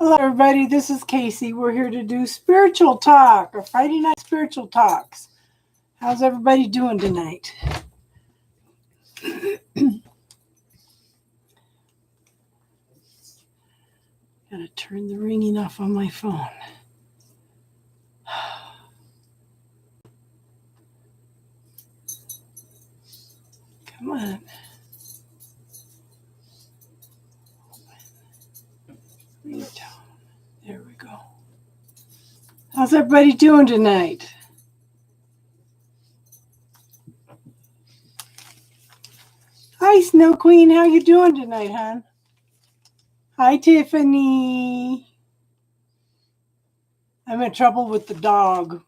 Hello, everybody. This is Casey. We're here to do spiritual talk, or Friday night spiritual talks. How's everybody doing tonight? Gotta turn the ringing off on my phone. Come on. There we go. How's everybody doing tonight? Hi, Snow Queen. How you doing tonight, hon? Hi, Tiffany. I'm in trouble with the dog.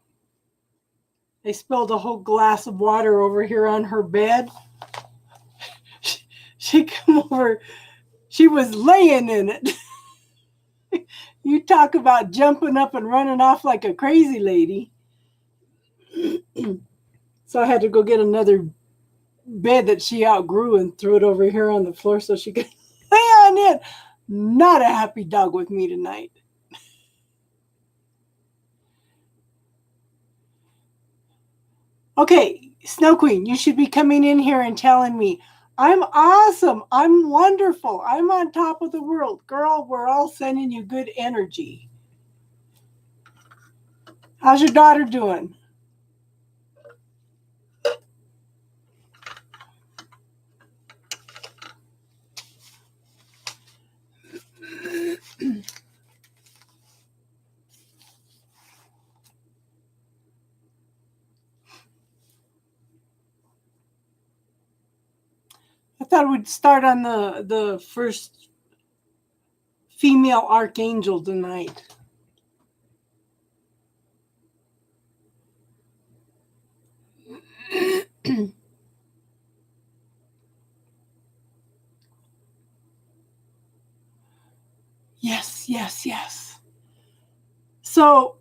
They spilled a whole glass of water over here on her bed. She come over. She was laying in it. You talk about jumping up and running off like a crazy lady. So I had to go get another bed that she outgrew and threw it over here on the floor so she could lay on it. Not a happy dog with me tonight. Okay, Snow Queen, you should be coming in here and telling me, I'm awesome, I'm wonderful, I'm on top of the world. Girl, we're all sending you good energy. How's your daughter doing? I thought we'd start on the first female archangel tonight. Yes. So,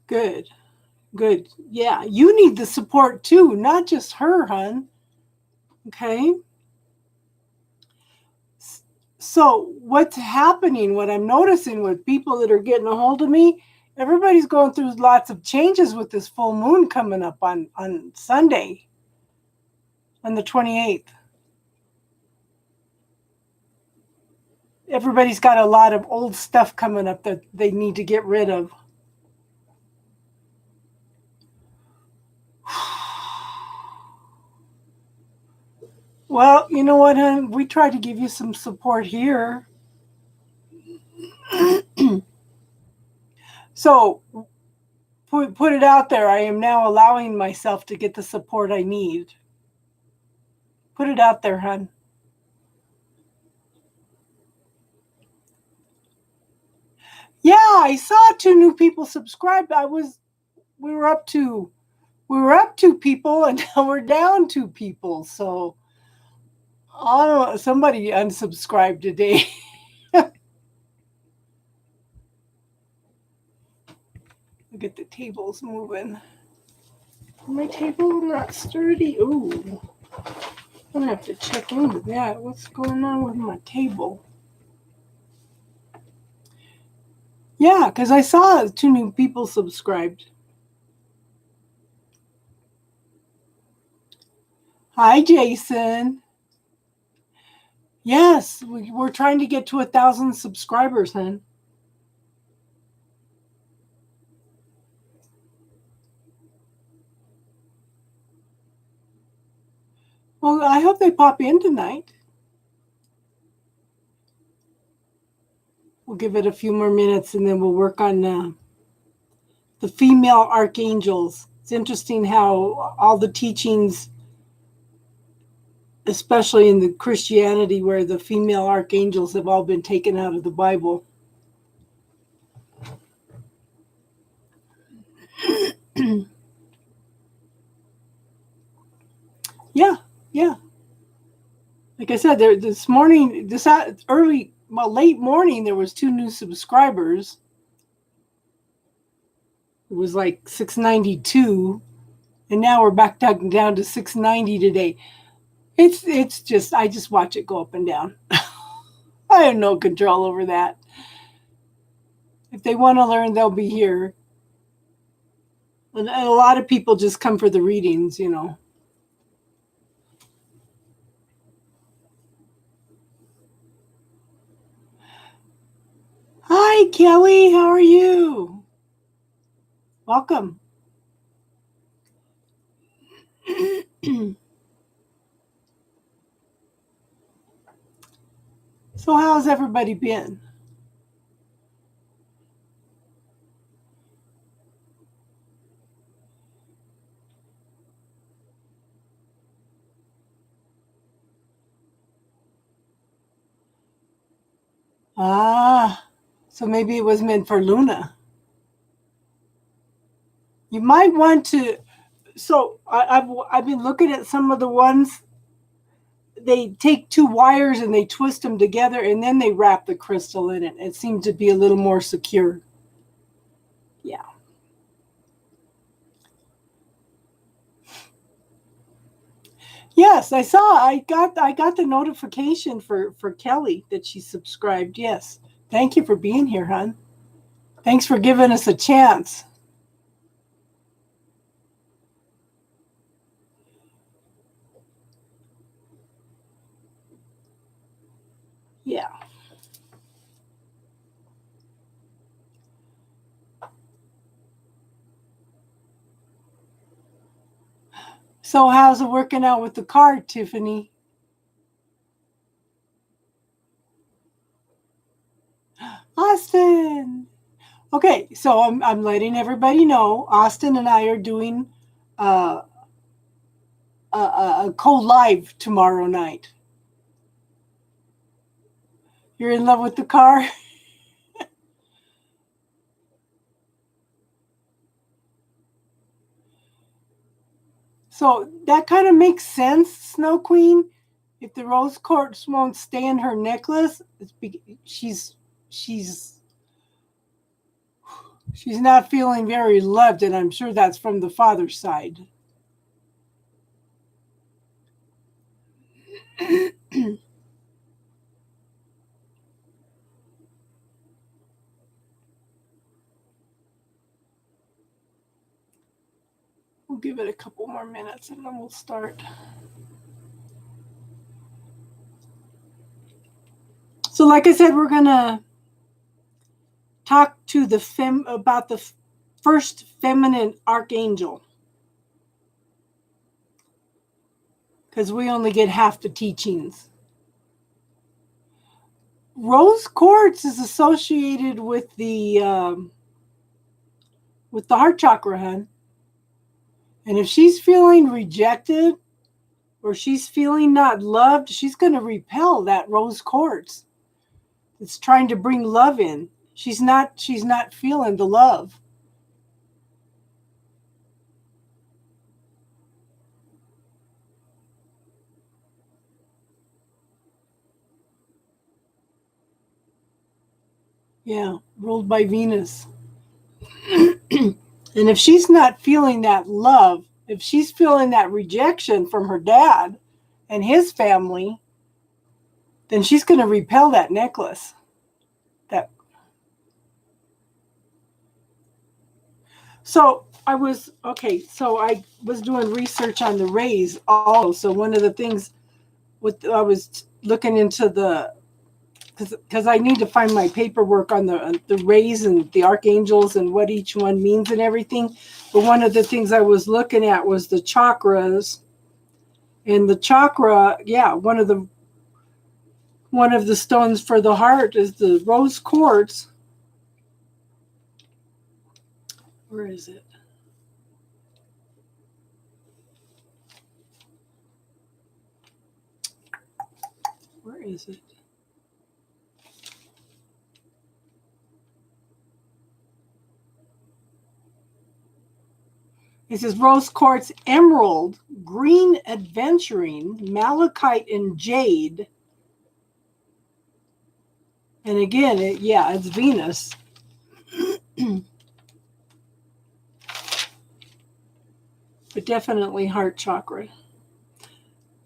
good. Yeah, you need the support too, not just her, hon. Okay? So, what's happening, what I'm noticing with people that are getting a hold of me, everybody's going through lots of changes with this full moon coming up on Sunday, on the 28th. Everybody's got a lot of old stuff coming up that they need to get rid of. Well, you know what, hon? We tried to give you some support here. So, put it out there. I am now allowing myself to get the support I need. Put it out there, hon. Yeah, I saw 2 new people subscribed. We were up 2 people, and now we're down 2 people. So I don't know, somebody unsubscribed today. Look at the tables moving. My table not sturdy. Ooh, I'm gonna have to check into that. What's going on with my table? Yeah, because I saw 2 new people subscribed. Hi, Jason. Yes, we're trying to get to 1,000 subscribers, hon. Well, I hope they pop in tonight. We'll give it a few more minutes and then we'll work on the female archangels. It's interesting how all the teachings, especially in the Christianity, where the female archangels have all been taken out of the Bible. Yeah. Like I said, this morning, late morning, there was 2 new subscribers. It was like 692, and now we're back down to 690 today. It's just, I just watch it go up and down. I have no control over that. If they want to learn, they'll be here. And a lot of people just come for the readings, you know. Hi, Kelly. How are you? Welcome. So how's everybody been? Ah, so maybe it was meant for Luna. You might want to. So I've been looking at some of the ones. They take two wires and they twist them together, and then they wrap the crystal in it. It seems to be a little more secure. Yeah. Yes, I saw. I got the notification for Kelly that she subscribed. Yes. Thank you for being here, hon. Thanks for giving us a chance. Yeah. So how's it working out with the card, Tiffany? Austin. Okay, so I'm letting everybody know Austin and I are doing uh, a co-live tomorrow night. You're in love with the car? So that kind of makes sense, Snow Queen. If the rose quartz won't stay in her necklace, she's she's not feeling very loved, and I'm sure that's from the father's side. We'll give it a couple more minutes and then we'll start. So, like I said, we're gonna talk to about the first feminine archangel, because we only get half the teachings. Rose quartz is associated with the heart chakra, hun. And if she's feeling rejected or she's feeling not loved, she's going to repel that rose quartz. It's trying to bring love in. She's not feeling the love. Yeah, ruled by Venus. And if she's not feeling that love, if she's feeling that rejection from her dad and his family, then she's going to repel that necklace. So I was doing research on the rays also. So one of the things I was looking into because I need to find my paperwork on the rays and the archangels and what each one means and everything. But one of the things I was looking at was the chakras, and the chakra, yeah, one of the stones for the heart is the rose quartz. Where is it? Where is it? It says rose quartz, emerald, green adventuring, malachite, and jade. And again, it's Venus. But definitely heart chakra.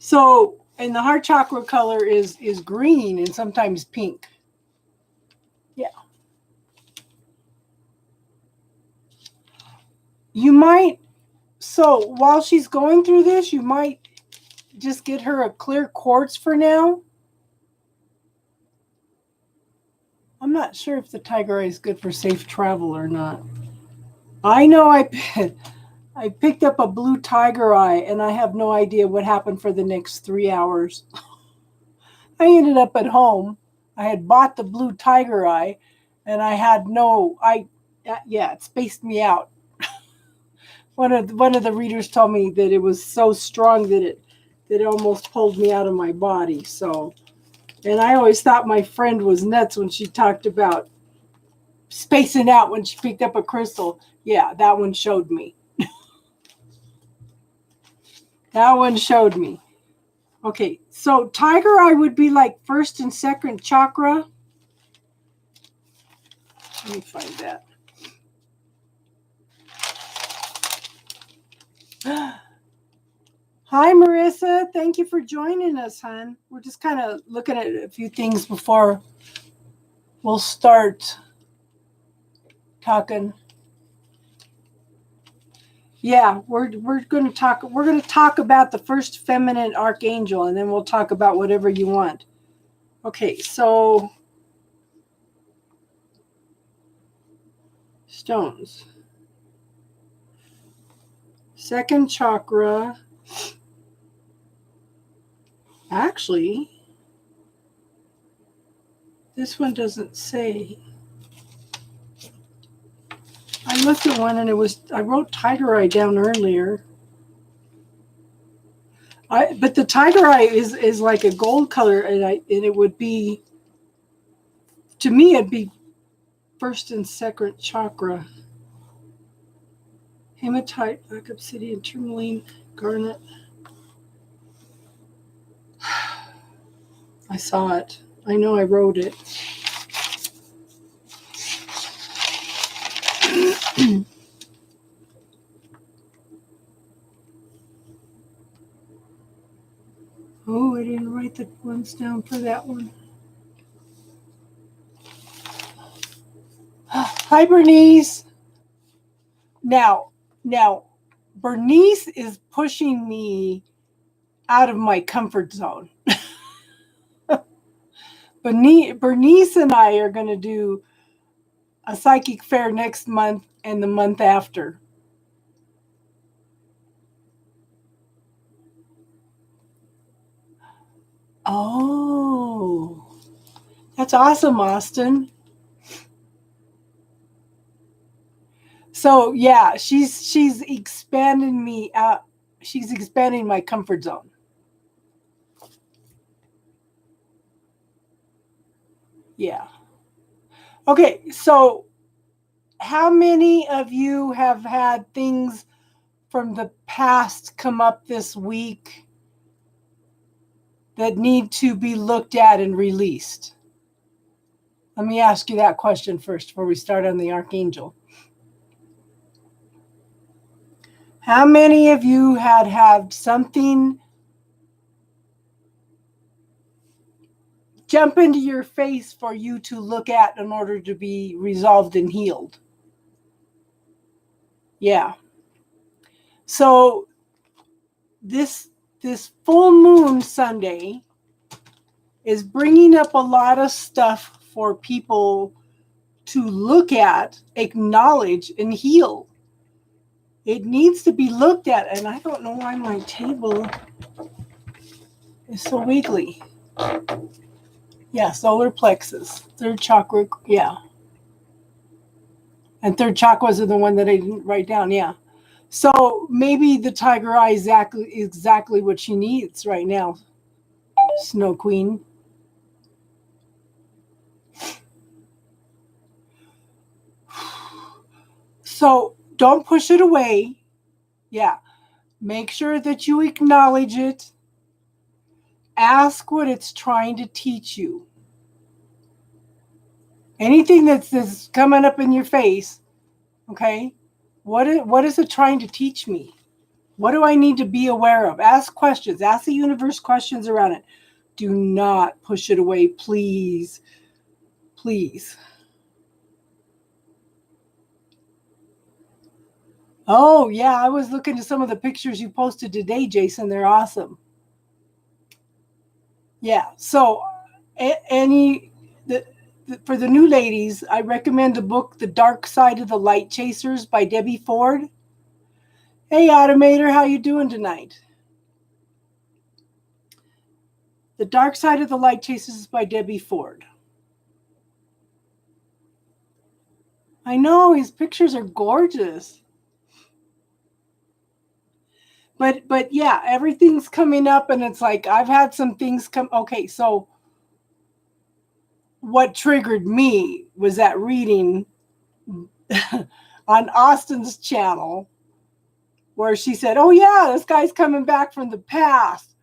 So, and the heart chakra color is green and sometimes pink. Yeah. You might, so while she's going through this, you might just get her a clear quartz for now. I'm not sure if the tiger eye is good for safe travel or not. I know I picked up a blue tiger eye and I have no idea what happened for the next 3 hours. I ended up at home. I had bought the blue tiger eye and I had it spaced me out. One of the readers told me that it was so strong that it almost pulled me out of my body. So, and I always thought my friend was nuts when she talked about spacing out when she picked up a crystal. Yeah, that one showed me. That one showed me. Okay, so tiger eye would be like first and second chakra. Let me find that. Hi, Marissa. Thank you for joining us, hon. We're just kind of looking at a few things before we'll start talking. Yeah, we're going to talk. We're going to talk about the first feminine archangel, and then we'll talk about whatever you want. Okay, so stones. Second chakra. Actually, this one doesn't say. I looked at one and I wrote tiger eye down earlier. But the tiger eye is like a gold color, and it would be, to me, it'd be first and second chakra. Hematite, black obsidian, tourmaline, garnet. I saw it. I know I wrote it. Oh, I didn't write the ones down for that one. Hi, Bernice. Now, Bernice is pushing me out of my comfort zone. Bernice and I are going to do a psychic fair next month and the month after. Oh, that's awesome, Austin. So yeah, she's expanding me out. She's expanding my comfort zone. Yeah. Okay, so how many of you have had things from the past come up this week that need to be looked at and released? Let me ask you that question first before we start on the archangel. How many of you had something jump into your face for you to look at in order to be resolved and healed? Yeah. So this full moon Sunday is bringing up a lot of stuff for people to look at, acknowledge, and heal. It needs to be looked at, and I don't know why my table is so wiggly. Yeah, solar plexus, third chakra, yeah. And third chakras are the one that I didn't write down, yeah. So maybe the tiger eye is exactly what she needs right now, Snow Queen. So don't push it away. Yeah. Make sure that you acknowledge it. Ask what it's trying to teach you. Anything that's coming up in your face, okay? What is it trying to teach me? What do I need to be aware of? Ask questions. Ask the universe questions around it. Do not push it away, please. Please. Oh, yeah, I was looking at some of the pictures you posted today, Jason. They're awesome. Yeah, so for the new ladies, I recommend the book The Dark Side of the Light Chasers by Debbie Ford. Hey, Automator, how you doing tonight? The Dark Side of the Light Chasers by Debbie Ford. I know, his pictures are gorgeous. But yeah, everything's coming up, and it's like I've had some things come. Okay, so what triggered me was that reading on Austin's channel where she said, "Oh yeah, this guy's coming back from the past.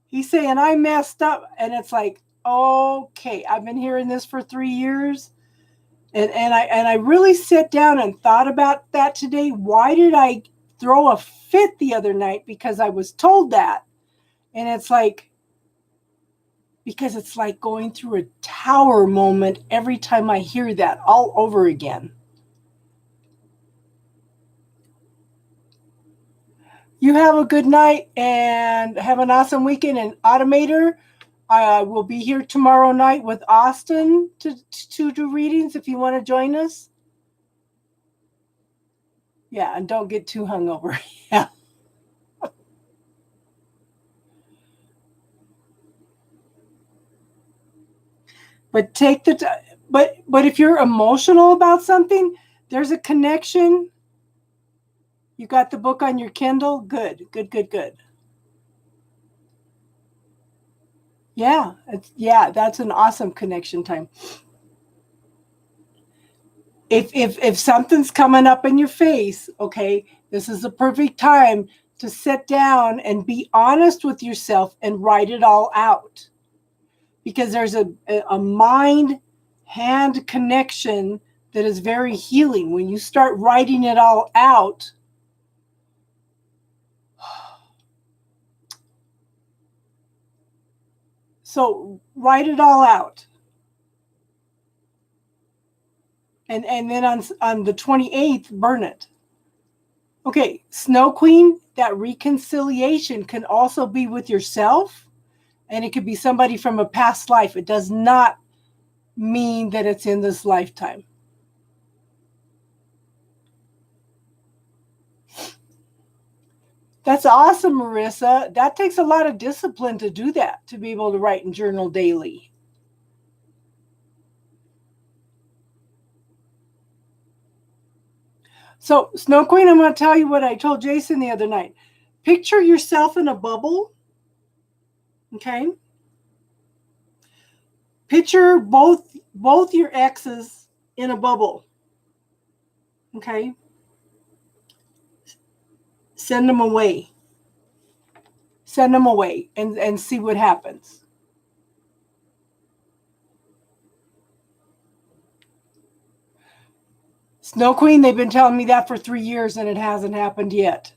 He's saying I messed up," and it's like, okay, I've been hearing this for 3 years, and I really sat down and thought about that today. Why did I throw a fit the other night? Because I was told that, and it's like, because it's like going through a tower moment every time I hear that all over again. You have a good night and have an awesome weekend. And Automator, I will be here tomorrow night with Austin to do readings if you want to join us. Yeah, and don't get too hungover. Yeah. But take the time. But if you're emotional about something, there's a connection. You got the book on your Kindle? Good. Yeah, that's an awesome connection time. If something's coming up in your face, okay, this is the perfect time to sit down and be honest with yourself and write it all out. Because there's a mind hand connection that is very healing. When you start writing it all out, so write it all out. And then on the 28th, burn it. Okay, Snow Queen, that reconciliation can also be with yourself, and it could be somebody from a past life. It does not mean that it's in this lifetime. That's awesome, Marissa. That takes a lot of discipline to do that, to be able to write and journal daily. So, Snow Queen, I'm going to tell you what I told Jason the other night. Picture yourself in a bubble. Okay? Picture both your exes in a bubble. Okay? Send them away. Send them away and see what happens. Snow Queen, they've been telling me that for 3 years and it hasn't happened yet.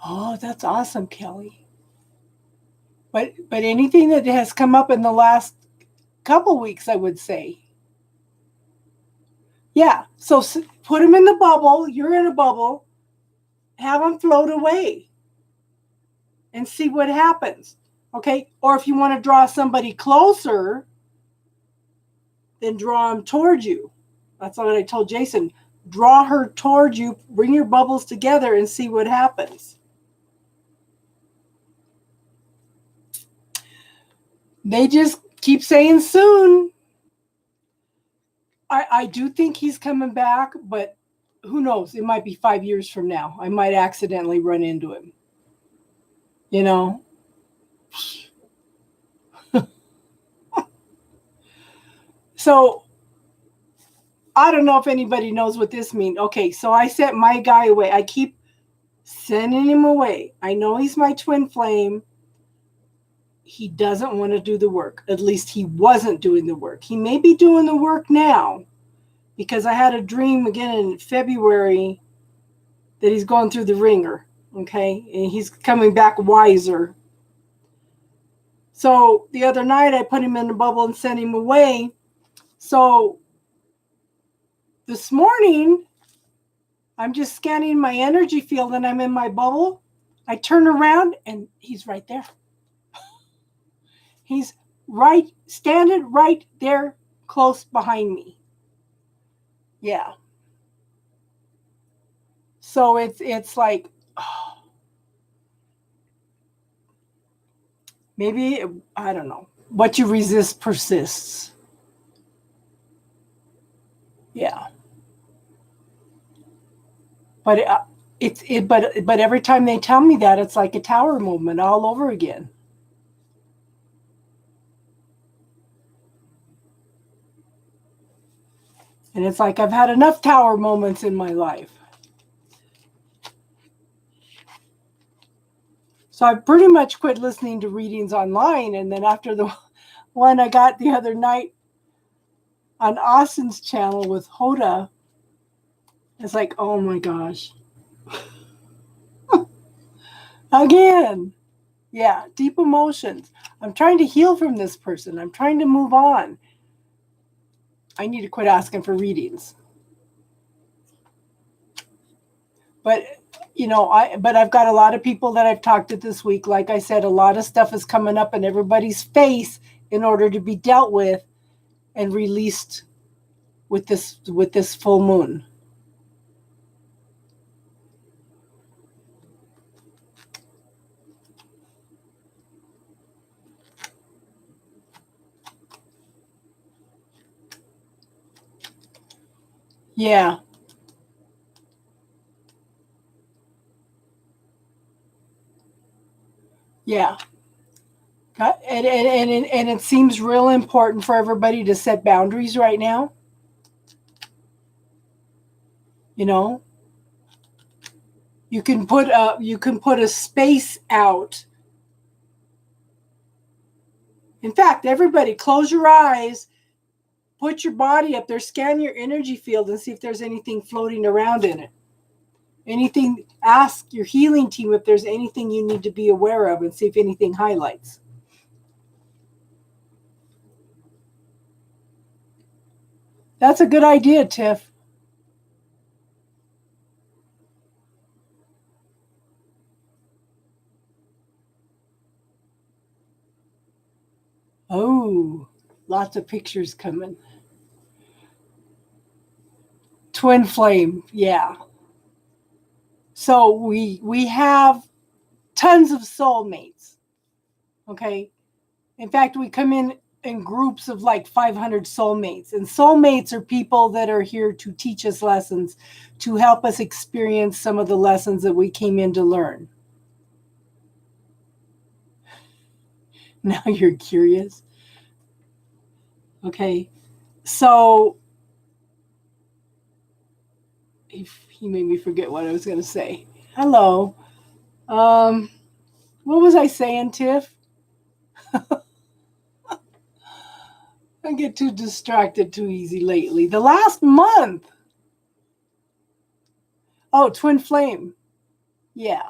Oh, that's awesome, Kelly. But anything that has come up in the last couple weeks, I would say. Yeah, so put them in the bubble. You're in a bubble. Have them float away and see what happens. Okay? Or if you want to draw somebody closer, then draw them toward you. That's what I told Jason. Draw her toward you, bring your bubbles together and see what happens. They just keep saying soon. I do think he's coming back, but who knows? It might be 5 years from now. I might accidentally run into him. You know? So I don't know if anybody knows what this means. Okay, so I sent my guy away. I keep sending him away. I know he's my twin flame. he doesn't want to do the work. At least he wasn't doing the work. He may be doing the work now, because I had a dream again in February that he's going through the ringer, okay? And he's coming back wiser. So the other night I put him in the bubble and sent him away. So this morning, I'm just scanning my energy field and I'm in my bubble. I turn around and he's right there. He's standing right there close behind me. Yeah. So it's like, oh, maybe, I don't know. What you resist persists. Yeah. But but every time they tell me that, it's like a tower movement all over again. And it's like I've had enough tower moments in my life. So I pretty much quit listening to readings online. And then after the one I got the other night on Austin's channel with Hoda, it's like, oh my gosh. Again. Yeah, deep emotions. I'm trying to heal from this person. I'm trying to move on. I need to quit asking for readings. But I've got a lot of people that I've talked to this week. Like I said, a lot of stuff is coming up in everybody's face in order to be dealt with and released with this full moon. Yeah. Yeah. And it seems real important for everybody to set boundaries right now. You can put a space out. In fact, everybody close your eyes, put your body up there, scan your energy field and see if there's anything floating around in it. Anything, ask your healing team if there's anything you need to be aware of and see if anything highlights. That's a good idea, Tiff. Oh, lots of pictures coming. Twin flame, yeah. So we have tons of soulmates. Okay. In fact, we come in groups of like 500 soulmates. And soulmates are people that are here to teach us lessons, to help us experience some of the lessons that we came in to learn. Now you're curious. Okay. So he made me forget what I was going to say. Hello. What was I saying, Tiff? I get too distracted too easy lately. The last month. Oh, twin flame. Yeah.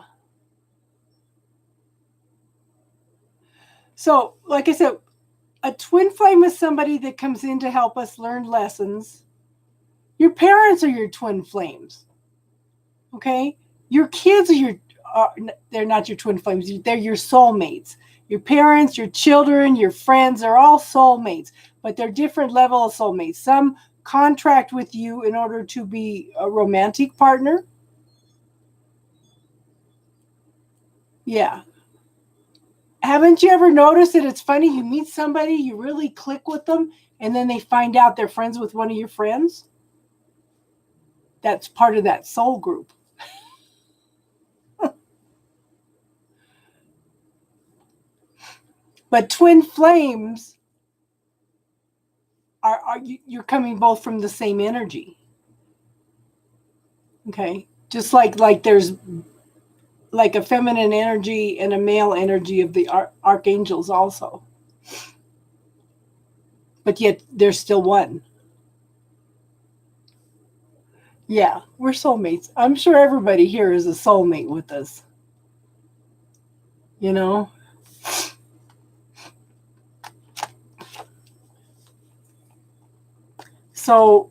So, like I said, a twin flame is somebody that comes in to help us learn lessons. Your parents are your twin flames. Okay? Your kids they're not your twin flames. They're your soulmates. Your parents, your children, your friends are all soulmates, but they're different level of soulmates. Some contract with you in order to be a romantic partner. Yeah. Haven't you ever noticed that it's funny? You meet somebody, you really click with them, and then they find out they're friends with one of your friends? That's part of that soul group. But twin flames you're coming both from the same energy. Okay? Just like there's like a feminine energy and a male energy of the archangels also. But yet they're still one. Yeah, we're soulmates. I'm sure everybody here is a soulmate with us. You know? So,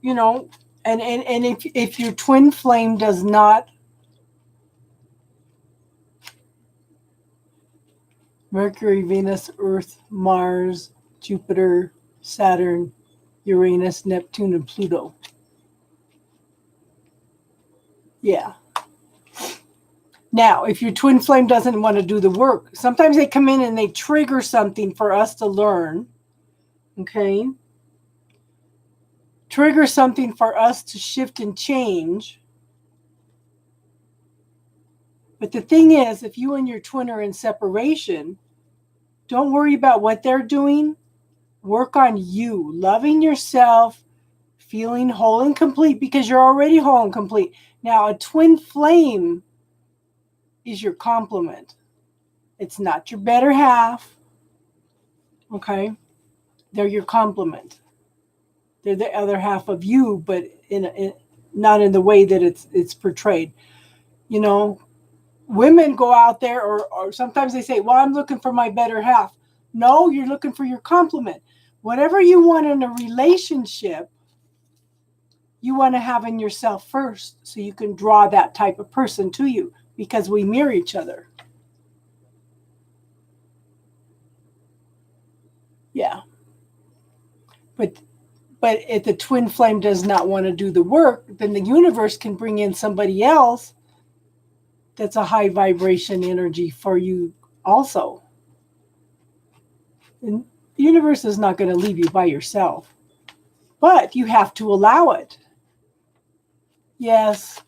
you know, and if your twin flame does not, Mercury, Venus, Earth, Mars, Jupiter, Saturn, Uranus, Neptune, and Pluto. Yeah. Now, if your twin flame doesn't want to do the work, sometimes they come in and they trigger something for us to learn. Okay? Trigger something for us to shift and change. But the thing is, if you and your twin are in separation, don't worry about what they're doing. Work on you, loving yourself, feeling whole and complete, because you're already whole and complete. Now, a twin flame is your complement. It's not your better half. Okay? They're your complement. They're the other half of you, but not in the way that it's portrayed. You know, women go out there, or sometimes they say, well, I'm looking for my better half. No, you're looking for your complement. Whatever you want in a relationship, you want to have in yourself first, so you can draw that type of person to you, because we mirror each other. Yeah. But if the twin flame does not want to do the work, then the universe can bring in somebody else that's a high vibration energy for you also. And the universe is not going to leave you by yourself, but you have to allow it. Yes.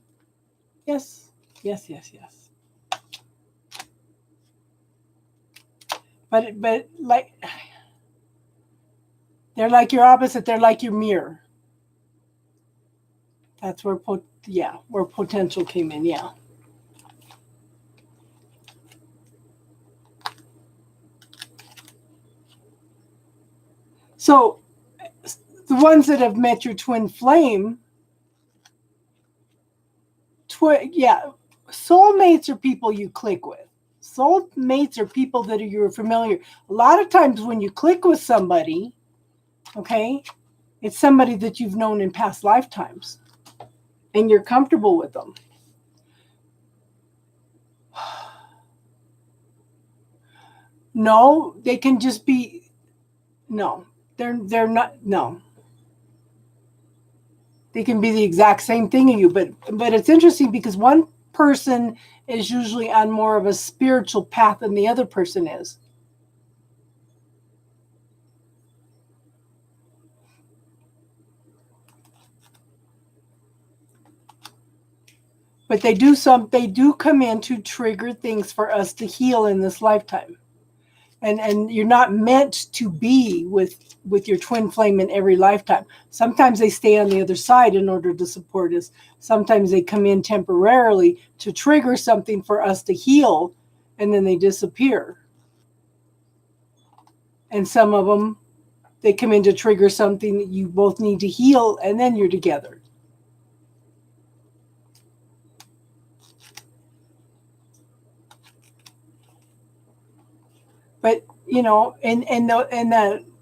Yes. Yes, yes, yes. But like, they're like your opposite. They're like your mirror. That's where where potential came in. Yeah. So the ones that have met your twin flame, soulmates are people you click with. Soulmates are people that you're familiar. A lot of times when you click with somebody, okay, it's somebody that you've known in past lifetimes, and you're comfortable with them. No, they can just be. No, they're not. No, they can be the exact same thing in you. But it's interesting because one person is usually on more of a spiritual path than the other person is. But they do come in to trigger things for us to heal in this lifetime. And you're not meant to be with your twin flame in every lifetime. Sometimes they stay on the other side in order to support us. Sometimes they come in temporarily to trigger something for us to heal, and then they disappear. And some of them, they come in to trigger something that you both need to heal, and then you're together. But you know,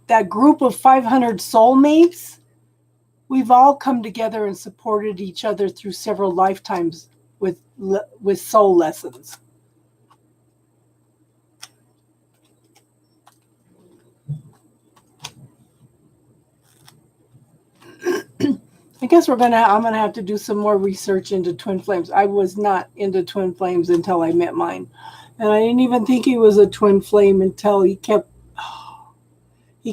that group of 500 soulmates, we've all come together and supported each other through several lifetimes with soul lessons. I guess I'm gonna have to do some more research into twin flames. I was not into twin flames until I met mine, and I didn't even think he was a twin flame until he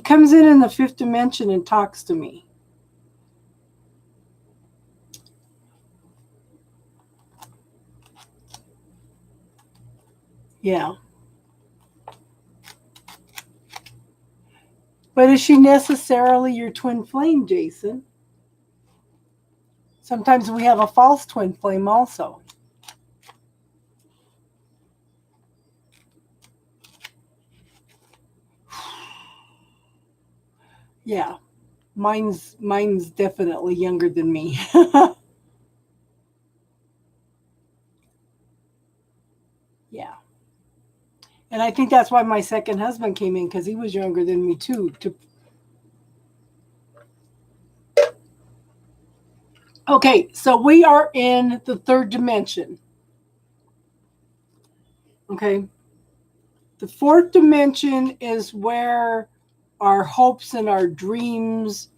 comes in the fifth dimension and talks to me. Yeah. But is she necessarily your twin flame, Jason? Sometimes we have a false twin flame also. Yeah. Mine's definitely younger than me. Yeah. And I think that's why my second husband came in, because he was younger than me too. Okay, so we are in the third dimension. Okay. The fourth dimension is where our hopes and our dreams,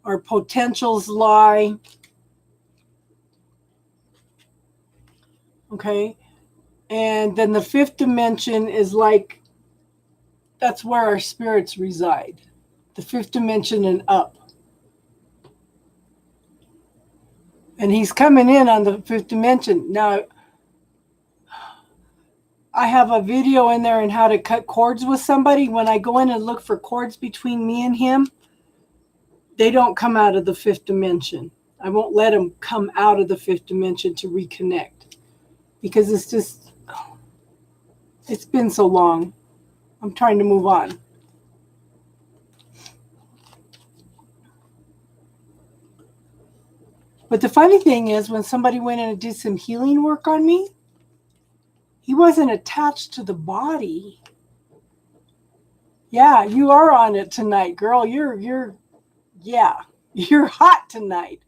our potentials lie. Okay. And then the fifth dimension is like, that's where our spirits reside. The fifth dimension and up. And he's coming in on the fifth dimension. Now, I have a video in there on how to cut cords with somebody. When I go in and look for cords between me and him, they don't come out of the fifth dimension. I won't let them come out of the fifth dimension to reconnect, because it's just, it's been so long. I'm trying to move on. But the funny thing is, when somebody went in and did some healing work on me, he wasn't attached to the body. Yeah, you are on it tonight, girl. You're hot tonight.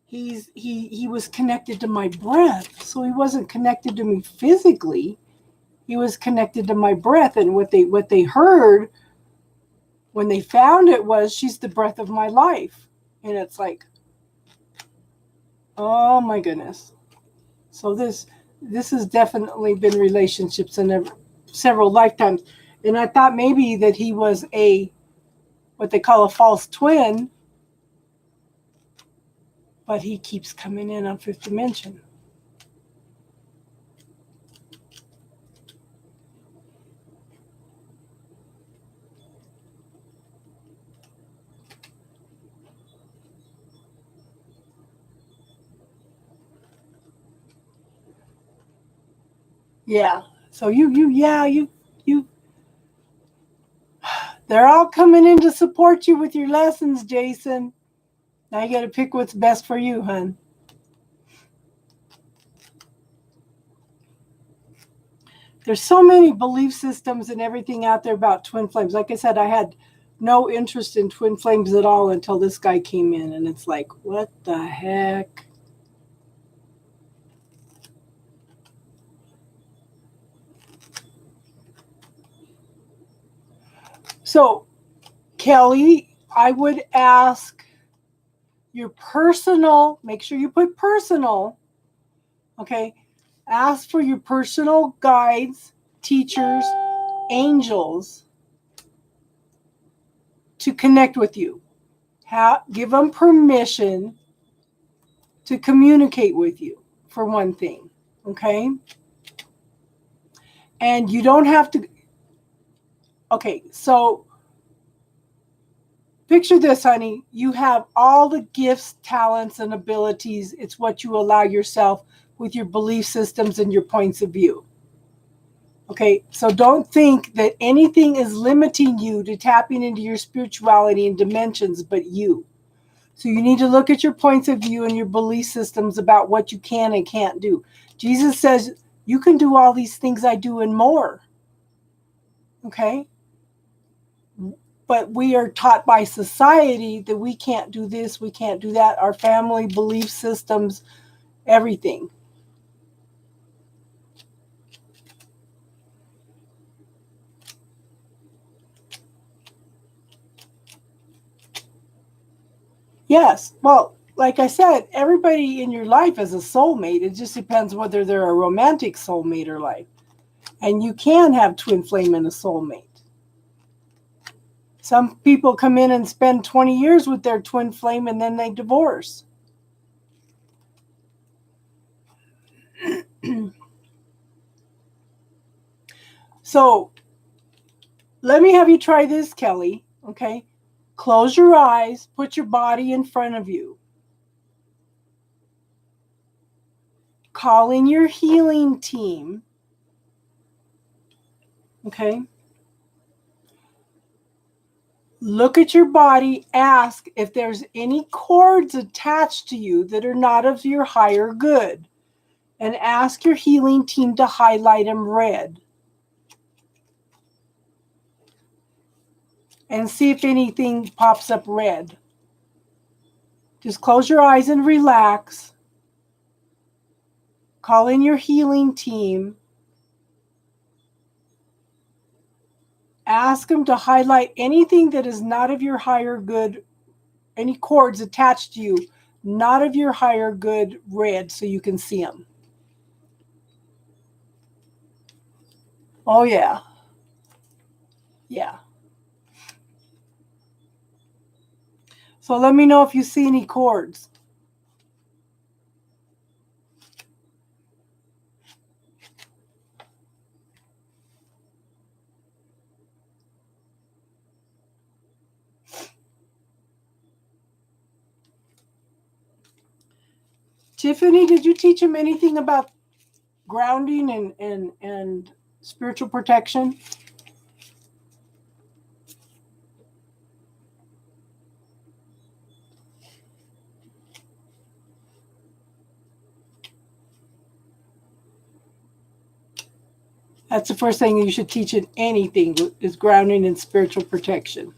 He was connected to my breath, so he wasn't connected to me physically. He was connected to my breath, and what they heard when they found it was, she's the breath of my life. And it's like, oh my goodness. So this has definitely been relationships in several lifetimes. And I thought maybe that he was what they call a false twin, but he keeps coming in on fifth dimension. Yeah. So you they're all coming in to support you with your lessons, Jason. Now you got to pick what's best for you, hon. There's so many belief systems and everything out there about twin flames. Like I said, I had no interest in twin flames at all until this guy came in, and it's like, what the heck? So, Kelly, I would ask your personal, make sure you put personal, okay? Ask for your personal guides, teachers, angels to connect with you. Give them permission to communicate with you, for one thing, okay? And you don't have to, okay, so picture this, honey. You have all the gifts, talents, and abilities. It's what you allow yourself with your belief systems and your points of view. Okay, so don't think that anything is limiting you to tapping into your spirituality and dimensions but you. So you need to look at your points of view and your belief systems about what you can and can't do. Jesus says, you can do all these things I do and more. Okay? But we are taught by society that we can't do this, we can't do that, our family, belief systems, everything. Yes. Well, like I said, everybody in your life is a soulmate. It just depends whether they're a romantic soulmate or life. And you can have twin flame and a soulmate. Some people come in and spend 20 years with their twin flame and then they divorce. So let me have you try this, Kelly. Okay. Close your eyes, put your body in front of you. Call in your healing team. Okay. Look at your body, ask if there's any cords attached to you that are not of your higher good, and ask your healing team to highlight them red. And see if anything pops up red. Just close your eyes and relax. Call in your healing team. Ask them to highlight anything that is not of your higher good, any cords attached to you, not of your higher good, red, so you can see them. Oh, yeah. Yeah. So let me know if you see any cords. Tiffany, did you teach him anything about grounding and spiritual protection? That's the first thing you should teach in anything is grounding and spiritual protection.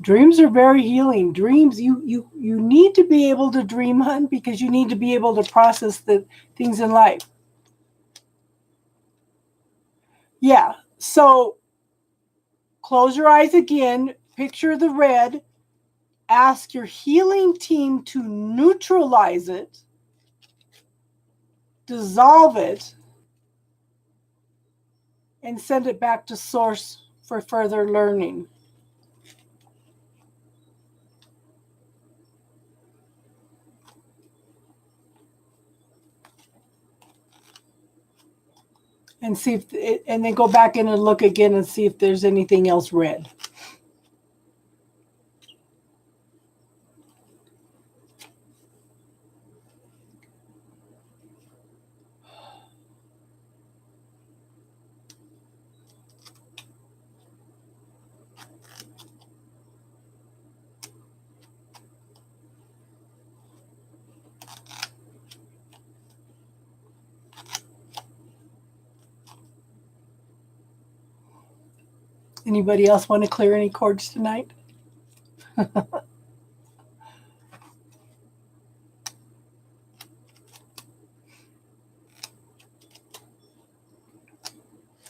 Dreams are very healing. Dreams, you need to be able to dream, hun, because you need to be able to process the things in life. Yeah. So close your eyes again. Picture the red. Ask your healing team to neutralize it, dissolve it, and send it back to source for further learning. And see if and then go back in and look again and see if there's anything else red. Anybody else want to clear any cords tonight?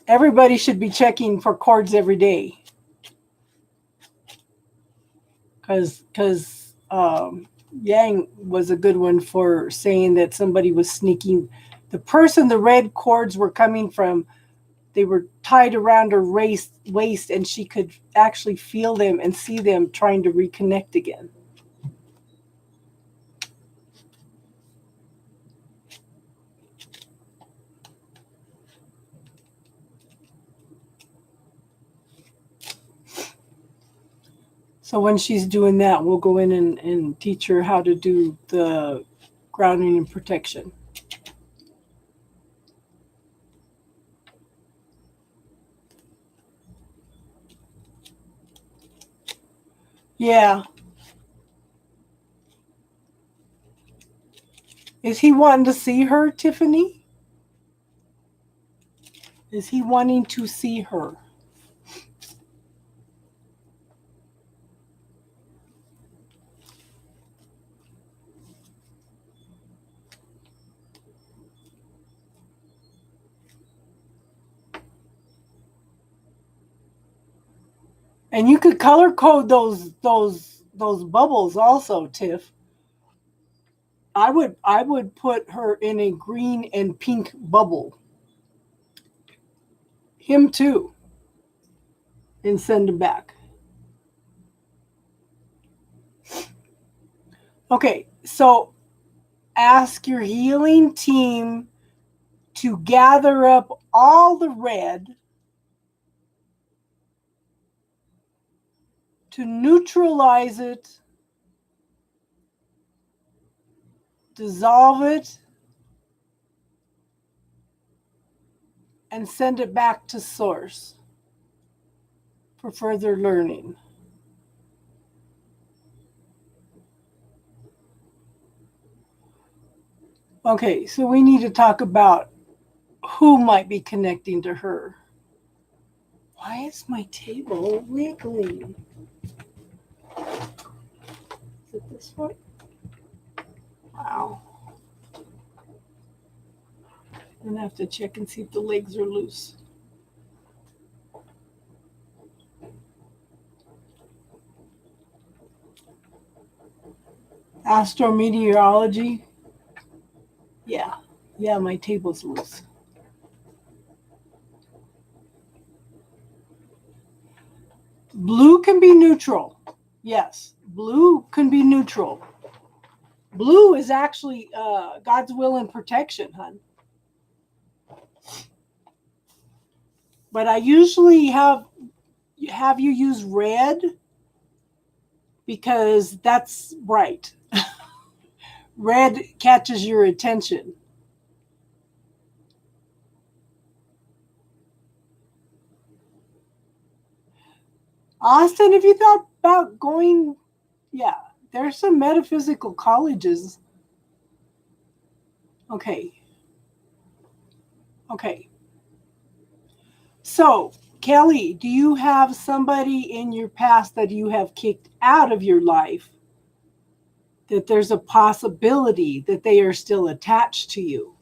Everybody should be checking for cords every day. Because Yang was a good one for saying that somebody was sneaking. The person the red cords were coming from, they were tied around her waist, and she could actually feel them and see them trying to reconnect again. So when she's doing that, we'll go in and teach her how to do the grounding and protection. Yeah. Is he wanting to see her, Tiffany? Is he wanting to see her? And you could color code those bubbles also, Tiff. I would put her in a green and pink bubble. Him too. And send him back. Okay, so ask your healing team to gather up all the red, to neutralize it, dissolve it, and send it back to source for further learning. Okay, so we need to talk about who might be connecting to her. Why is my table wiggling? Is it this one? Wow. I'm going to have to check and see if the legs are loose. Astrometeorology. Yeah, my table's loose. Blue can be neutral. Yes, blue can be neutral. Blue is actually God's will and protection, hon. But I usually have you use red because that's bright. Red catches your attention. Austin, have you thought about going? Yeah, there's some metaphysical colleges. Okay. So, Kelly, do you have somebody in your past that you have kicked out of your life that there's a possibility that they are still attached to you?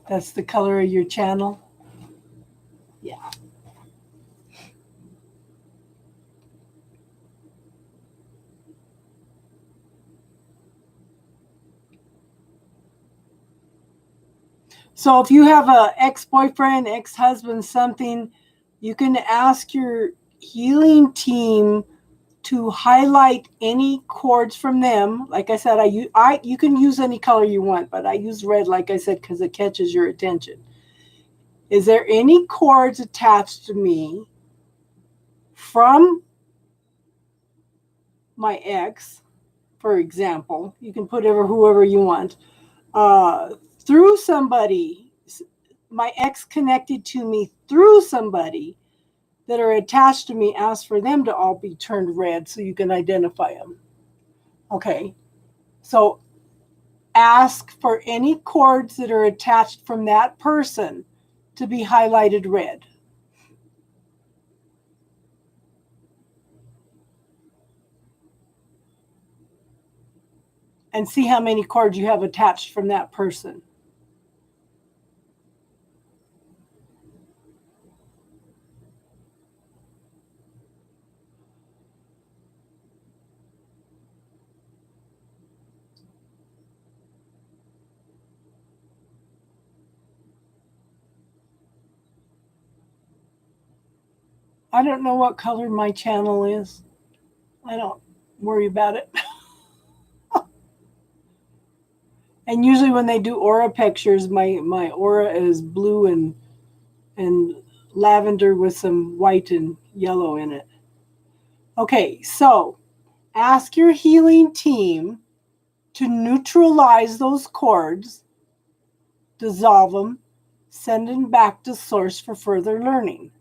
That's the color of your channel? Yeah. So if you have a ex-boyfriend, ex-husband, something, you can ask your healing team to highlight any cords from them. Like I said, you can use any color you want, but I use red, like I said, because it catches your attention. Is there any cords attached to me from my ex, for example? You can put whoever you want. Through somebody, my ex connected to me through somebody that are attached to me, ask for them to all be turned red so you can identify them. Okay. So ask for any cords that are attached from that person to be highlighted red. And see how many cords you have attached from that person. I don't know what color my channel is. I don't worry about it. And usually when they do aura pictures, my aura is blue and lavender with some white and yellow in it. Okay, so ask your healing team to neutralize those cords, dissolve them, send them back to source for further learning.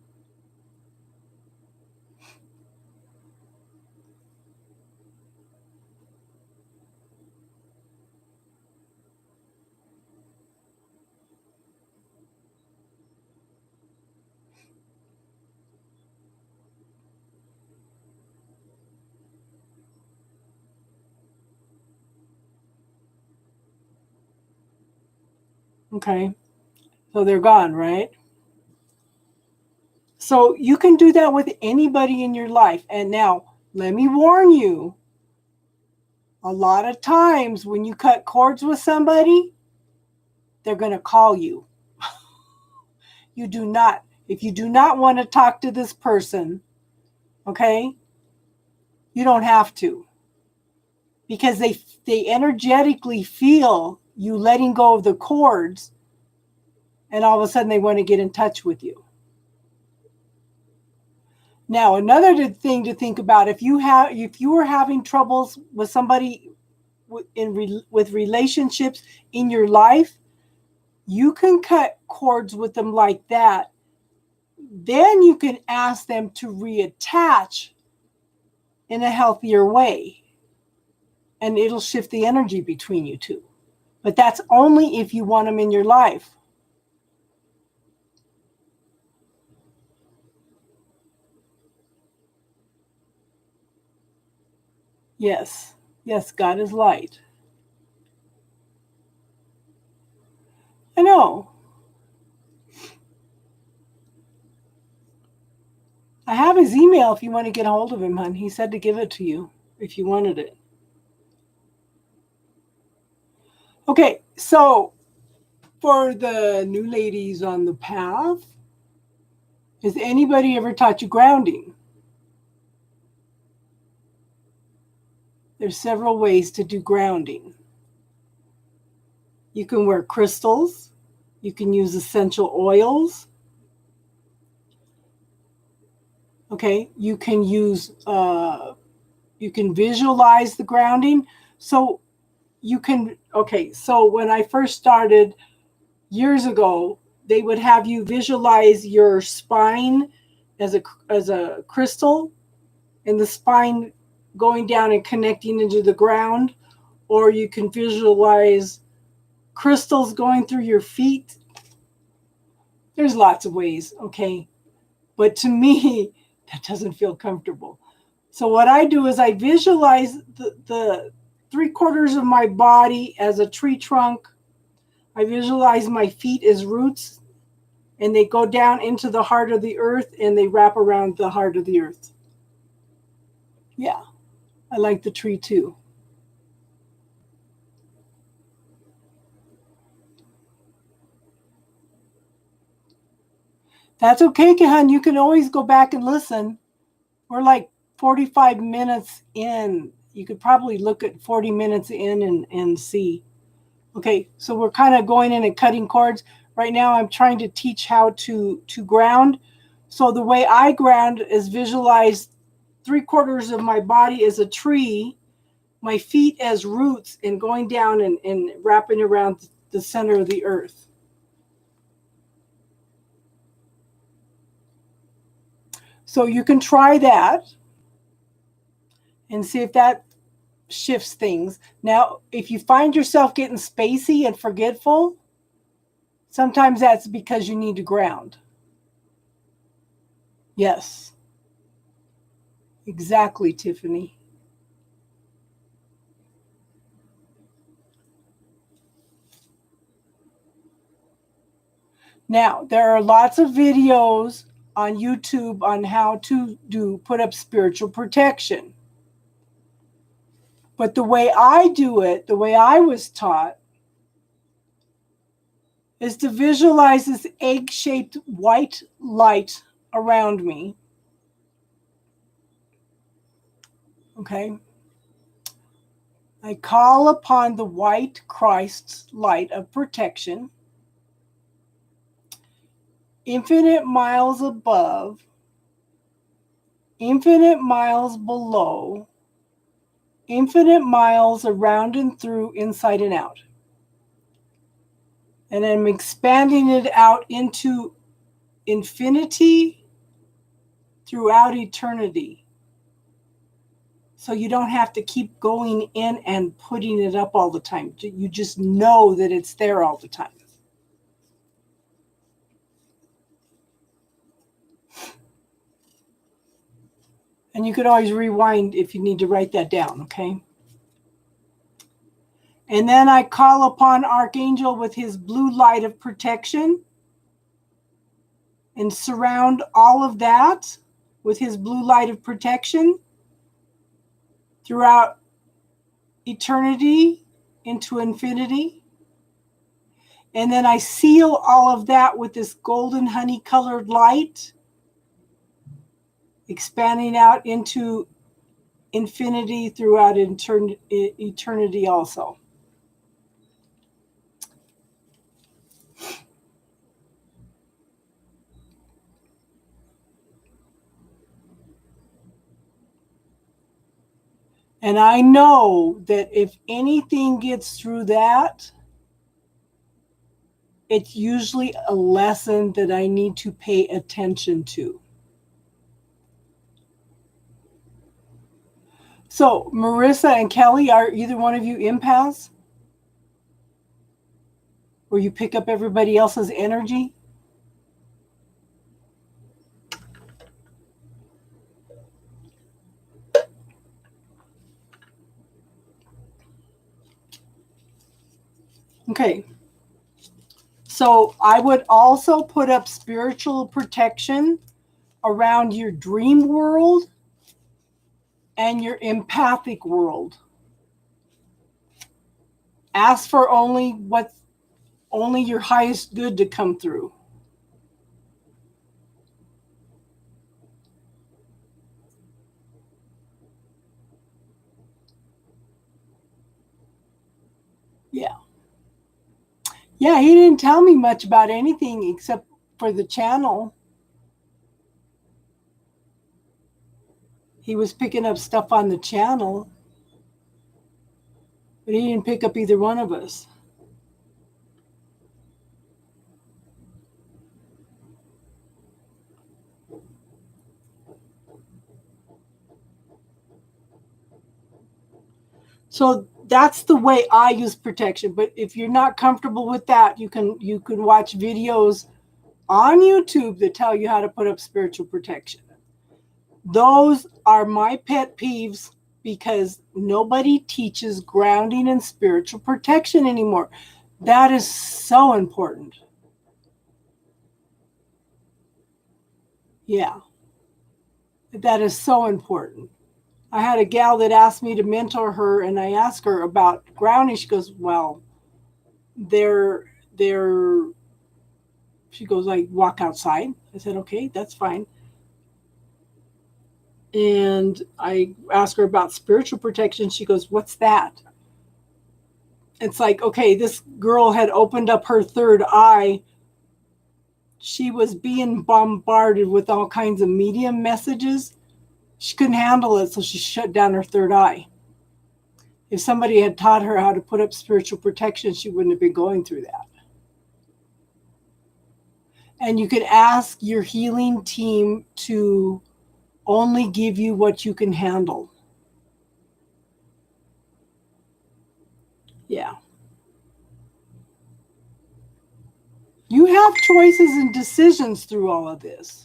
Okay, so they're gone, right? So you can do that with anybody in your life. And now, let me warn you, a lot of times when you cut cords with somebody, they're going to call you. If you do not want to talk to this person, okay, you don't have to. Because they energetically feel you letting go of the cords, and all of a sudden they want to get in touch with you. Now, another thing to think about, if you are having troubles with somebody with relationships in your life, you can cut cords with them like that. Then you can ask them to reattach in a healthier way, and it'll shift the energy between you two. But that's only if you want them in your life. Yes. Yes, God is light. I know. I have his email if you want to get a hold of him, hon. He said to give it to you if you wanted it. Okay, so for the new ladies on the path, has anybody ever taught you grounding? There's several ways to do grounding. You can wear crystals. You can use essential oils. Okay, you can use, you can visualize the grounding. So you can, okay, so when I first started years ago, they would have you visualize your spine as a crystal, and the spine going down and connecting into the ground, or you can visualize crystals going through your feet. There's lots of ways, okay? But to me, that doesn't feel comfortable. So what I do is I visualize the 3/4 of my body as a tree trunk. I visualize my feet as roots, and they go down into the heart of the earth, and they wrap around the heart of the earth. Yeah, I like the tree too. That's okay, Kahan. You can always go back and listen. We're like 45 minutes in. You could probably look at 40 minutes in and see. Okay, so we're kind of going in and cutting cords. Right now I'm trying to teach how to ground. So the way I ground is visualize 3/4 of my body as a tree, my feet as roots, and going down and wrapping around the center of the earth. So you can try that and see if that shifts things. Now, if you find yourself getting spacey and forgetful, sometimes that's because you need to ground. Yes, exactly, Tiffany. Now, there are lots of videos on YouTube on how to put up spiritual protection. But the way I do it, the way I was taught, is to visualize this egg-shaped white light around me. Okay? I call upon the white Christ's light of protection, infinite miles above, infinite miles below, infinite miles around and through, inside and out. And I'm expanding it out into infinity throughout eternity. So you don't have to keep going in and putting it up all the time. You just know that it's there all the time. And you could always rewind if you need to write that down, okay? And then I call upon Archangel with his blue light of protection and surround all of that with his blue light of protection throughout eternity into infinity. And then I seal all of that with this golden honey colored light, expanding out into infinity throughout eternity also. And I know that if anything gets through that, it's usually a lesson that I need to pay attention to. So, Marissa and Kelly, are either one of you empaths? Where you pick up everybody else's energy? Okay. So I would also put up spiritual protection around your dream world and your empathic world. Ask for only your highest good to come through. Yeah. Yeah, he didn't tell me much about anything except for the channel. He was picking up stuff on the channel, but he didn't pick up either one of us. So that's the way I use protection. But if you're not comfortable with that, you can watch videos on YouTube that tell you how to put up spiritual protection. Those are my pet peeves because nobody teaches grounding and spiritual protection anymore. That is so important. Yeah, that is so important. I had a gal that asked me to mentor her, and I asked her about grounding. She goes, well, they're, she goes, like, walk outside. I said, okay, that's fine. And I asked her about spiritual protection. She goes, what's that? It's like, okay, this girl had opened up her third eye. She was being bombarded with all kinds of medium messages. She couldn't handle it, so she shut down her third eye. If somebody had taught her how to put up spiritual protection, she wouldn't have been going through that. And you could ask your healing team to only give you what you can handle. Yeah. You have choices and decisions through all of this.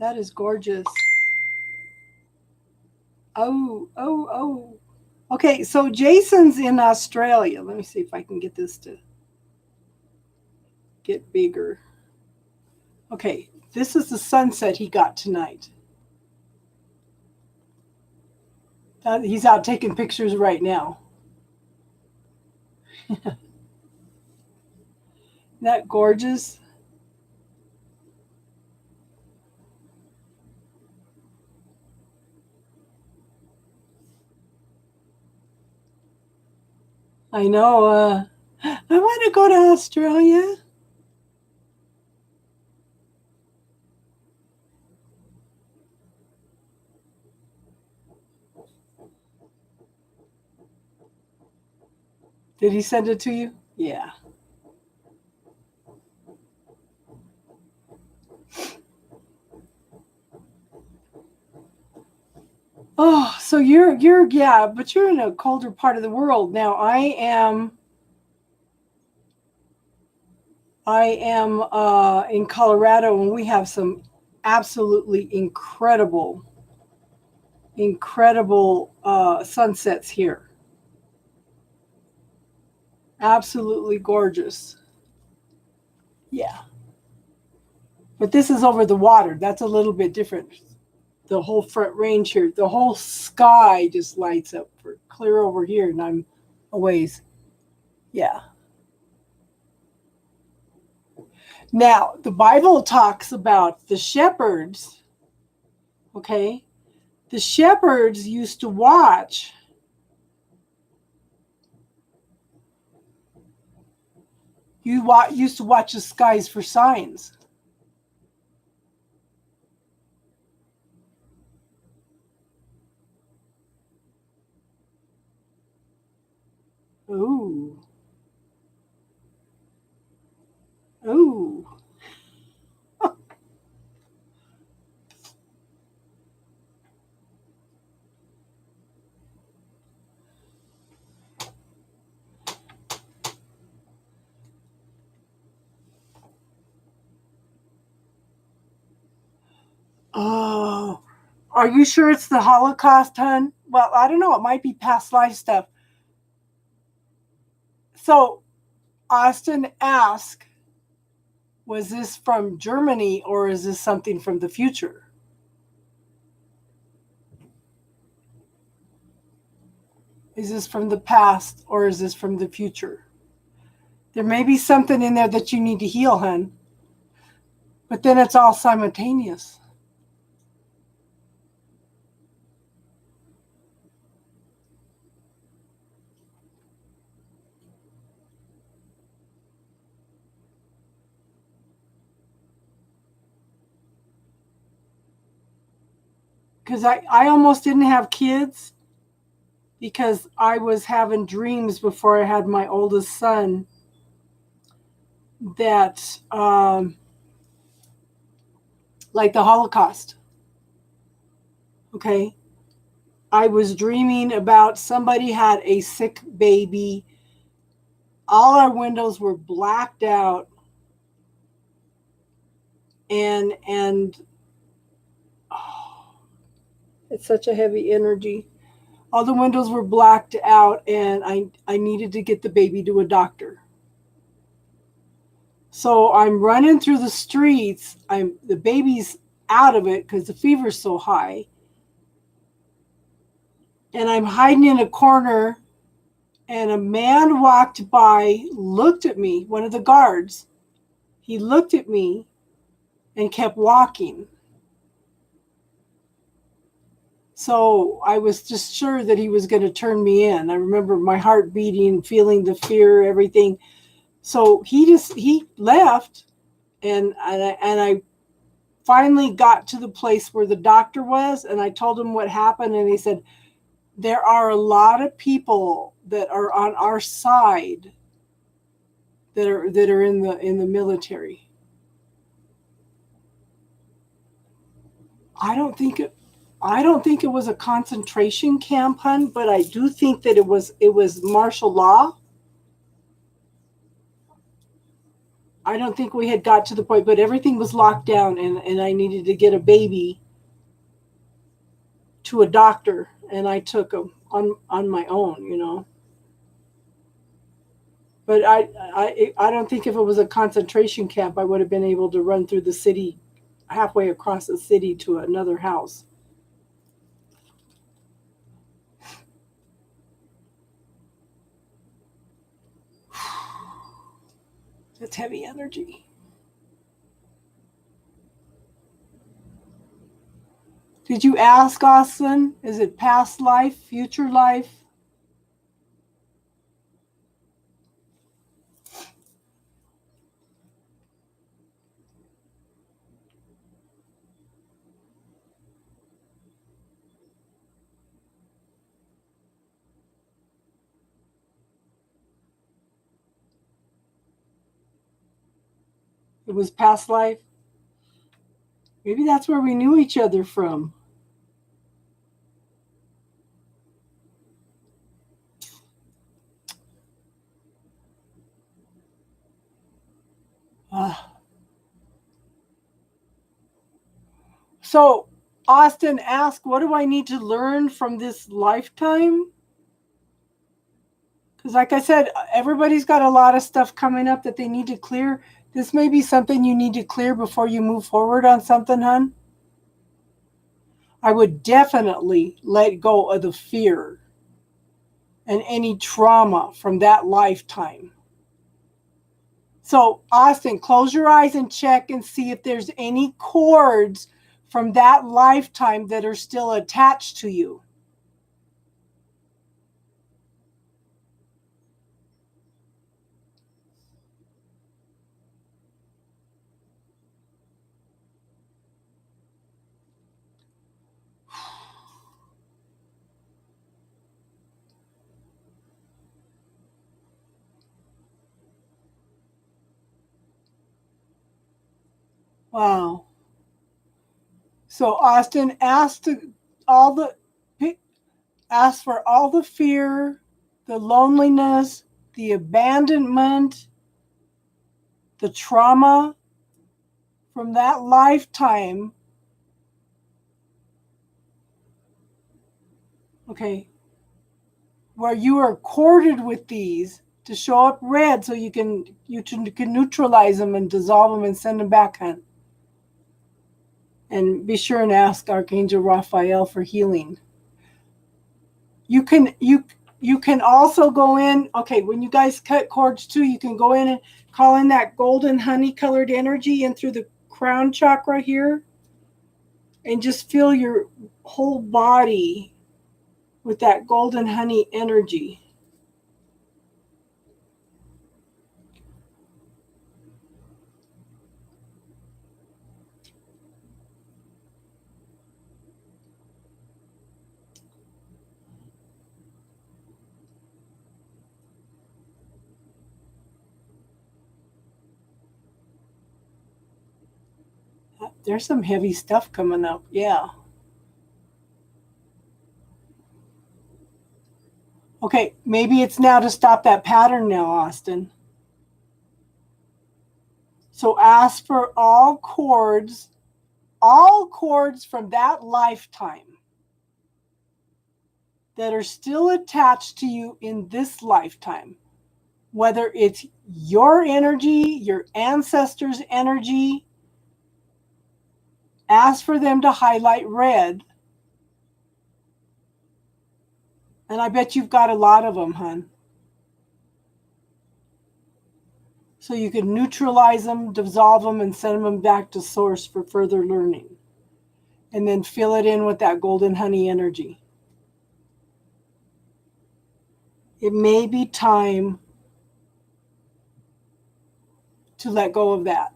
That is gorgeous. Oh. Okay, so Jason's in Australia. Let me see if I can get this to get bigger. Okay, this is the sunset he got tonight. He's out taking pictures right now. Isn't that gorgeous? I know. I want to go to Australia. Did he send it to you? Yeah. Oh, so you're yeah, but you're in a colder part of the world now. I am in Colorado, and we have some absolutely incredible sunsets here. Absolutely gorgeous. Yeah. But this is over the water. That's a little bit different. The whole Front Range here, the whole sky just lights up for clear over here, and I'm a ways. Yeah. Now, the Bible talks about the shepherds. Okay. The shepherds used to watch You used to watch the skies for signs. Ooh. Ooh. Oh. Are you sure it's the Holocaust, hun? Well, I don't know. It might be past life stuff. So, Austin asked, was this from Germany or is this something from the future? Is this from the past or is this from the future? There may be something in there that you need to heal, hun. But then it's all simultaneous. Because I almost didn't have kids because I was having dreams before I had my oldest son that, like the Holocaust. Okay. I was dreaming about somebody had a sick baby. All our windows were blacked out. And oh, it's such a heavy energy. All the windows were blacked out, and I needed to get the baby to a doctor. So I'm running through the streets. The baby's out of it because the fever's so high. And I'm hiding in a corner, and a man walked by, looked at me, one of the guards. He looked at me and kept walking. So I was just sure that he was going to turn me in. I remember my heart beating, feeling the fear, everything. So he left, and I finally got to the place where the doctor was, and I told him what happened, and he said, there are a lot of people that are on our side that are in the military. I don't think it was a concentration camp, hun, but I do think that it was martial law. I don't think we had got to the point, but everything was locked down, and I needed to get a baby to a doctor, and I took him on my own. But I don't think if it was a concentration camp, I would have been able to run through the city, halfway across the city to another house. That's heavy energy. Did you ask, Austin? Is it past life, future life? It was past life. Maybe that's where we knew each other from. Uh, so Austin asked, what do I need to learn from this lifetime? Because like I said, everybody's got a lot of stuff coming up that they need to clear. This may be something you need to clear before you move forward on something, hun. I would definitely let go of the fear and any trauma from that lifetime. So, Austin, close your eyes and check and see if there's any cords from that lifetime that are still attached to you. Wow. So Austin, all the ask for all the fear, the loneliness, the abandonment, the trauma from that lifetime. Okay. Where you are corded with these to show up red so you can neutralize them and dissolve them and send them back, hun. And be sure and ask Archangel Raphael for healing. You can also go in, okay, when you guys cut cords too, you can go in and call in that golden honey colored energy in through the crown chakra here and just feel your whole body with that golden honey energy. There's some heavy stuff coming up. Yeah. Okay, maybe it's now to stop that pattern now, Austin. So ask for all cords from that lifetime that are still attached to you in this lifetime, whether it's your energy, your ancestors' energy. Ask for them to highlight red. And I bet you've got a lot of them, hun. So you can neutralize them, dissolve them, and send them back to source for further learning. And then fill it in with that golden honey energy. It may be time to let go of that.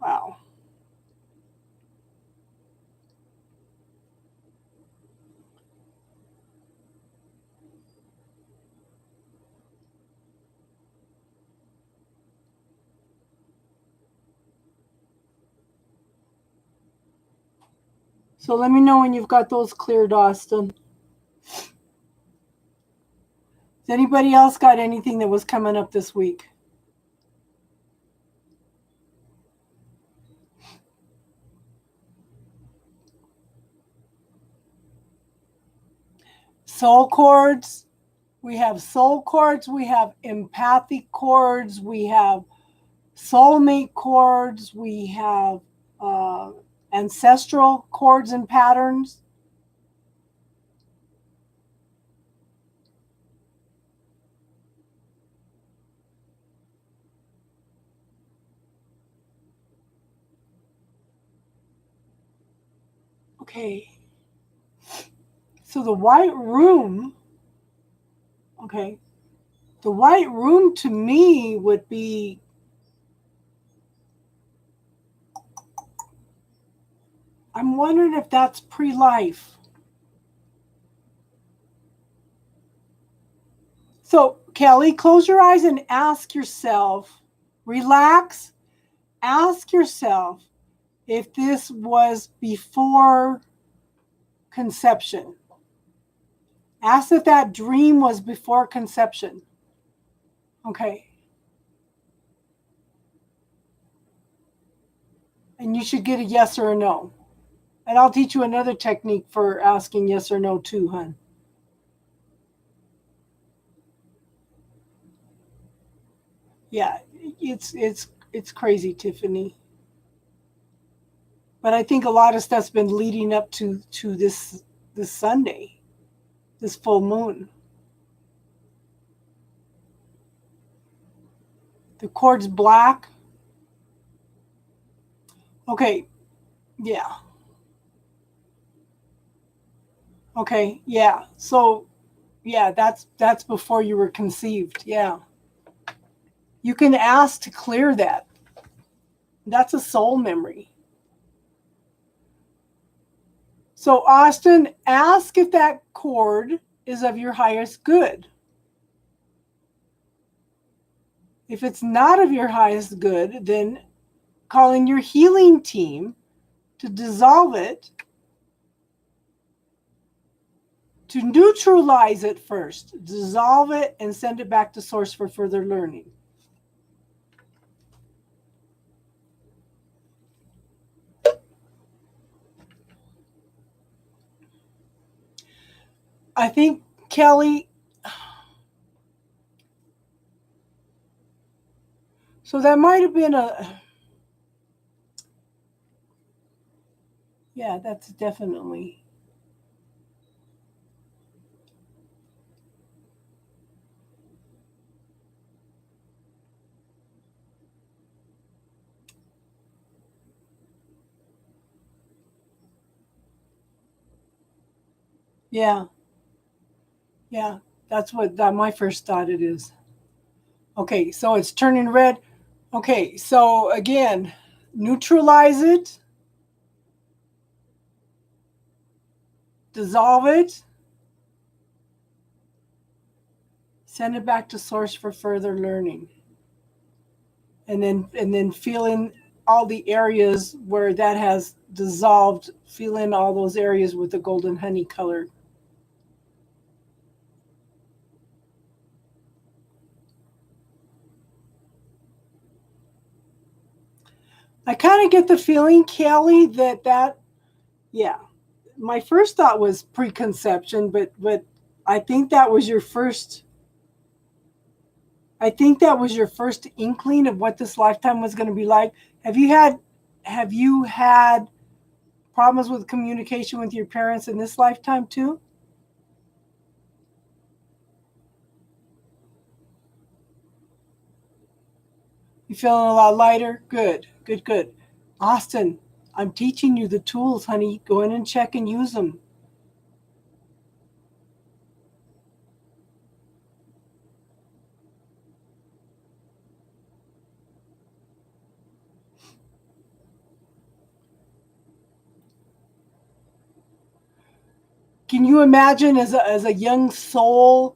Wow. So let me know when you've got those cleared, Austin. Has anybody else got anything that was coming up this week? Soul cords. We have soul cords. We have empathic cords. We have soulmate cords. We have ancestral cords and patterns. Okay. So the white room, okay, the white room to me would be I'm wondering if that's pre-life. So, Kelly, close your eyes and ask yourself, relax, ask yourself if this was before conception. Ask if that dream was before conception. Okay. And you should get a yes or a no. And I'll teach you another technique for asking yes or no too, hun. Yeah, it's crazy, Tiffany. But I think a lot of stuff's been leading up to this Sunday, this full moon. The cord's black. Okay, yeah. Okay, yeah. So, yeah, that's before you were conceived. Yeah. You can ask to clear that. That's a soul memory. So, Austin, ask if that cord is of your highest good. If it's not of your highest good, then call in your healing team to dissolve it, to neutralize it first, dissolve it, and send it back to source for further learning. I think, Kelly, so that might have been yeah, that's definitely. Yeah, yeah, that's what my first thought it is. Okay, so it's turning red. Okay, so again, neutralize it, dissolve it, send it back to source for further learning. And then fill in all the areas where that has dissolved, fill in all those areas with the golden honey color. I kind of get the feeling, Kelly, that yeah, my first thought was preconception, but I think that was your first. I think that was your first inkling of what this lifetime was going to be like. Have you had problems with communication with your parents in this lifetime too? You feeling a lot lighter? Good, good, good. Austin, I'm teaching you the tools, honey. Go in and check and use them. Can you imagine as a young soul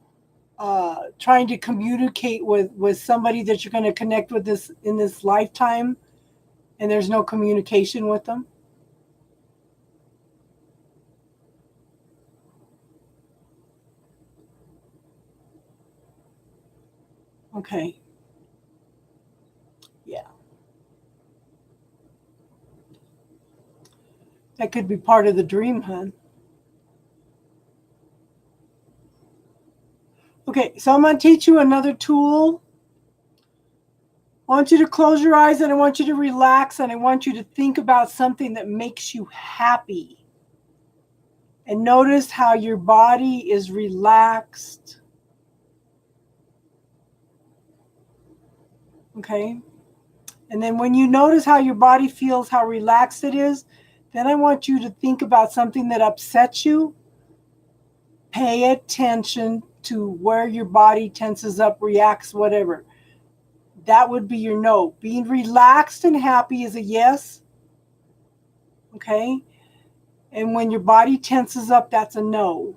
trying to communicate with somebody that you're going to connect with this in this lifetime, and there's no communication with them? Okay. Yeah. That could be part of the dream, hon. Okay, so I'm going to teach you another tool. I want you to close your eyes and I want you to relax and I want you to think about something that makes you happy. And notice how your body is relaxed. Okay? And then when you notice how your body feels, how relaxed it is, then I want you to think about something that upsets you. Pay attention to where your body tenses up, reacts, whatever. That would be your no. Being relaxed and happy is a yes. Okay? And when your body tenses up, that's a no.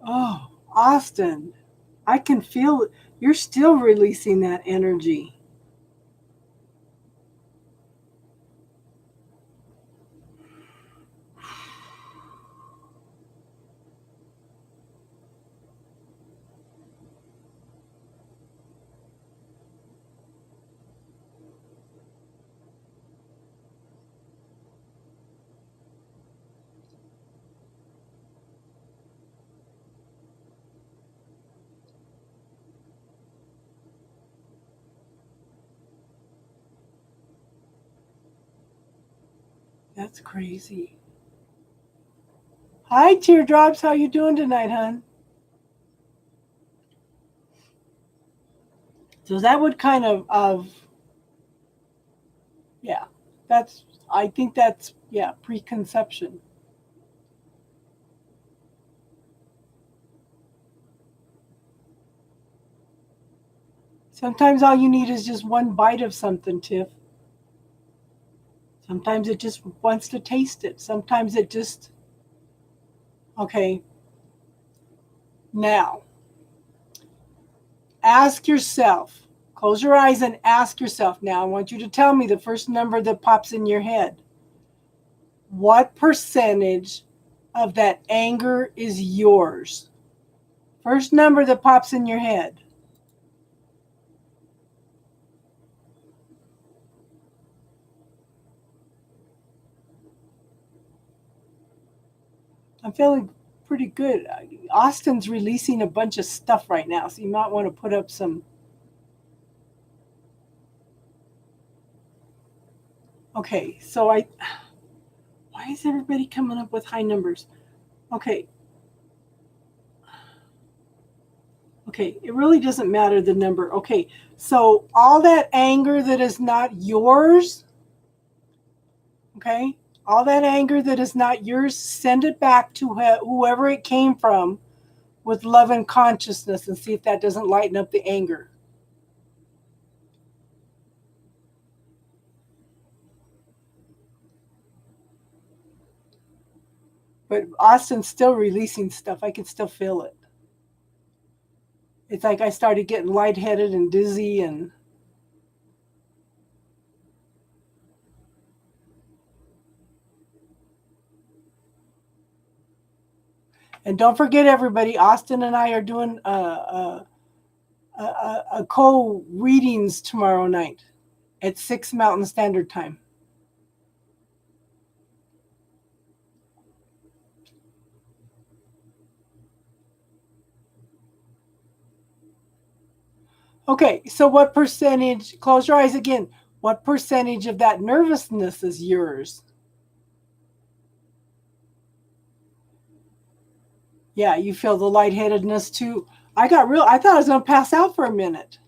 Oh, Austin, I can feel it. You're still releasing that energy. That's crazy. Hi, Teardrops. How you doing tonight, hon? So that would kind of yeah. That's I think that's yeah preconception. Sometimes all you need is just one bite of something, Tiff. Sometimes it just wants to taste it. Sometimes it just, okay. Now, ask yourself, close your eyes and ask yourself. Now, I want you to tell me the first number that pops in your head. What percentage of that anger is yours? First number that pops in your head. I'm feeling pretty good. Austin's releasing a bunch of stuff right now, so you might want to put up some. Okay, so why is everybody coming up with high numbers? Okay, it really doesn't matter the number. Okay, so all that anger that is not yours, okay, all that anger that is not yours, send it back to whoever it came from with love and consciousness and see if that doesn't lighten up the anger. But Austin's still releasing stuff. I can still feel it. It's like I started getting lightheaded and dizzy and don't forget, everybody, Austin and I are doing a co-readings tomorrow night at 6 Mountain Standard Time. Okay, so what percentage, close your eyes again, what percentage of that nervousness is yours? Yeah, you feel the lightheadedness too. I thought I was going to pass out for a minute.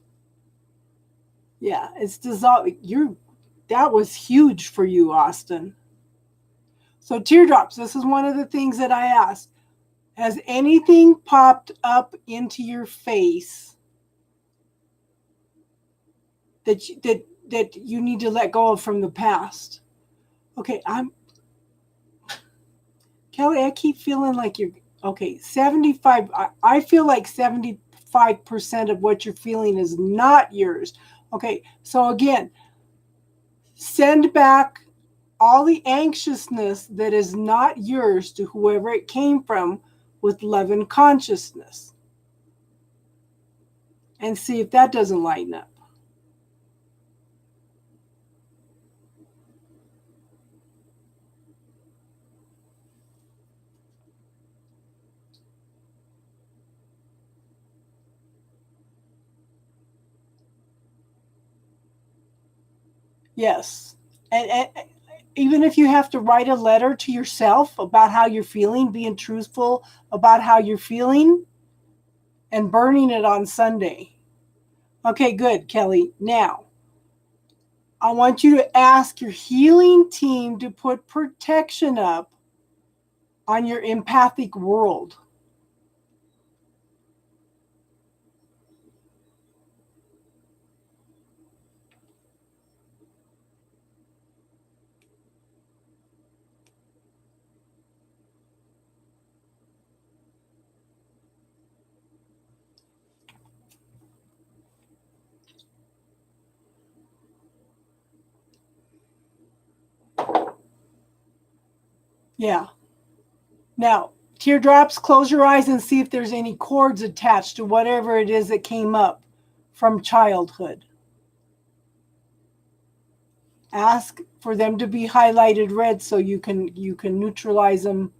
Yeah, it's dissolving. That was huge for you, Austin. So teardrops, this is one of the things that I asked. Has anything popped up into your face that you need to let go of from the past? Okay, Kelly, I keep feeling like you're okay. 75. I feel like 75% of what you're feeling is not yours. Okay, so again, send back all the anxiousness that is not yours to whoever it came from with love and consciousness. And see if that doesn't lighten up. Yes. And even if you have to write a letter to yourself about how you're feeling, being truthful about how you're feeling, and burning it on Sunday. Okay, good, Kelly. Now, I want you to ask your healing team to put protection up on your empathic world. Yeah. Now, teardrops, close your eyes and see if there's any cords attached to whatever it is that came up from childhood. Ask for them to be highlighted red so you can neutralize them,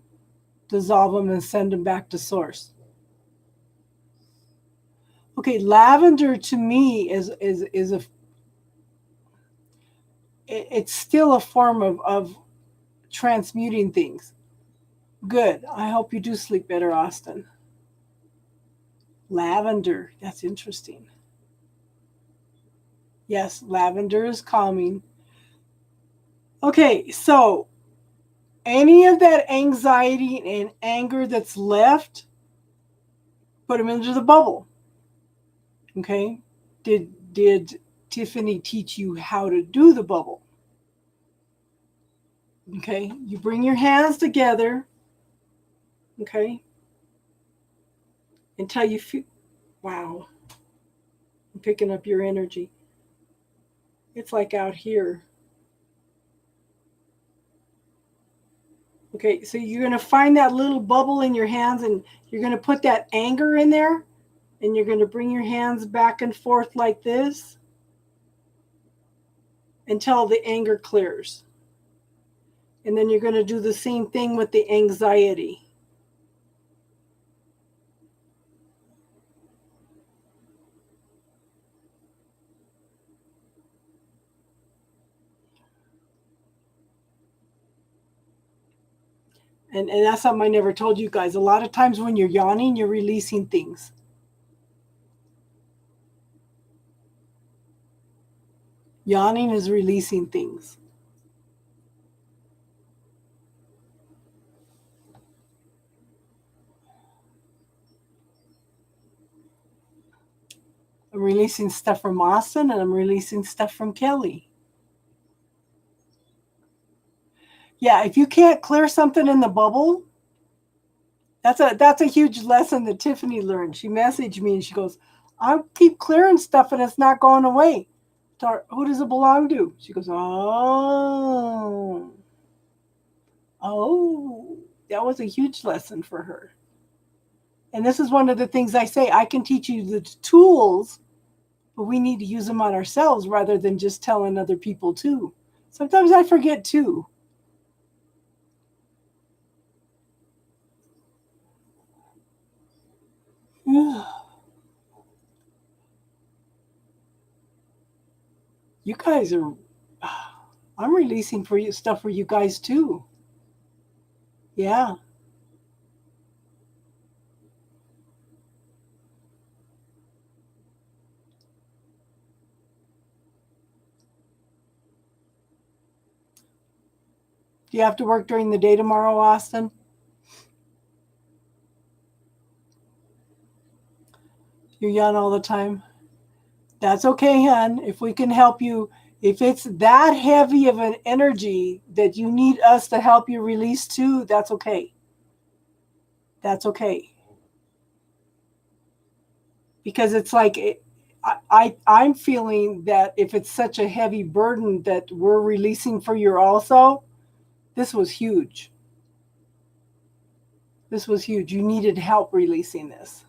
dissolve them, and send them back to source. Okay, lavender to me is it's still a form of transmuting things. Good. I hope you do sleep better, Austin. Lavender, that's interesting. Yes, lavender is calming. Okay, so any of that anxiety and anger that's left, put them into the bubble. Okay? Did did Tiffany teach you how to do the bubble? Okay, you bring your hands together, okay, until you feel, wow, I'm picking up your energy. It's like out here. Okay, so you're going to find that little bubble in your hands and you're going to put that anger in there and you're going to bring your hands back and forth like this until the anger clears. And then you're going to do the same thing with the anxiety. And that's something I never told you guys. A lot of times when you're yawning, you're releasing things. Yawning is releasing things. I'm releasing stuff from Austin and I'm releasing stuff from Kelly. Yeah, if you can't clear something in the bubble, that's a huge lesson that Tiffany learned. She messaged me and she goes, I keep clearing stuff and it's not going away. Who does it belong to? She goes, oh, that was a huge lesson for her. And this is one of the things I say, I can teach you the tools, but we need to use them on ourselves rather than just telling other people too. Sometimes I forget too. You guys are, I'm releasing for you stuff for you guys too. Yeah. Do you have to work during the day tomorrow, Austin? You yawn all the time. That's okay, hon. If we can help you, if it's that heavy of an energy that you need us to help you release too, that's okay. That's okay. Because it's like I'm feeling that if it's such a heavy burden that we're releasing for you also, this was huge. This was huge. You needed help releasing this.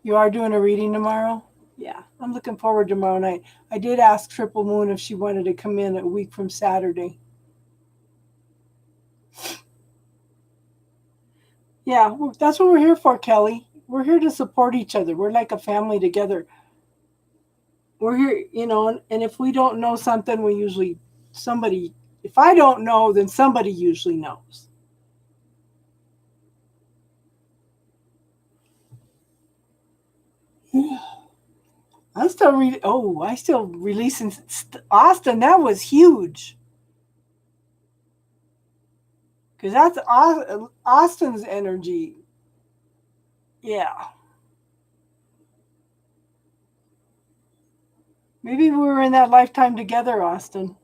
You are doing a reading tomorrow? Yeah, I'm looking forward to tomorrow night. I did ask Triple Moon if she wanted to come in a week from Saturday. Yeah, that's what we're here for, Kelly. We're here to support each other. We're like a family together. We're here, and if we don't know something, we usually, if I don't know, then somebody usually knows. I still releasing Austin. That was huge. Because that's Austin's energy. Yeah. Maybe we were in that lifetime together, Austin.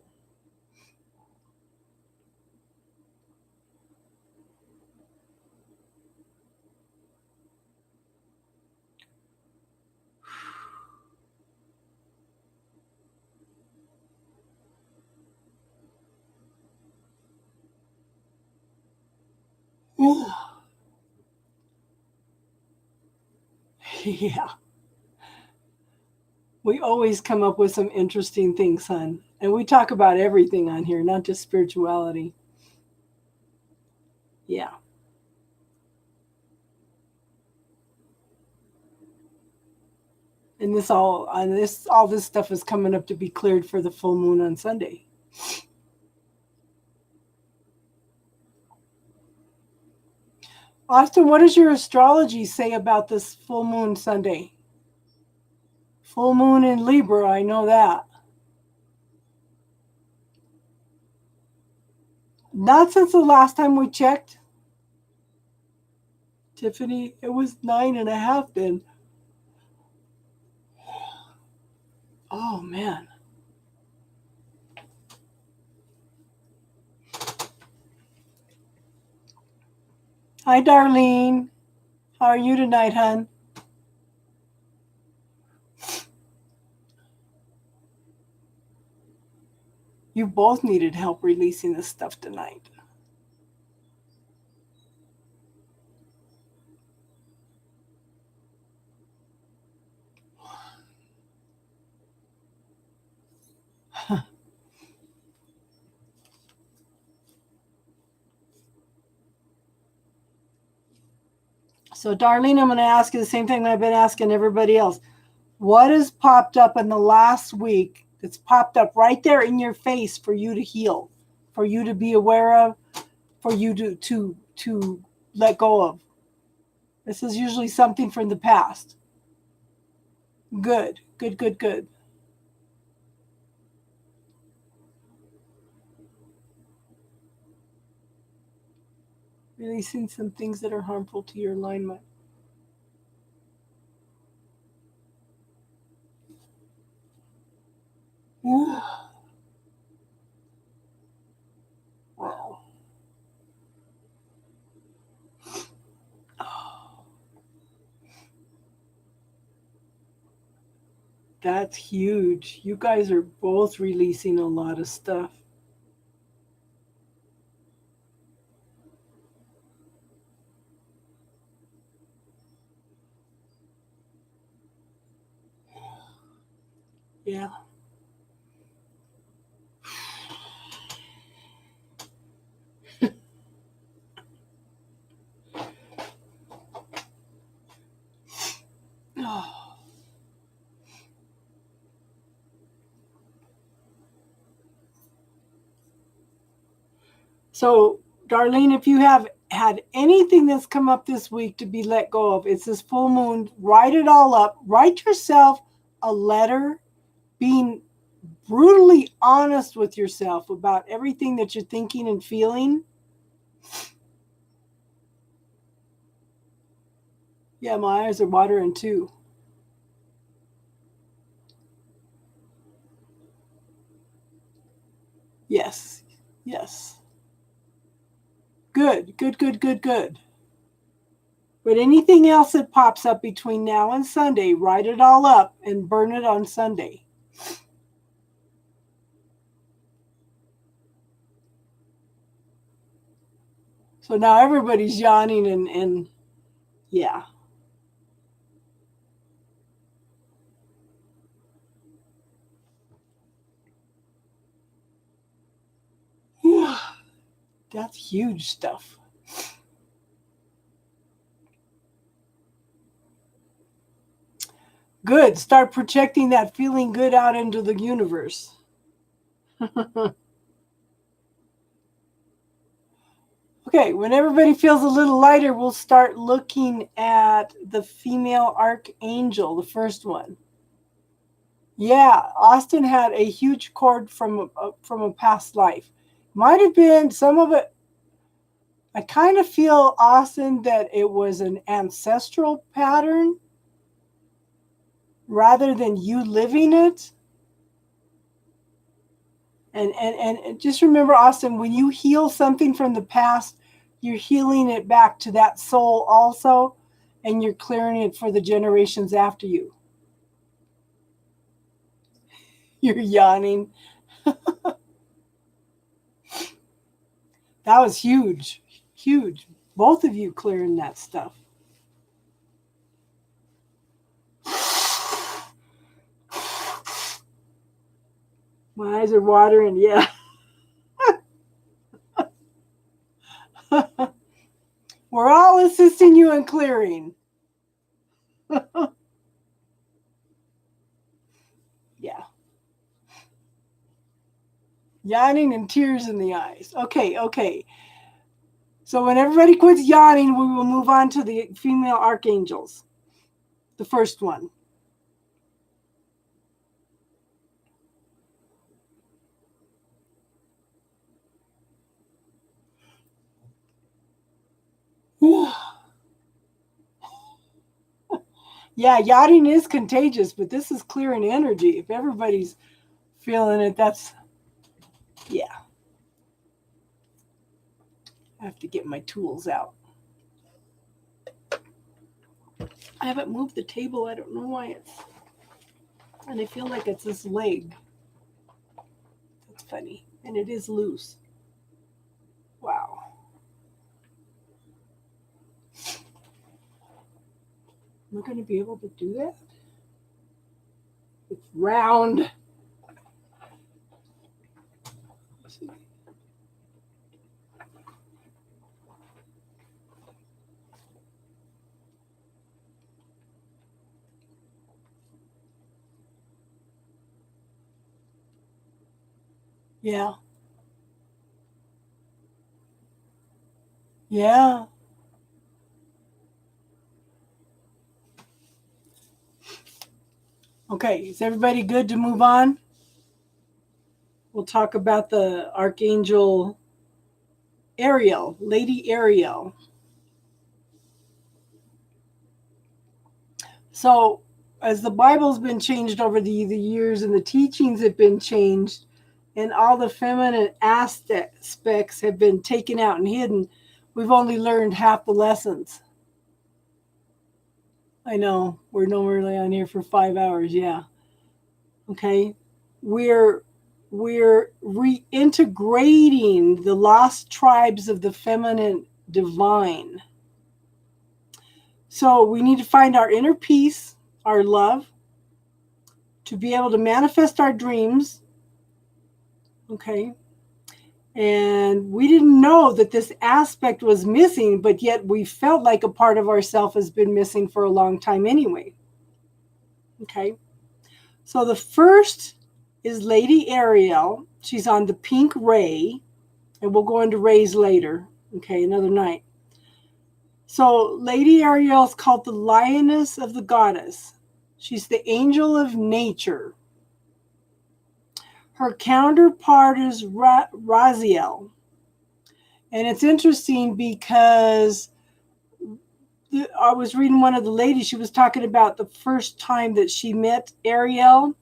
Yeah. We always come up with some interesting things, hon. And we talk about everything on here, not just spirituality. Yeah. And all this stuff is coming up to be cleared for the full moon on Sunday. Austin, what does your astrology say about this full moon Sunday? Full moon in Libra, I know that. Not since the last time we checked. Tiffany, it was 9.5 then. Oh, man. Hi, Darlene. How are you tonight, hon? You both needed help releasing this stuff tonight. So, Darlene, I'm going to ask you the same thing I've been asking everybody else. What has popped up in the last week that's popped up right there in your face for you to heal, for you to be aware of, for you to let go of? This is usually something from the past. Good, good, good, good. Releasing some things that are harmful to your alignment. Wow. That's huge. You guys are both releasing a lot of stuff. Yeah. So, Darlene, if you have had anything that's come up this week to be let go of, it's this full moon. Write it all up. Write yourself a letter being brutally honest with yourself about everything that you're thinking and feeling. Yeah, my eyes are watering too. Yes. Yes. Good, good, good, good, good. But anything else that pops up between now and Sunday, write it all up and burn it on Sunday. So now everybody's yawning and yeah. That's huge stuff. Good. Start projecting that feeling good out into the universe. Okay, when everybody feels a little lighter, we'll start looking at the female archangel, the first one. Yeah, Austin had a huge cord from a past life. Might have been some of it. I kind of feel, Austin, that it was an ancestral pattern rather than you living it. And just remember, Austin, when you heal something from the past, you're healing it back to that soul also, and you're clearing it for the generations after you. You're yawning. That was huge. Huge. Both of you clearing that stuff. My eyes are watering. Yeah. We're all assisting you in clearing. Yeah. Yawning and tears in the eyes. Okay, okay. So when everybody quits yawning, we will move on to the female archangels. The first one. Yeah, yachting is contagious, but this is clearing energy. If everybody's feeling it, that's, yeah. I have to get my tools out. I haven't moved the table. I don't know why it's, and I feel like it's this leg. That's funny. And it is loose. Wow. Am I going to be able to do that? It's round. Let's see. Yeah. Yeah. Okay, is everybody good to move on? We'll talk about the Archangel Ariel, Lady Ariel. So, as the Bible's been changed over the years and the teachings have been changed, and all the feminine aspects have been taken out and hidden, we've only learned half the lessons. I know, we're normally on here for 5 hours, yeah. Okay. We're reintegrating the lost tribes of the feminine divine. So we need to find our inner peace, our love, to be able to manifest our dreams. Okay. And we didn't know that this aspect was missing, but yet we felt like a part of ourself has been missing for a long time anyway. Okay. So the first is Lady Ariel. She's on the pink ray, and we'll go into rays later. Okay, another night. So Lady Ariel is called the Lioness of the Goddess. She's the angel of nature. Her counterpart is Raziel. And it's interesting because I was reading one of the ladies, she was talking about the first time that she met Ariel.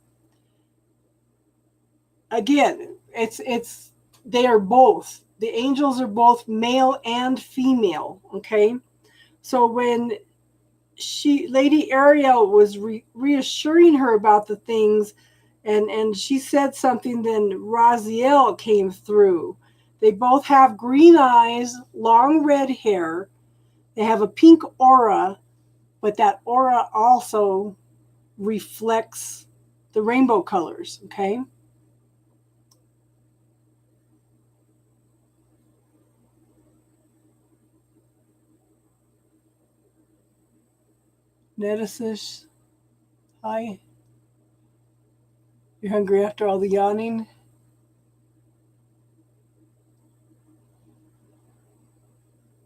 Again, it's they are both. The angels are both male and female, okay? So when Lady Ariel was reassuring her about the things, and she said something, then Raziel came through. They both have green eyes, long red hair. They have a pink aura, but that aura also reflects the rainbow colors, okay? Nedesis, hi. You're hungry after all the yawning?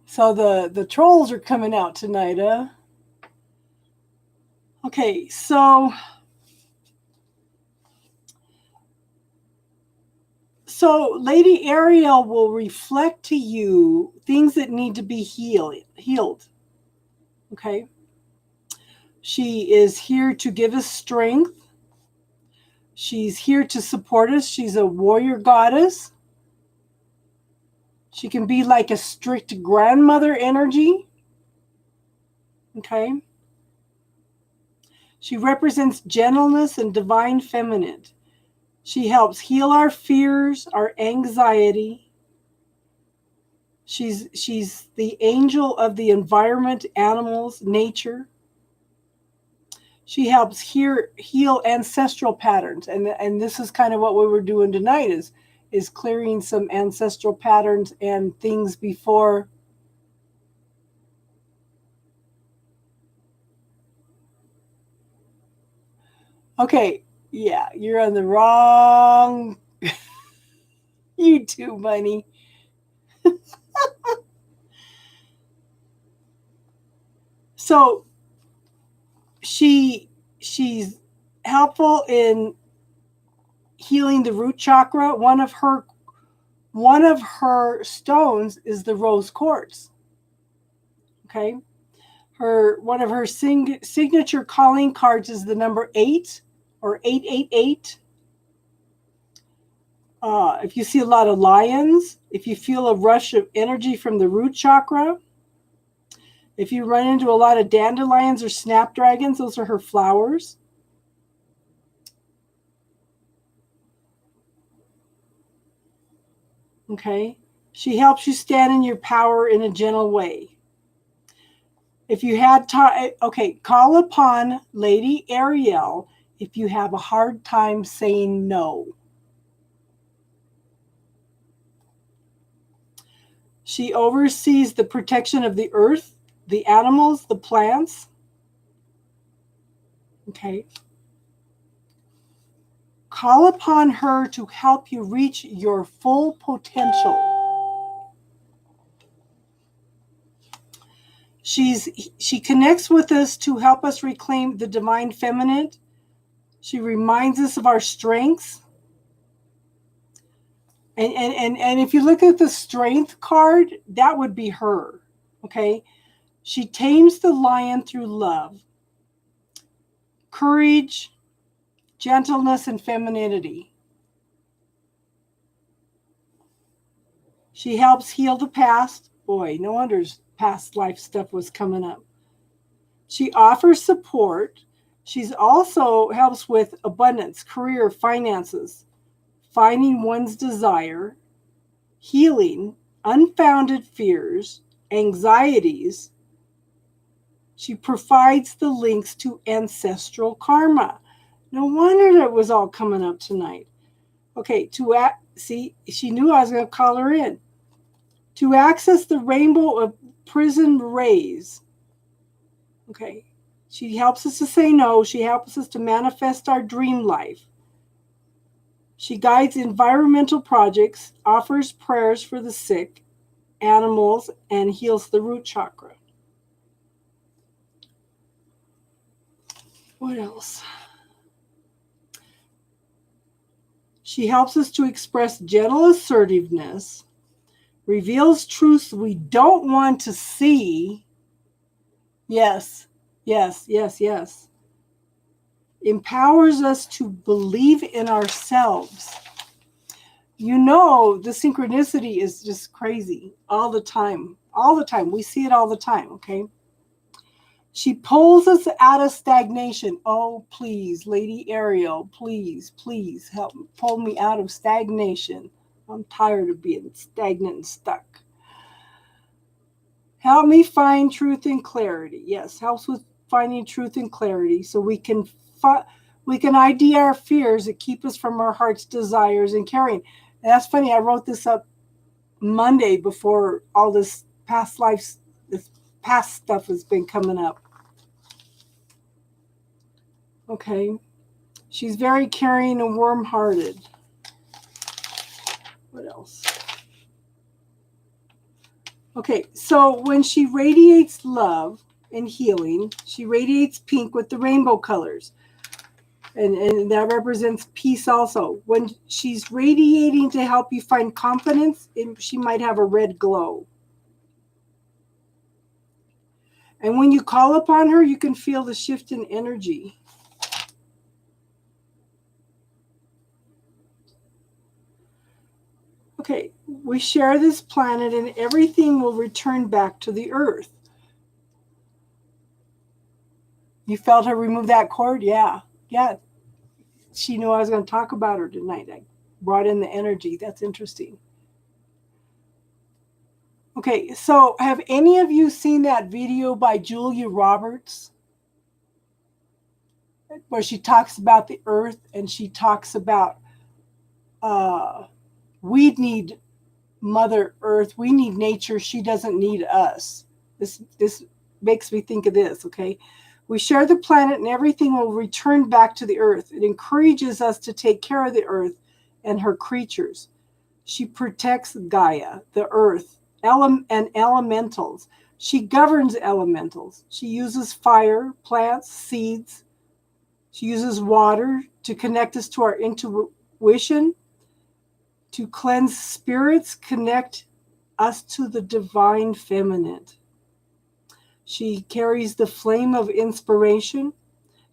So the trolls are coming out tonight, huh? Okay, so Lady Ariel will reflect to you things that need to be healed. Okay? She is here to give us strength. She's here to support us. She's a warrior goddess. She can be like a strict grandmother energy. Okay? She represents gentleness and divine feminine. She helps heal our fears, our anxiety. She's the angel of the environment, animals, nature. She helps heal ancestral patterns, and this is kind of what we were doing tonight is clearing some ancestral patterns and things before. Okay, yeah, you're on the wrong YouTube, honey. So she's helpful in healing the root chakra. One of her stones is the rose quartz. Okay. One of her signature calling cards is the number 8 or 888. If you see a lot of lions, if you feel a rush of energy from the root chakra, if you run into a lot of dandelions or snapdragons, those are her flowers. Okay. She helps you stand in your power in a gentle way. If you had time, okay, call upon Lady Ariel if you have a hard time saying no. She oversees the protection of the earth, the animals, the plants. Okay. Call upon her to help you reach your full potential. She connects with us to help us reclaim the divine feminine. She reminds us of our strengths. And if you look at the strength card, that would be her. Okay. She tames the lion through love, courage, gentleness, and femininity. She helps heal the past. Boy, no wonder past life stuff was coming up. She offers support. She's also helps with abundance, career, finances, finding one's desire, healing, unfounded fears, anxieties. She provides the links to ancestral karma. No wonder that was all coming up tonight. Okay, see, she knew I was going to call her in. To access the rainbow of prism rays. Okay, she helps us to say no. She helps us to manifest our dream life. She guides environmental projects, offers prayers for the sick, animals, and heals the root chakra. What else? She helps us to express gentle assertiveness, reveals truths we don't want to see. Yes, yes, yes, yes. Empowers us to believe in ourselves. You know, the synchronicity is just crazy all the time. All the time. We see it all the time, okay? She pulls us out of stagnation. Oh, please, Lady Ariel, please, please help pull me out of stagnation. I'm tired of being stagnant and stuck. Help me find truth and clarity. Yes, helps with finding truth and clarity so we can ID our fears that keep us from our heart's desires and caring. And that's funny. I wrote this up Monday before all this past stuff has been coming up. Okay. She's very caring and warm-hearted. What else? Okay, so when she radiates love and healing, she radiates pink with the rainbow colors. And that represents peace also. When she's radiating to help you find confidence, she might have a red glow. And when you call upon her, you can feel the shift in energy. Okay, we share this planet and everything will return back to the earth. You felt her remove that cord? Yeah. Yeah. She knew I was going to talk about her tonight. I brought in the energy. That's interesting. Okay, so have any of you seen that video by Julia Roberts? Where she talks about the earth and she talks about we need Mother Earth. We need nature. She doesn't need us. This makes me think of this, okay? We share the planet and everything will return back to the earth. It encourages us to take care of the earth and her creatures. She protects Gaia, the earth, and elementals. She governs elementals. She uses fire, plants, seeds. She uses water to connect us to our intuition, to cleanse spirits, connect us to the divine feminine. She carries the flame of inspiration.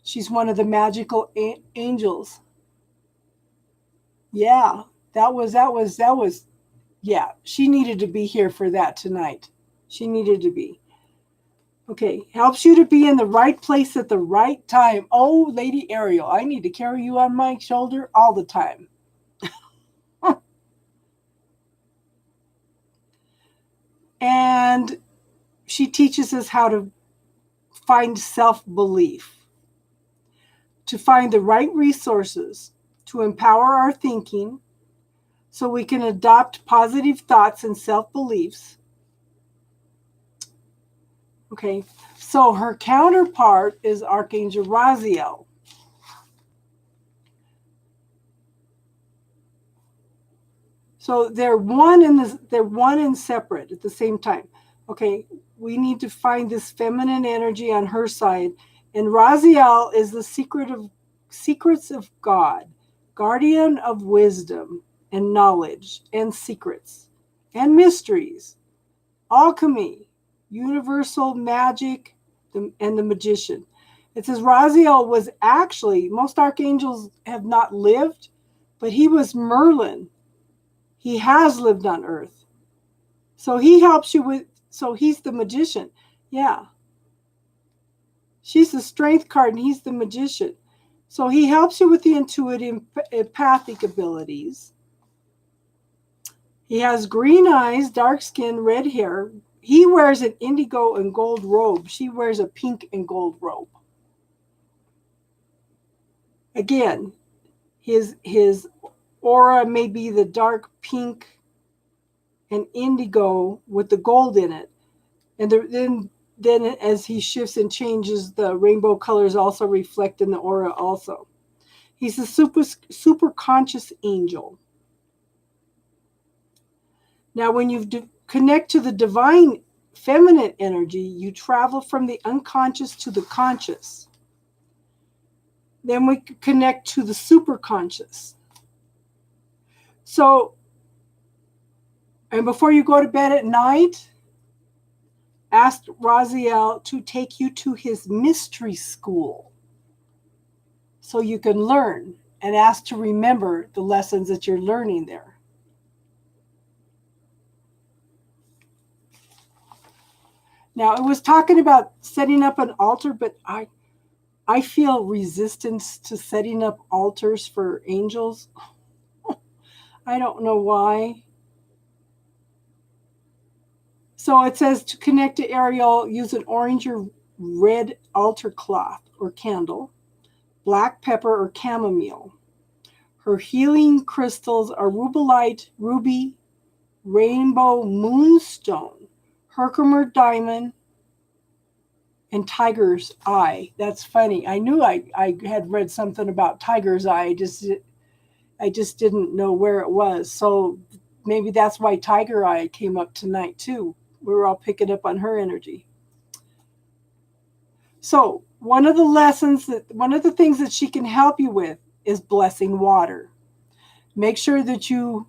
She's one of the magical angels. Yeah, that was. Yeah, she needed to be here for that tonight. She needed to be. Okay, helps you to be in the right place at the right time. Oh, Lady Ariel, I need to carry you on my shoulder all the time. And she teaches us how to find self-belief, to find the right resources, to empower our thinking so we can adopt positive thoughts and self-beliefs. Okay, so her counterpart is Archangel Raziel. So they're one and separate at the same time. Okay, we need to find this feminine energy on her side, and Raziel is the secrets of God, guardian of wisdom and knowledge and secrets and mysteries, alchemy, universal magic, and the magician. It says Raziel was actually, most archangels have not lived, but he was Merlin. He has lived on earth. So he helps you with, so he's the magician. Yeah. She's the strength card and he's the magician. So he helps you with the intuitive empathic abilities. He has green eyes, dark skin, red hair. He wears an indigo and gold robe. She wears a pink and gold robe. Again, his aura may be the dark pink and indigo with the gold in it. And then as he shifts and changes, the rainbow colors also reflect in the aura also. He's a super conscious angel. Now, when you connect to the divine feminine energy, you travel from the unconscious to the conscious. Then we connect to the superconscious. So, and before you go to bed at night, ask Raziel to take you to his mystery school so you can learn, and ask to remember the lessons that you're learning there. Now, it was talking about setting up an altar, but I feel resistance to setting up altars for angels. I don't know why. So it says to connect to Ariel, use an orange or red altar cloth or candle, black pepper or chamomile. Her healing crystals are rubellite, ruby, rainbow moonstone, Herkimer diamond, and tiger's eye. That's funny. I knew I had read something about tiger's eye. I just didn't know where it was. So maybe that's why tiger eye came up tonight too. We were all picking up on her energy. So one of the things that she can help you with is blessing water. Make sure that you,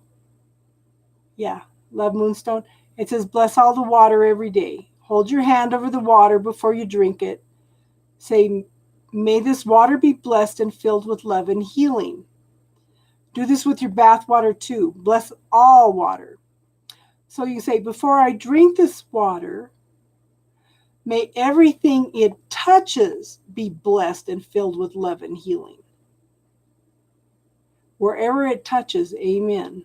love Moonstone. It says bless all the water every day. Hold your hand over the water before you drink it. Say, may this water be blessed and filled with love and healing. Do this with your bath water too. Bless all water. So you say, before I drink this water, may everything it touches be blessed and filled with love and healing. Wherever it touches, amen.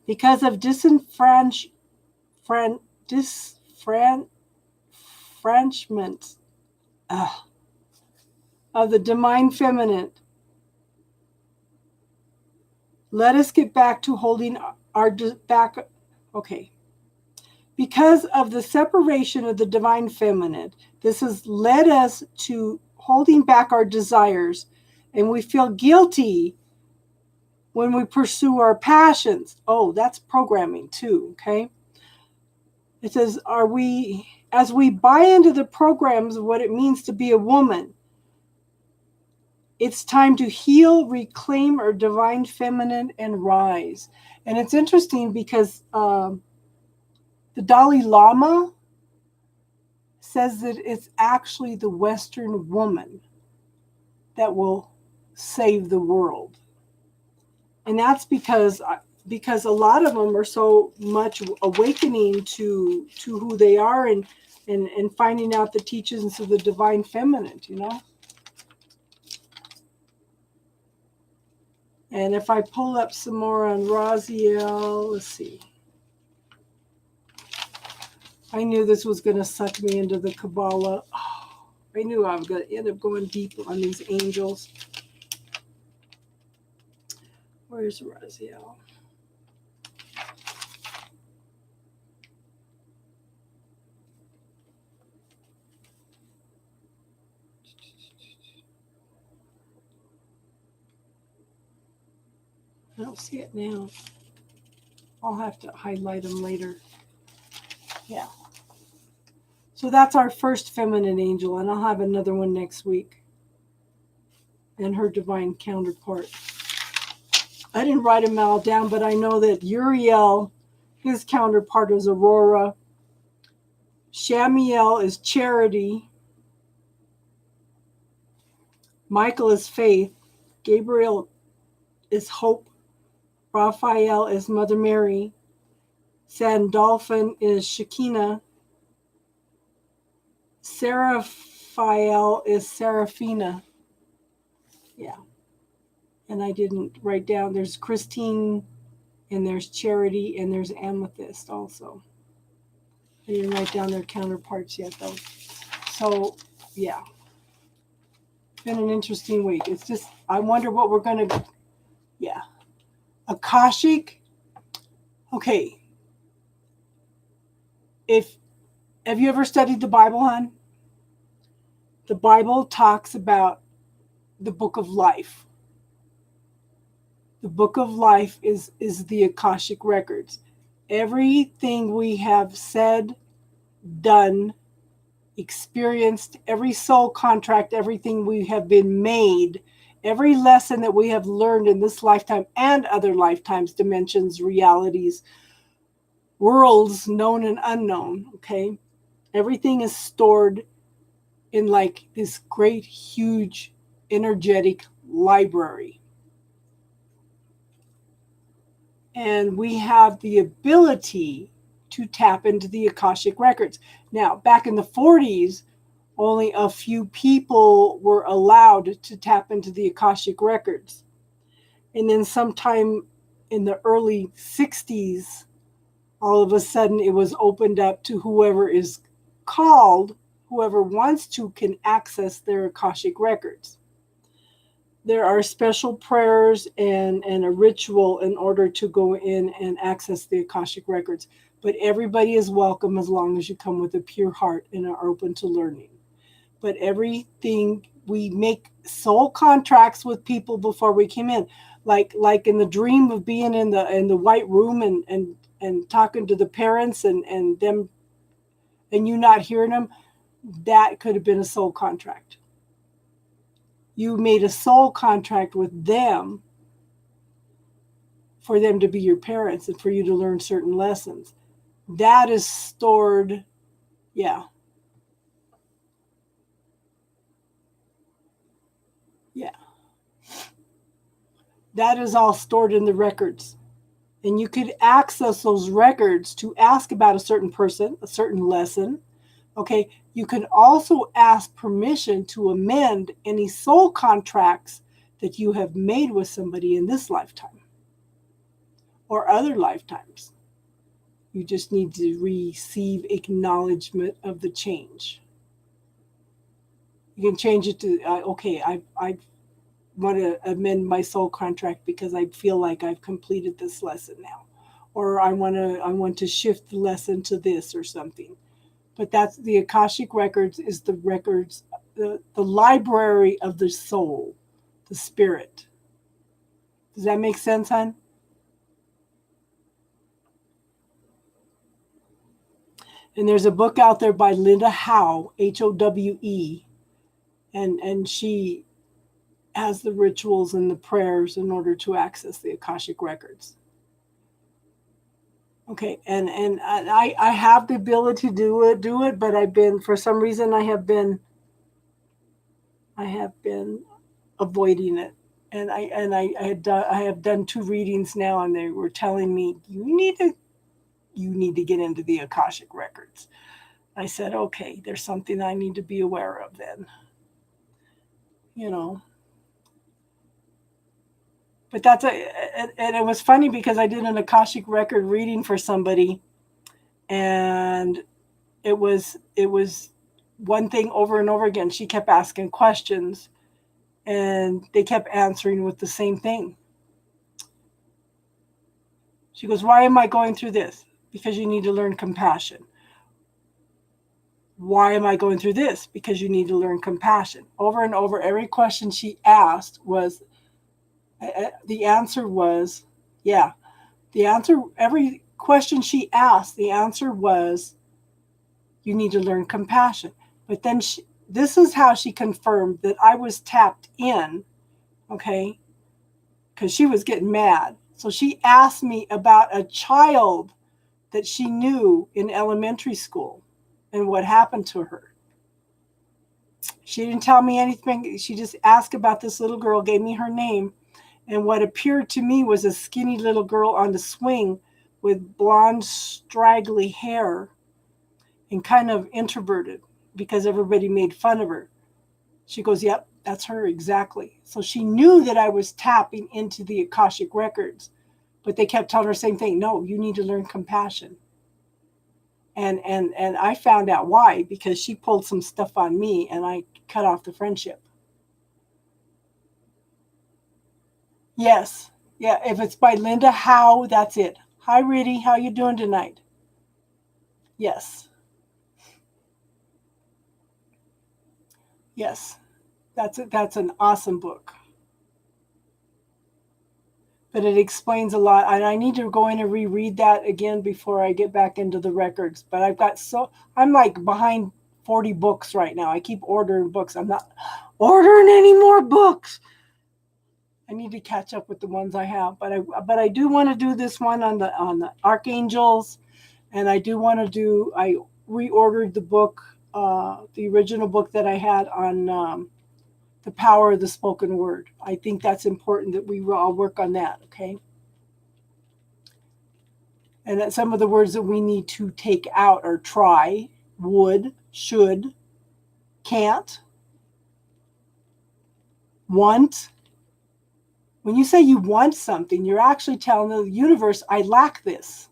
Because of disfranchisement of the divine feminine, let us get back to holding our back. Okay. Because of the separation of the divine feminine, this has led us to holding back our desires, and we feel guilty when we pursue our passions. Oh, that's programming too, okay? It says, as we buy into the programs of what it means to be a woman, it's time to heal, reclaim our divine feminine, and rise. And it's interesting because The Dalai Lama says that it's actually the Western woman that will save the world. And that's because a lot of them are so much awakening to who they are and finding out the teachings of the divine feminine, you know. And if I pull up some more on Raziel, let's see. I knew this was going to suck me into the Kabbalah. Oh, I knew I was going to end up going deep on these angels. Where's Raziel? I don't see it now. I'll have to highlight them later. Yeah. So that's our first feminine angel, and I'll have another one next week. And her divine counterpart. I didn't write them all down, but I know that Uriel, his counterpart is Aurora. Shamiel is Charity. Michael is Faith. Gabriel is Hope. Raphael is Mother Mary. Sandalphon is Shekinah. Seraphael is Seraphina. Yeah. And I didn't write down. There's Christine, and there's Charity, and there's Amethyst also. I didn't write down their counterparts yet, though. So, yeah. It's been an interesting week. It's just, I wonder what we're going to, yeah. Akashic. Okay. Have you ever studied the Bible, hon? The Bible talks about the book of life. The book of life is the Akashic records. Everything we have said, done, experienced, every soul contract, everything we have been made, every lesson that we have learned in this lifetime and other lifetimes, dimensions, realities, worlds known and unknown, okay? Everything is stored in like this great, huge, energetic library. And we have the ability to tap into the Akashic records. Now, back in the 40s, only a few people were allowed to tap into the Akashic records. And then sometime in the early 60s, all of a sudden it was opened up to whoever is called, whoever wants to can access their Akashic records. There are special prayers and a ritual in order to go in and access the Akashic records. But everybody is welcome as long as you come with a pure heart and are open to learning. But everything, we make soul contracts with people before we came in. Like in the dream of being in the white room and talking to the parents and them and you not hearing them, that could have been a soul contract. You made a soul contract with them for them to be your parents and for you to learn certain lessons. That is stored, yeah. Yeah. That is all stored in the records. And you could access those records to ask about a certain person, a certain lesson. Okay. You can also ask permission to amend any soul contracts that you have made with somebody in this lifetime or other lifetimes. You just need to receive acknowledgement of the change. You can change it to, okay, I want to amend my soul contract because I feel like I've completed this lesson now. Or I want to shift the lesson to this or something. But that's the Akashic records is the records, the library of the soul, the spirit. Does that make sense, hon? And there's a book out there by Linda Howe, Howe, and she has the rituals and the prayers in order to access the Akashic records. Okay, and I have the ability to do it, but I've been, for some reason, I have been avoiding it. And I have done 2 readings now, and they were telling me you need to get into the Akashic records. I said, okay, there's something I need to be aware of then. You know. But and it was funny because I did an Akashic record reading for somebody, and it was one thing over and over again. She kept asking questions, and they kept answering with the same thing. She goes, why am I going through this? Because you need to learn compassion. Why am I going through this? Because you need to learn compassion. Over and over, every question she asked was, the answer was, yeah. The answer, every question she asked, the answer was, you need to learn compassion. But then this is how she confirmed that I was tapped in, okay? Because she was getting mad. So she asked me about a child that she knew in elementary school and what happened to her. She didn't tell me anything. She just asked about this little girl, gave me her name, and what appeared to me was a skinny little girl on the swing with blonde, straggly hair and kind of introverted because everybody made fun of her. She goes, yep, that's her exactly. So she knew that I was tapping into the Akashic records, but they kept telling her the same thing. No, you need to learn compassion. And I found out why, because she pulled some stuff on me and I cut off the friendship. Yes. Yeah, if it's by Linda Howe, that's it. Hi, Riddy. How you doing tonight? Yes. Yes. That's an awesome book. But it explains a lot. And I need to go in and reread that again before I get back into the records. But I'm like behind 40 books right now. I keep ordering books. I'm not ordering any more books. I need to catch up with the ones I have. But I do want to do this one on the archangels, and I reordered the book, the original book that I had on the power of the spoken word. I think that's important that we all work on that, okay? And that some of the words that we need to take out are try, would, should, can't, want. When you say you want something, you're actually telling the universe, I lack this.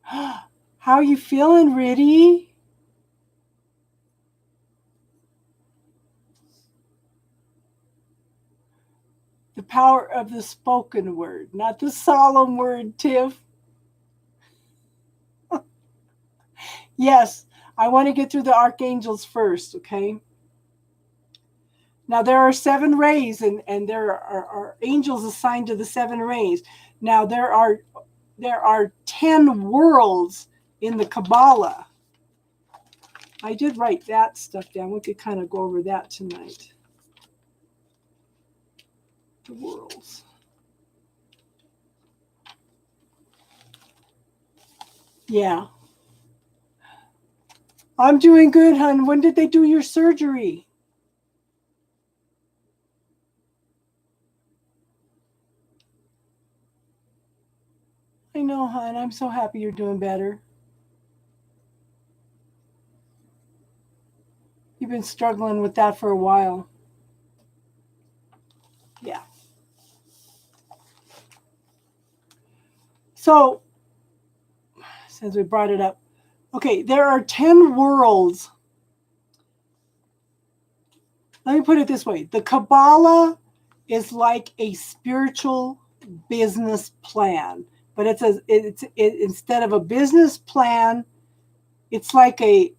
How are you feeling, Riddy? The power of the spoken word, not the solemn word, Tiff. Yes, I want to get through the archangels first, okay? Now, there are 7 rays, and there are angels assigned to the 7 rays. Now, there are 10 worlds in the Kabbalah. I did write that stuff down. We could kind of go over that tonight. The worlds. Yeah. I'm doing good, hon. When did they do your surgery? I know, hon. I'm so happy you're doing better. You've been struggling with that for a while. Yeah. So, since we brought it up, okay, there are 10 worlds. Let me put it this way. The Kabbalah is like a spiritual business plan, but instead of a business plan, it's like a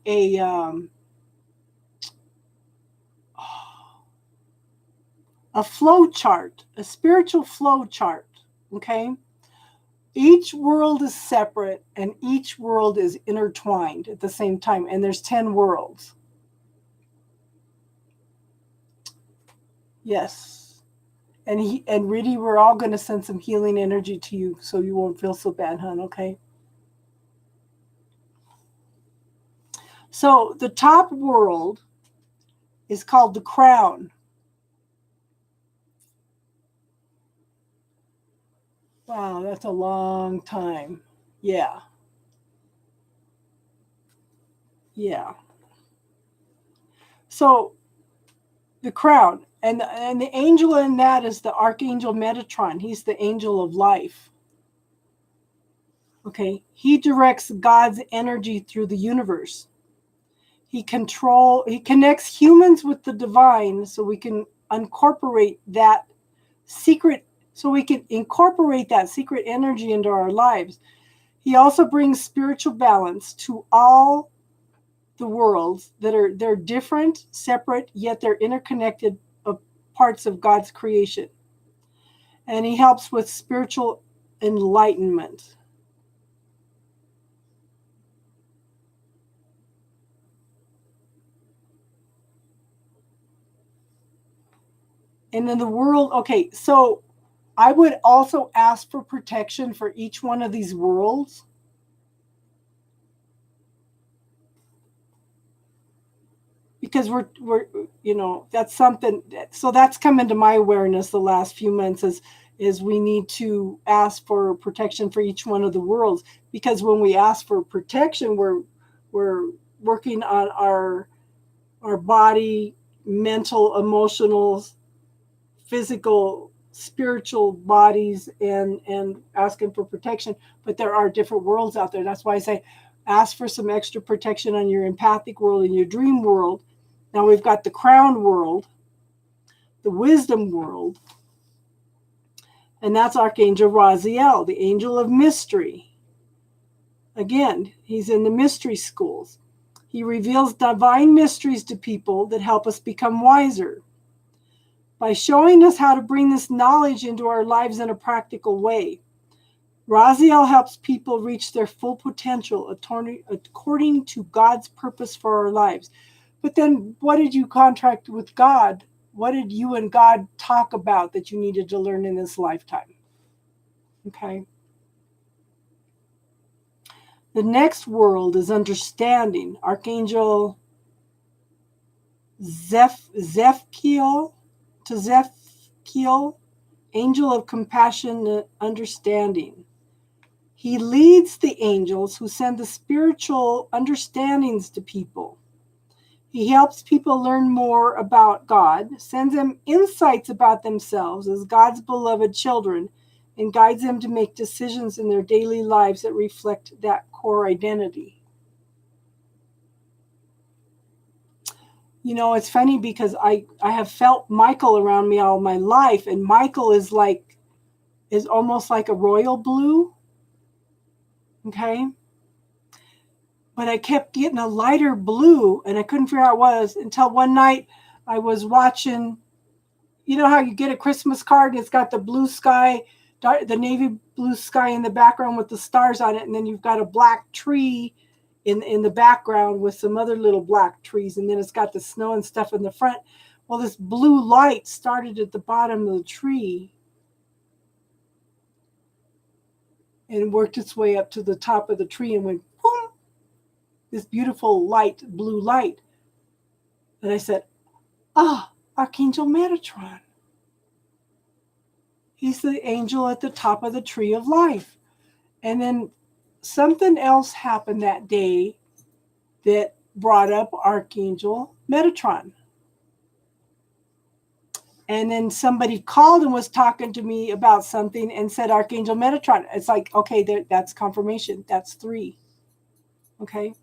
flow chart, a spiritual flow chart. Okay, each world is separate and each world is intertwined at the same time, and there's 10 worlds. Yes. And really, we're all going to send some healing energy to you so you won't feel so bad, hon, okay? So the top world is called the crown. Wow, that's a long time. Yeah. Yeah. So the crown, and the angel in that is the archangel Metatron. He's the angel of life. Okay, he directs God's energy through the universe. He connects humans with the divine so we can incorporate that secret energy into our lives. He also brings spiritual balance to all the worlds they're different, separate, yet they're interconnected parts of God's creation. And he helps with spiritual enlightenment. And in the world, okay, so I would also ask for protection for each one of these worlds. Because we're that's something, so that's come into my awareness the last few months is we need to ask for protection for each one of the worlds, because when we ask for protection, we're working on our body, mental, emotional, physical, spiritual bodies, and asking for protection. But there are different worlds out there. That's why I say ask for some extra protection on your empathic world and your dream world. Now we've got the crown world, the wisdom world, and that's Archangel Raziel, the angel of mystery. Again, he's in the mystery schools. He reveals divine mysteries to people that help us become wiser. By showing us how to bring this knowledge into our lives in a practical way, Raziel helps people reach their full potential according to God's purpose for our lives. But then what did you contract with God? What did you and God talk about that you needed to learn in this lifetime? Okay. The next world is understanding. Archangel Zephkiel, angel of compassion and understanding. He leads the angels who send the spiritual understandings to people. He helps people learn more about God, sends them insights about themselves as God's beloved children, and guides them to make decisions in their daily lives that reflect that core identity. It's funny because I have felt Michael around me all my life, and Michael is almost like a royal blue. Okay. But I kept getting a lighter blue, and I couldn't figure out what it was until one night I was watching. You know how you get a Christmas card and it's got the blue sky, the navy blue sky in the background with the stars on it, and then you've got a black tree in the background with some other little black trees, and then it's got the snow and stuff in the front. Well, this blue light started at the bottom of the tree and worked its way up to the top of the tree and went boom, this beautiful blue light. And I said, Archangel Metatron. He's the angel at the top of the tree of life. And then something else happened that day that brought up Archangel Metatron. And then somebody called and was talking to me about something and said Archangel Metatron. It's like, okay, that's confirmation. That's 3. Okay.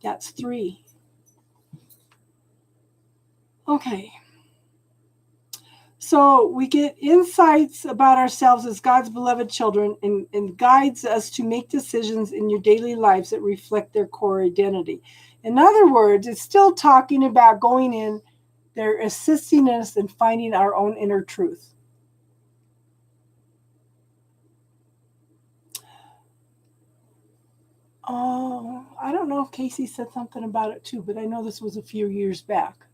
That's 3. Okay. So we get insights about ourselves as God's beloved children, and guides us to make decisions in your daily lives that reflect their core identity. In other words, it's still talking about going in, they're assisting us in finding our own inner truth. Oh, I don't know if Casey said something about it too, but I know this was a few years back.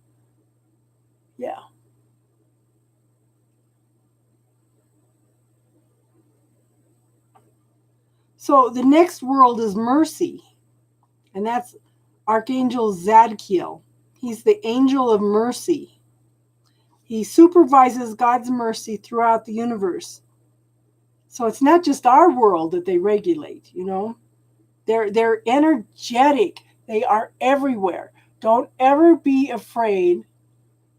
Yeah. So the next world is mercy, and that's Archangel Zadkiel. He's the angel of mercy. He supervises God's mercy throughout the universe. So it's not just our world that they regulate, you know. They're energetic. They are everywhere. Don't ever be afraid.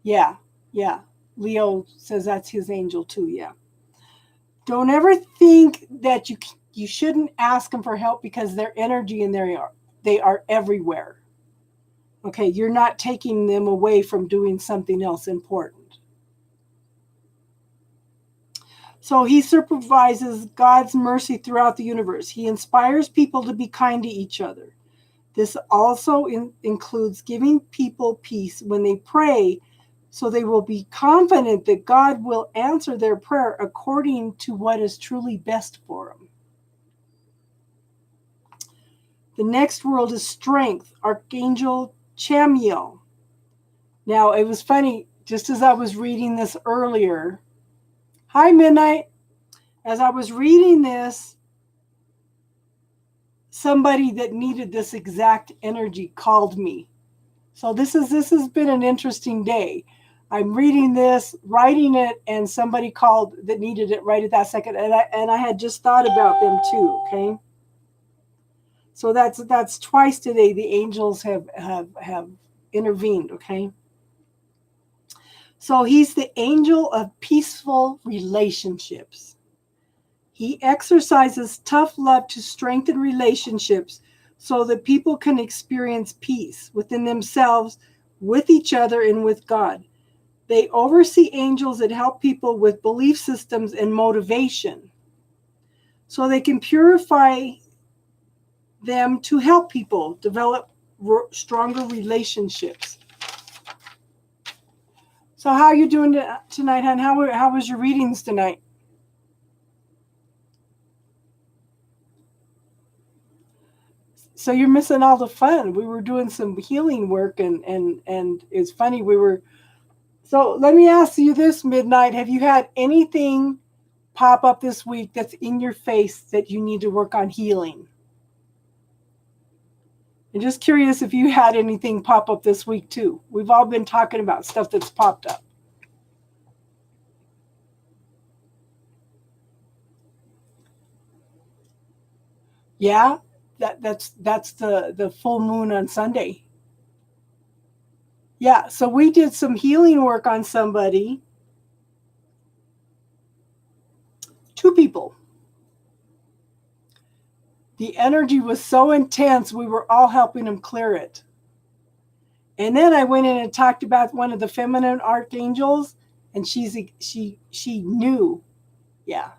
Yeah, yeah. Leo says that's his angel too, yeah. Don't ever think that you shouldn't ask them for help because their energy and they are everywhere. Okay, you're not taking them away from doing something else important. So he supervises God's mercy throughout the universe. He inspires people to be kind to each other. This also includes giving people peace when they pray, so they will be confident that God will answer their prayer according to what is truly best for them. The next world is strength, Archangel Chamuel. Now, it was funny, just as I was reading this earlier. Hi, Midnight. As I was reading this, somebody that needed this exact energy called me. So this has been an interesting day. I'm reading this, writing it, and somebody called that needed it right at that second. And I had just thought about them too, okay? So that's twice today the angels have intervened, okay? So he's the angel of peaceful relationships. He exercises tough love to strengthen relationships so that people can experience peace within themselves, with each other, and with God. They oversee angels that help people with belief systems and motivation so they can purify them to help people develop stronger relationships. So how are you doing tonight, hon? How was your readings tonight? So you're missing all the fun. We were doing some healing work, and it's funny. So let me ask you this, Midnight. Have you had anything pop up this week that's in your face that you need to work on healing? I'm just curious if you had anything pop up this week too. We've all been talking about stuff that's popped up. Yeah, that's the full moon on Sunday. Yeah, so we did some healing work on somebody. 2 people. The energy was so intense, we were all helping them clear it. And then I went in and talked about one of the feminine archangels, and she knew. Yeah.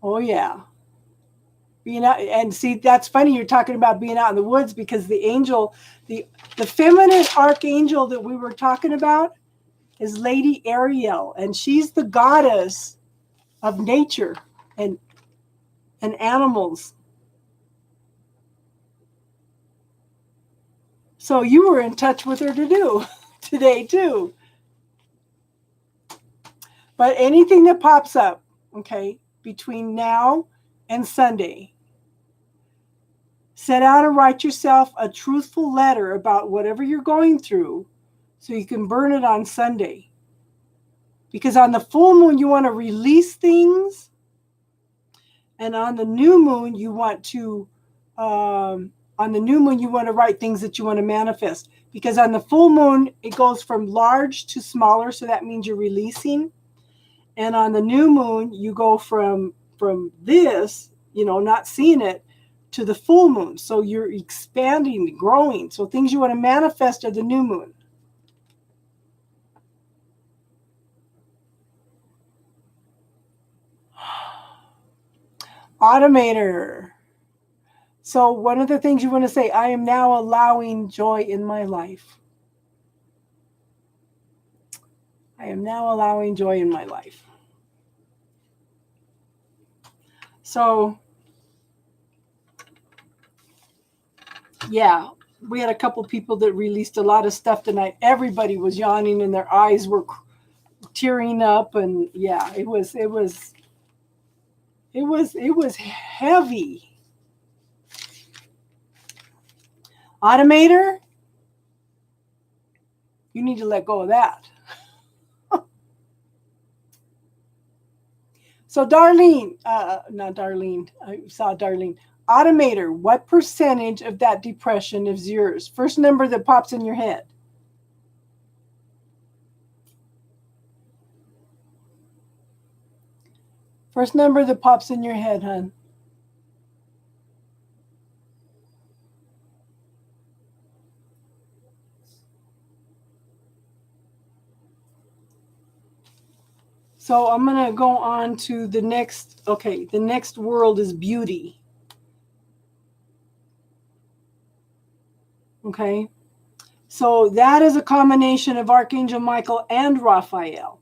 Oh yeah. Being out, and see, that's funny you're talking about being out in the woods, because the angel, the feminine archangel that we were talking about is Lady Ariel, and she's the goddess of nature and animals. So you were in touch with her today too. But anything that pops up, okay, between now and Sunday, set out and write yourself a truthful letter about whatever you're going through so you can burn it on Sunday. Because on the full moon, you want to release things. And on the new moon, you want to write things that you want to manifest. Because on the full moon, it goes from large to smaller. So that means you're releasing. And on the new moon, you go from this, not seeing it, to the full moon. So you're expanding, growing. So things you want to manifest are the new moon. Automator. So one of the things you want to say, I am now allowing joy in my life. I am now allowing joy in my life. So, yeah, we had a couple people that released a lot of stuff tonight. Everybody was yawning and their eyes were tearing up, and yeah, it was It was heavy. Automator, you need to let go of that. So Darlene, not Darlene, I saw Darlene. Automator, what percentage of that depression is yours? First number that pops in your head. First number that pops in your head, hon. So I'm going to go on to the next. Okay, the next world is beauty. Okay. So that is a combination of Archangel Michael and Raphael.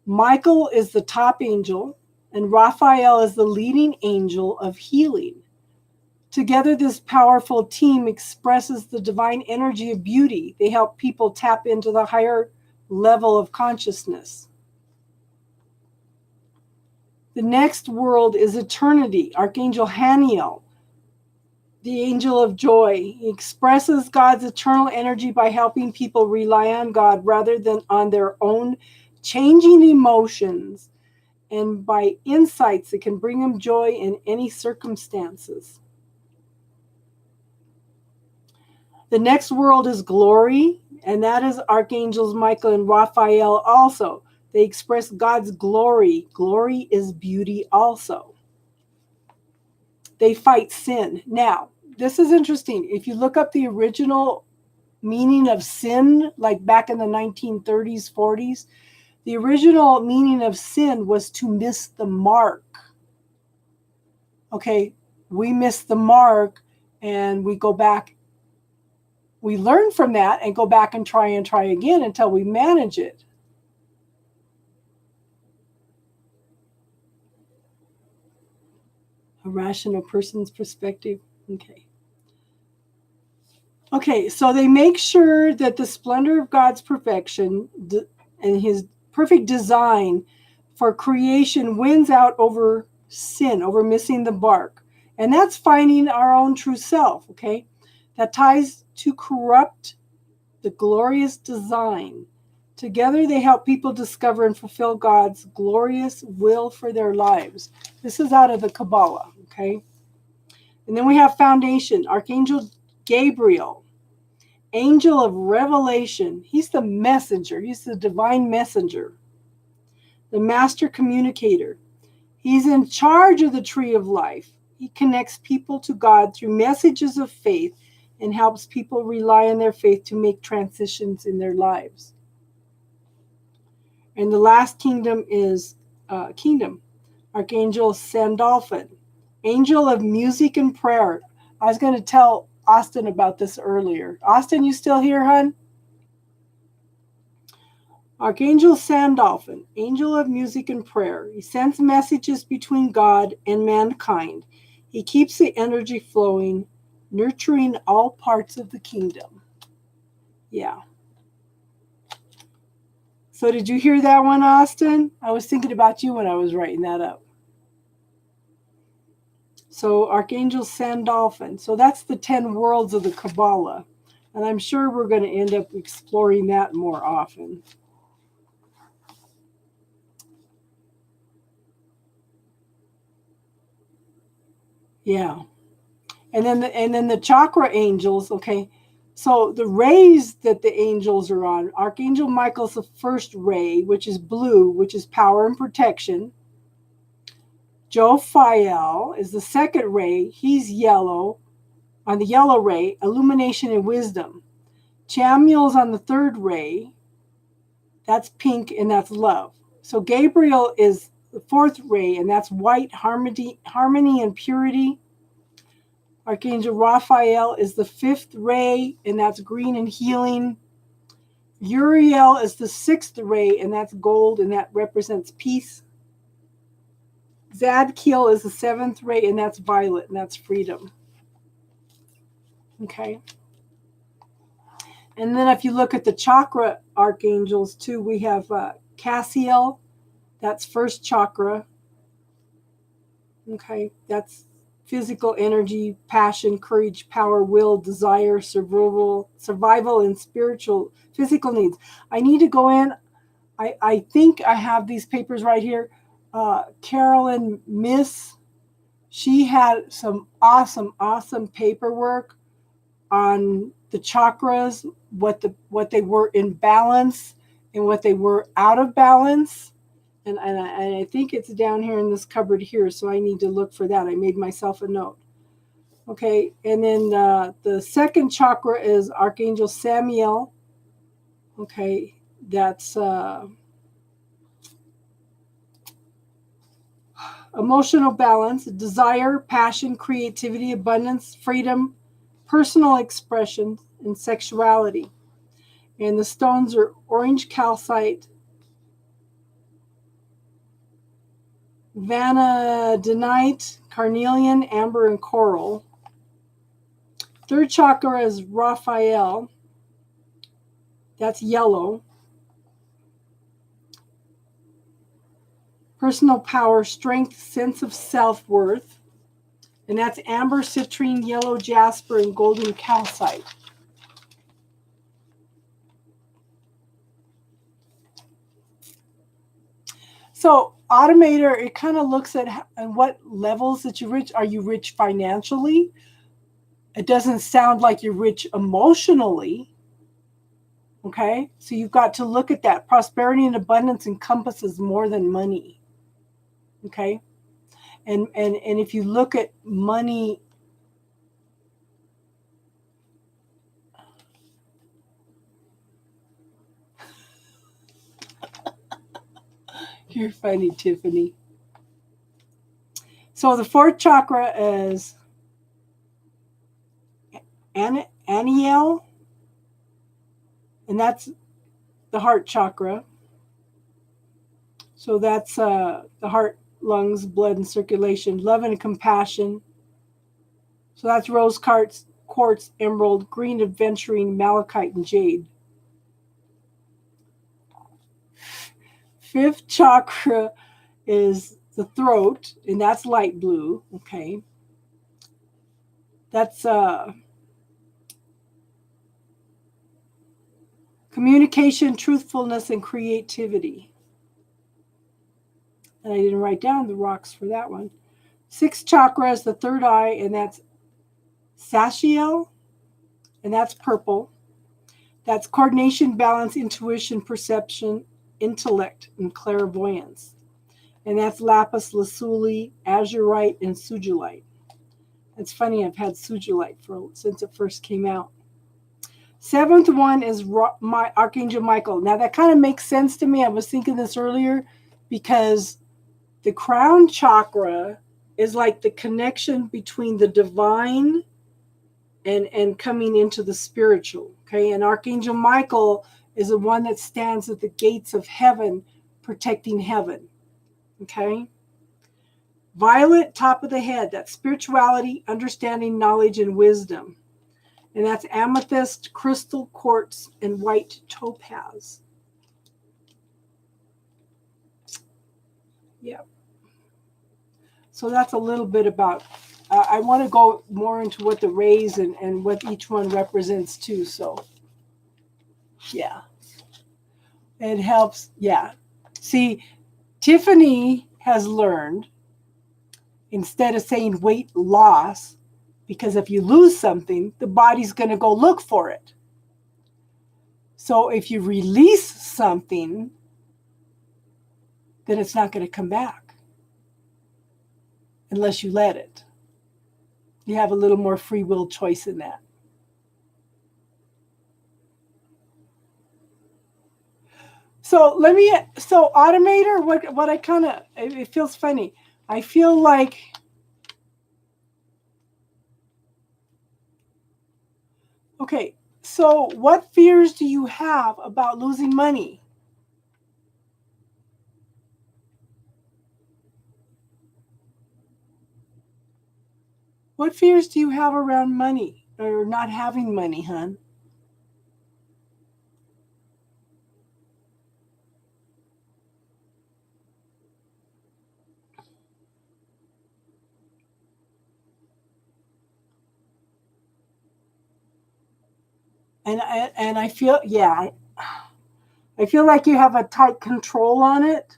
Michael is the top angel, and Raphael is the leading angel of healing. Together, this powerful team expresses the divine energy of beauty. They help people tap into the higher level of consciousness. The next world is eternity. Archangel Haniel, the angel of joy. He expresses God's eternal energy by helping people rely on God rather than on their own changing emotions, and by insights that can bring them joy in any circumstances. The next world is glory, and that is Archangels Michael and Raphael also. They express God's glory. Glory is beauty also. They fight sin. Now, this is interesting. If you look up the original meaning of sin, like back in the 1930s, 40s, the original meaning of sin was to miss the mark. Okay, we miss the mark and we go back. We learn from that and go back and try again until we manage it. A rational person's perspective. Okay. Okay, so they make sure that the splendor of God's perfection and his perfect design for creation wins out over sin, over missing the mark. And that's finding our own true self, okay? That ties to corrupt the glorious design. Together they help people discover and fulfill God's glorious will for their lives. This is out of the Kabbalah, okay? And then we have foundation, Archangel Gabriel, angel of revelation. He's the messenger. He's the divine messenger, the master communicator. He's in charge of the tree of life. He connects people to God through messages of faith and helps people rely on their faith to make transitions in their lives. And the last kingdom is Archangel Sandalphon, angel of music and prayer. I was going to tell Austin about this earlier. Austin, you still here, hon? Archangel Sandalphon, angel of music and prayer. He sends messages between God and mankind. He keeps the energy flowing, nurturing all parts of the kingdom. Yeah. So did you hear that one, Austin? I was thinking about you when I was writing that up. So Archangel Sandalphon. So that's the 10 worlds of the Kabbalah. And I'm sure we're going to end up exploring that more often. Yeah. And then the chakra angels, okay. So the rays that the angels are on, Archangel Michael's the first ray, which is blue, which is power and protection. Jophiel is the second ray. He's yellow, on the yellow ray, illumination and wisdom. Chamuel's on the third ray. That's pink, and that's love. So Gabriel is the fourth ray, and that's white, harmony and purity. Archangel Raphael is the fifth ray, and that's green and healing. Uriel is the sixth ray, and that's gold, and that represents peace. Zadkiel is the seventh ray, and that's violet, and that's freedom. Okay. And then if you look at the chakra archangels too, we have Cassiel, that's first chakra. Okay, that's physical energy, passion, courage, power, will, desire, survival, and spiritual, physical needs. I need to go in. I think I have these papers right here. Carolyn Miss, she had some awesome paperwork on the chakras, what they were in balance and what they were out of balance. And I think it's down here in this cupboard here, so I need to look for that. I made myself a note. Okay, and then the second chakra is Archangel Samiel. Okay, that's emotional balance, desire, passion, creativity, abundance, freedom, personal expression, and sexuality. And the stones are orange calcite, vanadinite, carnelian, amber, and coral. Third chakra is Raphael. That's yellow. Personal power, strength, sense of self-worth. And that's amber, citrine, yellow jasper, and golden calcite. So Automator, it kind of looks at what levels that you rich. Are you rich financially? It doesn't sound like you're rich emotionally. Okay, so you've got to look at that. Prosperity and abundance encompasses more than money. Okay, and if you look at money, you're funny, Tiffany. So the fourth chakra is Aniel, and that's the heart chakra. So that's the heart, lungs, blood, and circulation, love and compassion. So that's rose quartz, emerald, green aventurine, malachite, and jade. Fifth chakra is the throat, and that's light blue. Okay, that's communication, truthfulness, and creativity. And I didn't write down the rocks for that one. Sixth chakra is the third eye, and that's Sachiel, and that's purple. That's coordination, balance, intuition, perception, intellect, and clairvoyance. And that's lapis lazuli, azurite, and sugilite. It's funny, I've had sugilite since it first came out. Seventh one is my Archangel Michael. Now that kind of makes sense to me. I was thinking this earlier because the crown chakra is like the connection between the divine and coming into the spiritual. Okay, and Archangel Michael is the one that stands at the gates of heaven, protecting heaven. Okay. Violet, top of the head, that's spirituality, understanding, knowledge, and wisdom. And that's amethyst, crystal quartz, and white topaz. Yeah. So that's a little bit about, I want to go more into what the rays and what each one represents too. So, yeah. It helps. Yeah. See, Tiffany has learned, instead of saying weight loss, because if you lose something, the body's going to go look for it. So if you release something, then it's not going to come back unless you let it. You have a little more free will choice in that. So Automator, what I kind of, it feels funny. I feel like, okay, so what fears do you have about losing money? What fears do you have around money or not having money, hon? And I feel, yeah, I feel like you have a tight control on it.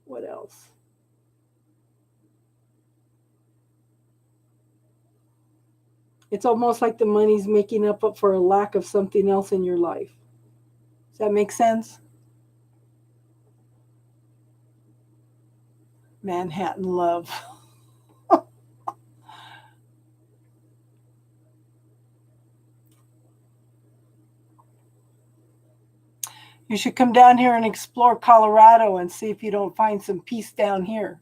What else? It's almost like the money's making up for a lack of something else in your life. Does that make sense? Manhattan love. You should come down here and explore Colorado and see if you don't find some peace down here.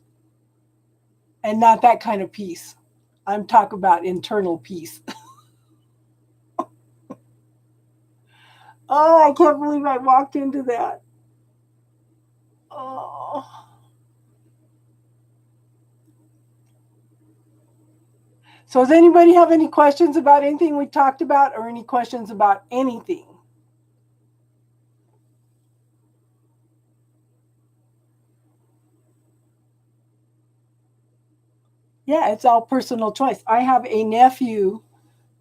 And not that kind of peace. I'm talking about internal peace. Oh, I can't believe I walked into that. Oh. So does anybody have any questions about anything we talked about or any questions about anything? Yeah, it's all personal choice. I have a nephew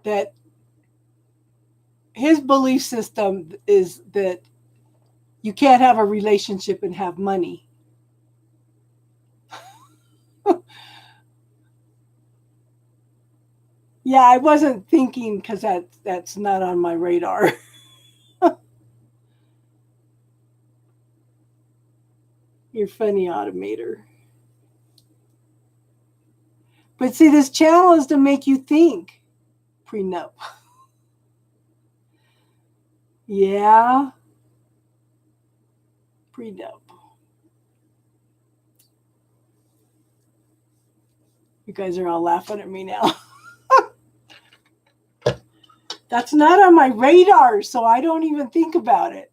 that his belief system is that you can't have a relationship and have money. Yeah, I wasn't thinking because that's not on my radar. You're funny, Automator. But see, this channel is to make you think. Prenup. Yeah. Prenup. You guys are all laughing at me now. That's not on my radar, so I don't even think about it.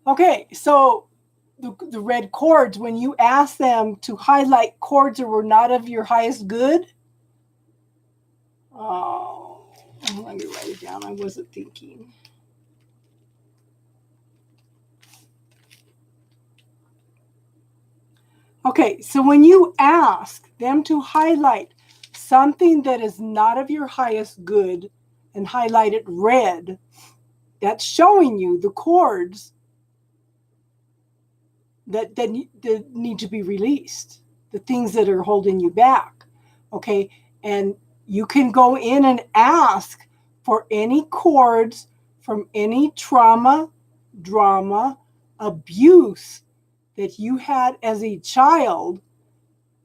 Okay, so the red chords, when you ask them to highlight chords that were not of your highest good, oh, let me write it down. I wasn't thinking. Okay, so when you ask them to highlight something that is not of your highest good and highlight it red, that's showing you the chords that need to be released, the things that are holding you back. Okay, and you can go in and ask for any chords from any trauma, drama, abuse that you had as a child,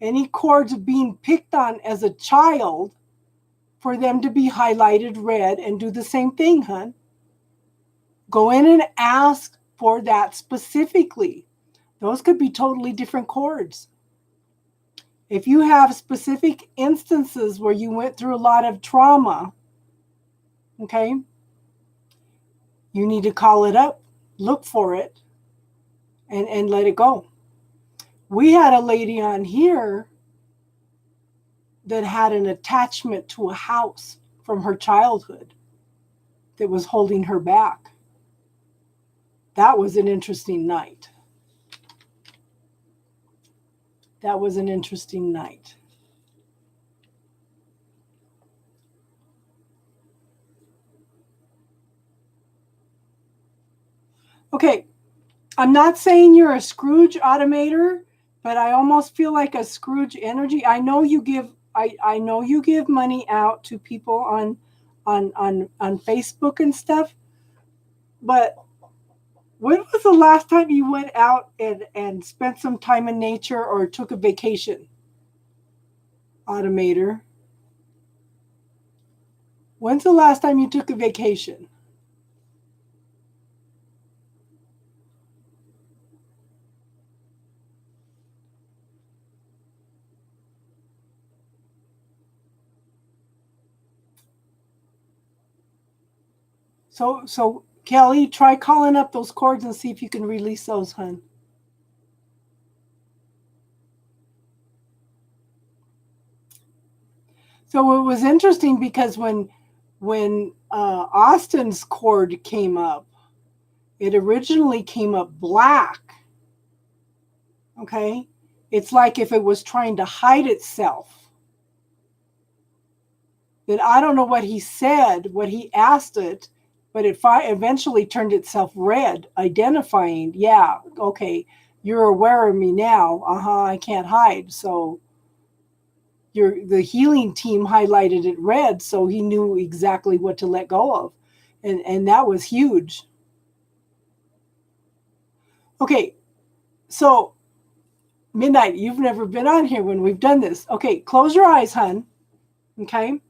any chords of being picked on as a child, for them to be highlighted red, and do the same thing, hon. Go in and ask for that specifically. Those could be totally different chords. If you have specific instances where you went through a lot of trauma, okay, you need to call it up, look for it, and let it go. We had a lady on here that had an attachment to a house from her childhood that was holding her back. That was an interesting night. That was an interesting night. Okay, I'm not saying you're a Scrooge, Automator, but I almost feel like a Scrooge energy. I know you give I know you give money out to people on Facebook and stuff, but when was the last time you went out and spent some time in nature or took a vacation? Automator. When's the last time you took a vacation? So Kelly, try calling up those chords and see if you can release those, hun. So it was interesting because when Austin's chord came up, it originally came up black, Okay? It's like if it was trying to hide itself. Then I don't know what he said, what he asked it, but it eventually turned itself red, identifying, yeah, okay, you're aware of me now. I can't hide. So the healing team highlighted it red, so he knew exactly what to let go of. And that was huge. Okay, so Midnight, you've never been on here when we've done this. Okay, close your eyes, hun. Okay.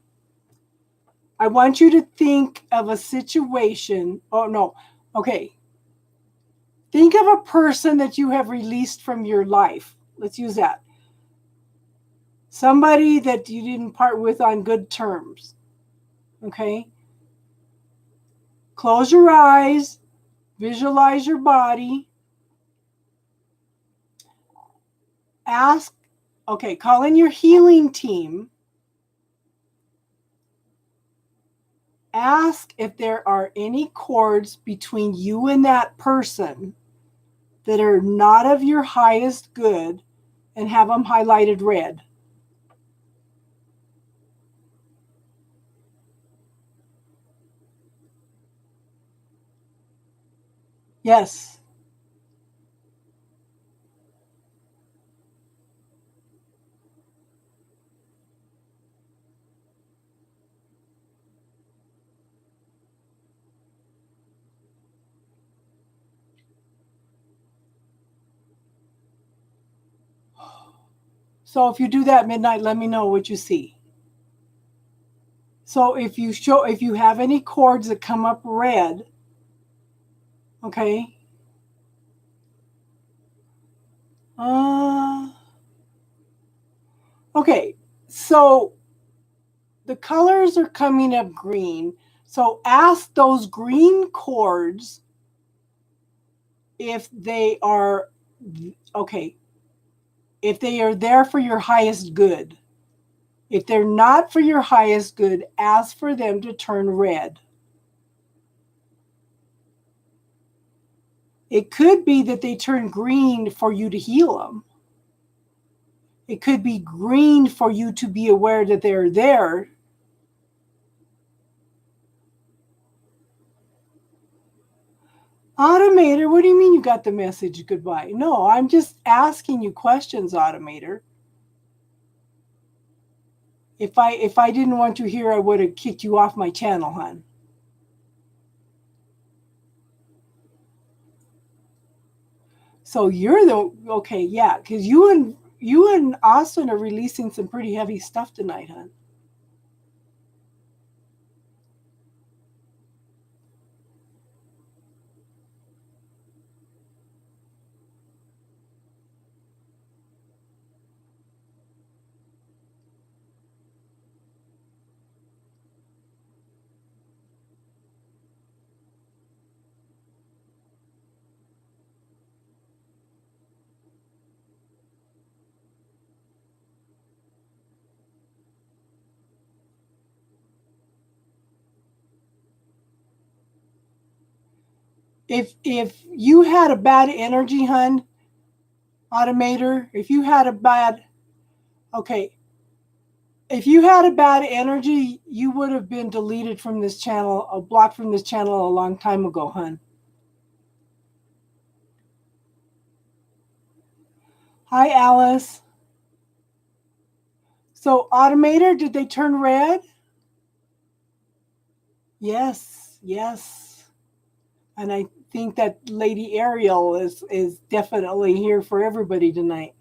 I want you to think of a situation. Oh, no. Okay. Think of a person that you have released from your life. Let's use that. Somebody that you didn't part with on good terms. Okay. Close your eyes. Visualize your body. Ask, okay, call in your healing team. Ask if there are any cords between you and that person that are not of your highest good, and have them highlighted red. Yes. So if you do that Midnight, let me know what you see. So if you have any cords that come up red, okay. Okay. So the colors are coming up green. So ask those green cords if they are okay. If they are there for your highest good. If they're not for your highest good, ask for them to turn red. It could be that they turn green for you to heal them. It could be green for you to be aware that they're there. Automator, what do you mean you got the message goodbye? No, I'm just asking you questions, Automator. If I didn't want you here, I would have kicked you off my channel, hon. So you're the okay, yeah, because you and Austin are releasing some pretty heavy stuff tonight, hon. If you had a bad energy, hun, Automator, if you had a bad okay, if you had a bad energy, you would have been deleted from this channel, blocked from this channel a long time ago, hun. Hi, Alice. So, Automator, did they turn red? Yes, yes. And I think that Lady Ariel is definitely here for everybody tonight.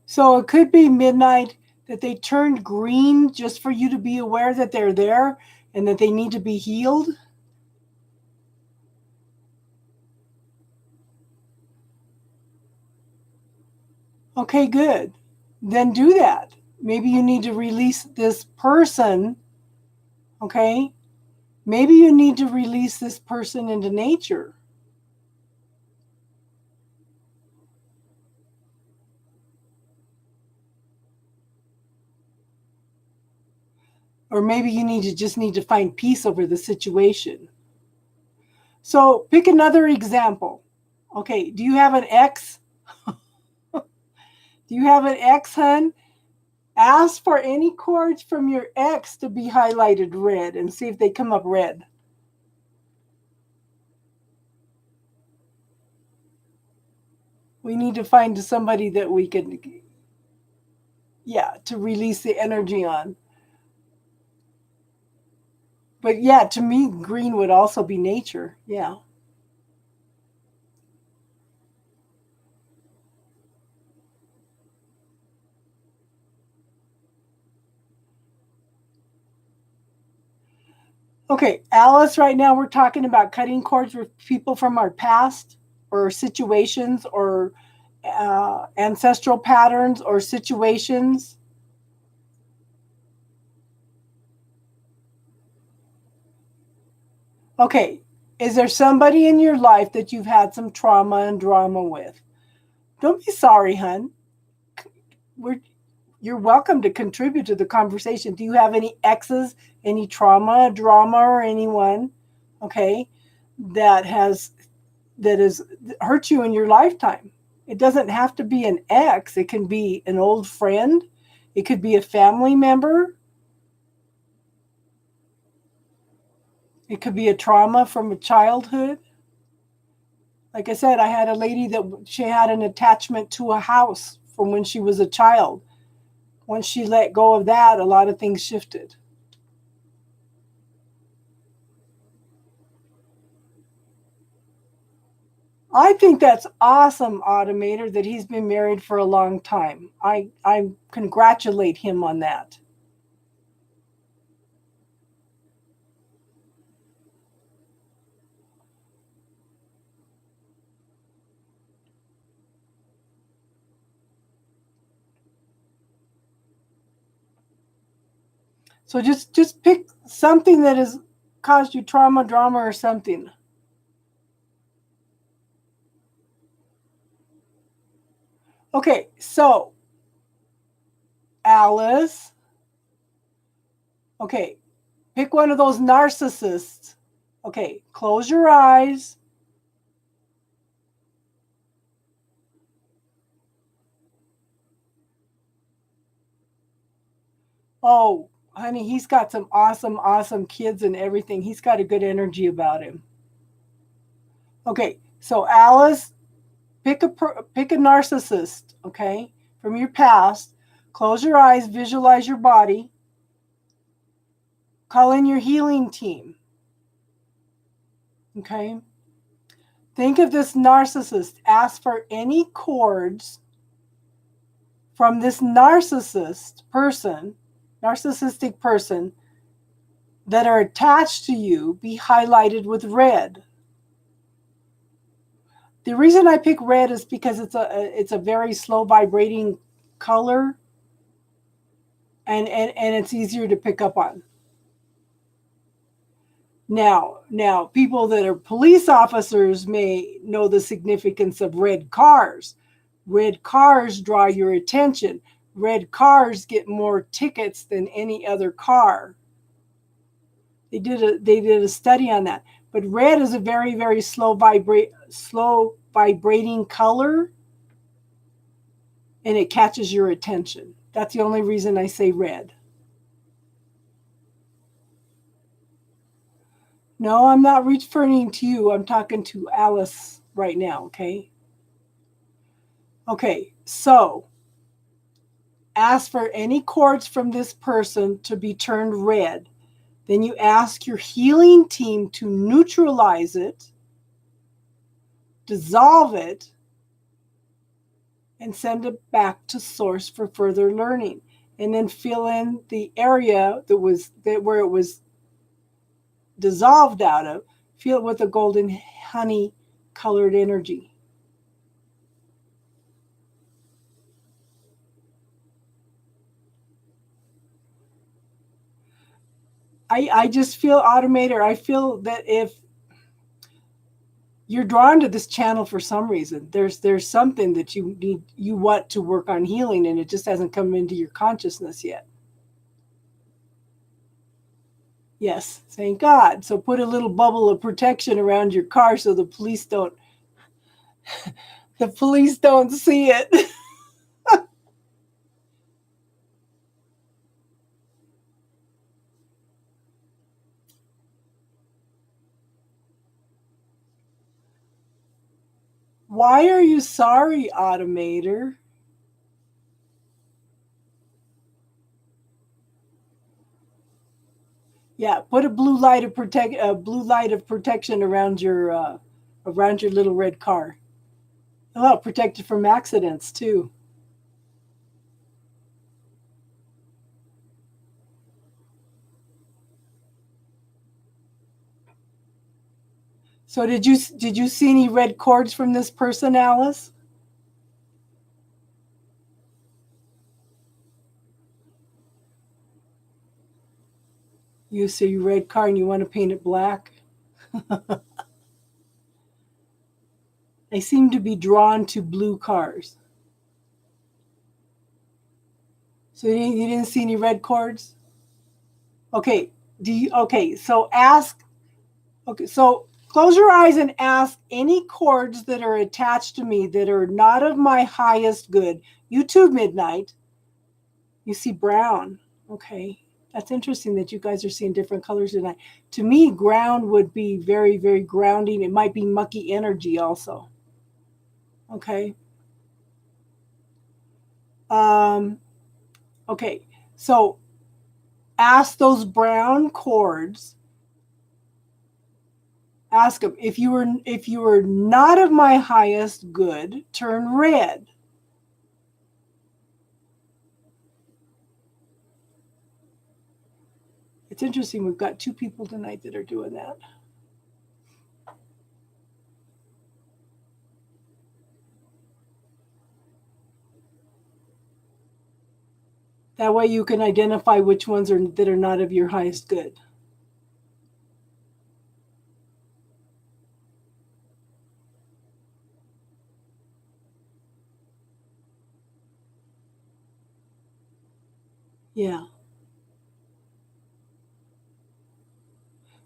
So it could be Midnight that they turned green just for you to be aware that they're there and that they need to be healed. Okay, good. Then do that. Maybe you need to release this person. Okay. Maybe you need to release this person into nature. Or maybe you just need to find peace over the situation. So pick another example. Okay, do you have an ex? Do you have an ex, hun? Ask for any cards from your ex to be highlighted red and see if they come up red. We need to find somebody that we can, to release the energy on. But yeah, to me, green would also be nature. Yeah. Okay, Alice, right now we're talking about cutting cords with people from our past or situations or ancestral patterns or situations. Okay, is there somebody in your life that you've had some trauma and drama with? Don't be sorry, hun. You're welcome to contribute to the conversation. Do you have any exes, any trauma, drama, or anyone, okay, that has hurt you in your lifetime? It doesn't have to be an ex. It can be an old friend. It could be a family member. It could be a trauma from a childhood. Like I said, I had a lady that she had an attachment to a house from when she was a child. Once she let go of that, a lot of things shifted. I think that's awesome, Automator, that he's been married for a long time. I congratulate him on that. So just pick something that has caused you trauma, drama, or something. Okay, so Alice. Okay, pick one of those narcissists. Okay, close your eyes. Oh, honey, he's got some awesome, awesome kids and everything. He's got a good energy about him. Okay, so Alice, pick a narcissist, okay, from your past. Close your eyes, visualize your body. Call in your healing team. Okay? Think of this narcissist. Ask for any cords from this narcissistic person that are attached to you be highlighted with red. The reason I pick red is because it's a very slow vibrating color, and it's easier to pick up on. Now, people that are police officers may know the significance of red cars. Red cars draw your attention. Red cars get more tickets than any other car. They did a study on that. But red is a very, very slow vibrating color, and it catches your attention. That's the only reason I say red. No, I'm not referring to you. I'm talking to Alice right now, okay? Okay, so ask for any cords from this person to be turned red. Then you ask your healing team to neutralize it, dissolve it, and send it back to source for further learning. And then fill in the area where it was dissolved out of. Fill it with a golden honey colored energy. I just feel, Automator, I feel that if you're drawn to this channel for some reason, there's something that you want to work on healing, and it just hasn't come into your consciousness yet. Yes, thank God. So put a little bubble of protection around your car so the police don't see it. Why are you sorry, Automator? Yeah, put a blue light of protection around your little red car. It'll help protect you from accidents too. So did you see any red cords from this person, Alice? You see your red car and you want to paint it black? They seem to be drawn to blue cars. So you didn't see any red cords? Okay. So ask. Okay, so close your eyes and ask any cords that are attached to me that are not of my highest good. You too, Midnight. You see brown. Okay. That's interesting that you guys are seeing different colors tonight. To me, ground would be very, very grounding. It might be mucky energy also. Okay. Um, okay. So ask those brown cords. Ask them if you were not of my highest good, turn red. It's interesting. We've got two people tonight that are doing that. That way you can identify which ones that are not of your highest good. Yeah.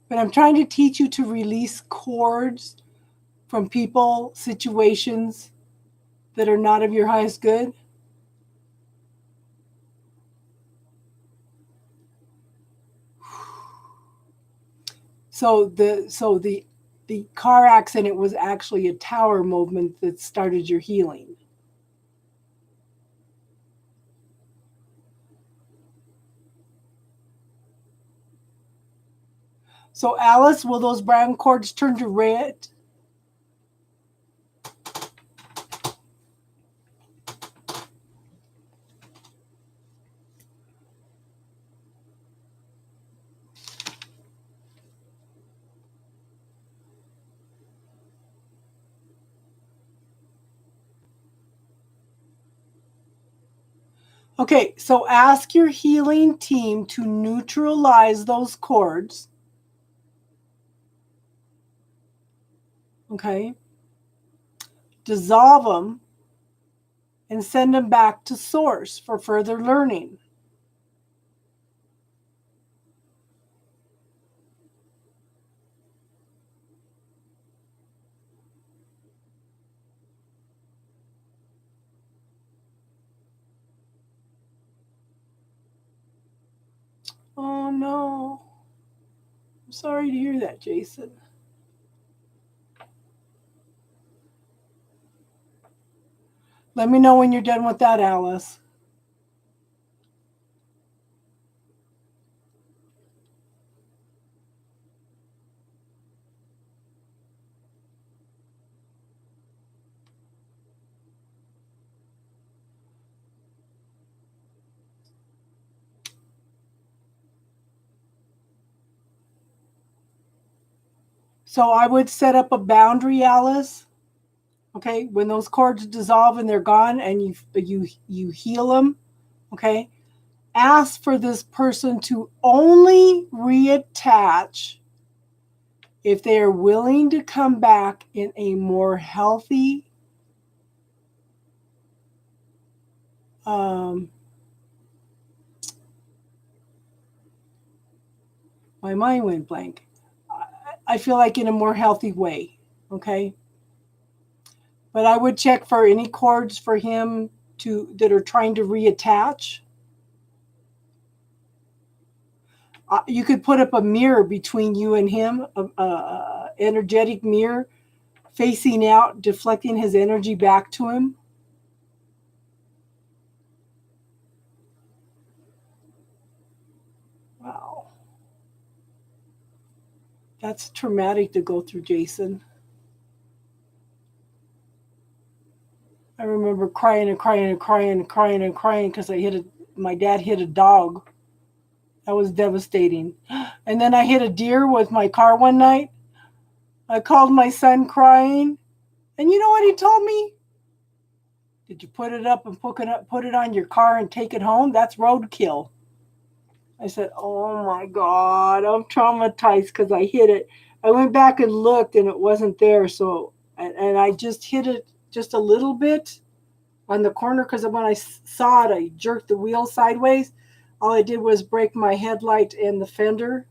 But I'm trying to teach you to release cords from people, situations that are not of your highest good. So the car accident was actually a tower movement that started your healing. So Alice, will those brown cords turn to red? Okay, so ask your healing team to neutralize those cords. Okay, dissolve them and send them back to source for further learning. Oh no. I'm sorry to hear that, Jason. Let me know when you're done with that, Alice. So I would set up a boundary, Alice. Okay, when those cords dissolve and they're gone, and you heal them. Okay, ask for this person to only reattach if they are willing to come back in a more healthy, um, My mind went blank. I feel like in a more healthy way. Okay. But I would check for any cords for him that are trying to reattach. You could put up a mirror between you and him, a energetic mirror facing out, deflecting his energy back to him. Wow. That's traumatic to go through, Jason. I remember crying and crying and crying and crying and crying because my dad hit a dog. That was devastating. And then I hit a deer with my car one night. I called my son crying. And you know what he told me? Did you put it up and put it on your car and take it home? That's roadkill. I said, oh my God, I'm traumatized because I hit it. I went back and looked and it wasn't there. So, and I just hit it just a little bit on the corner because when I saw it, I jerked the wheel sideways. All I did was break my headlight and the fender.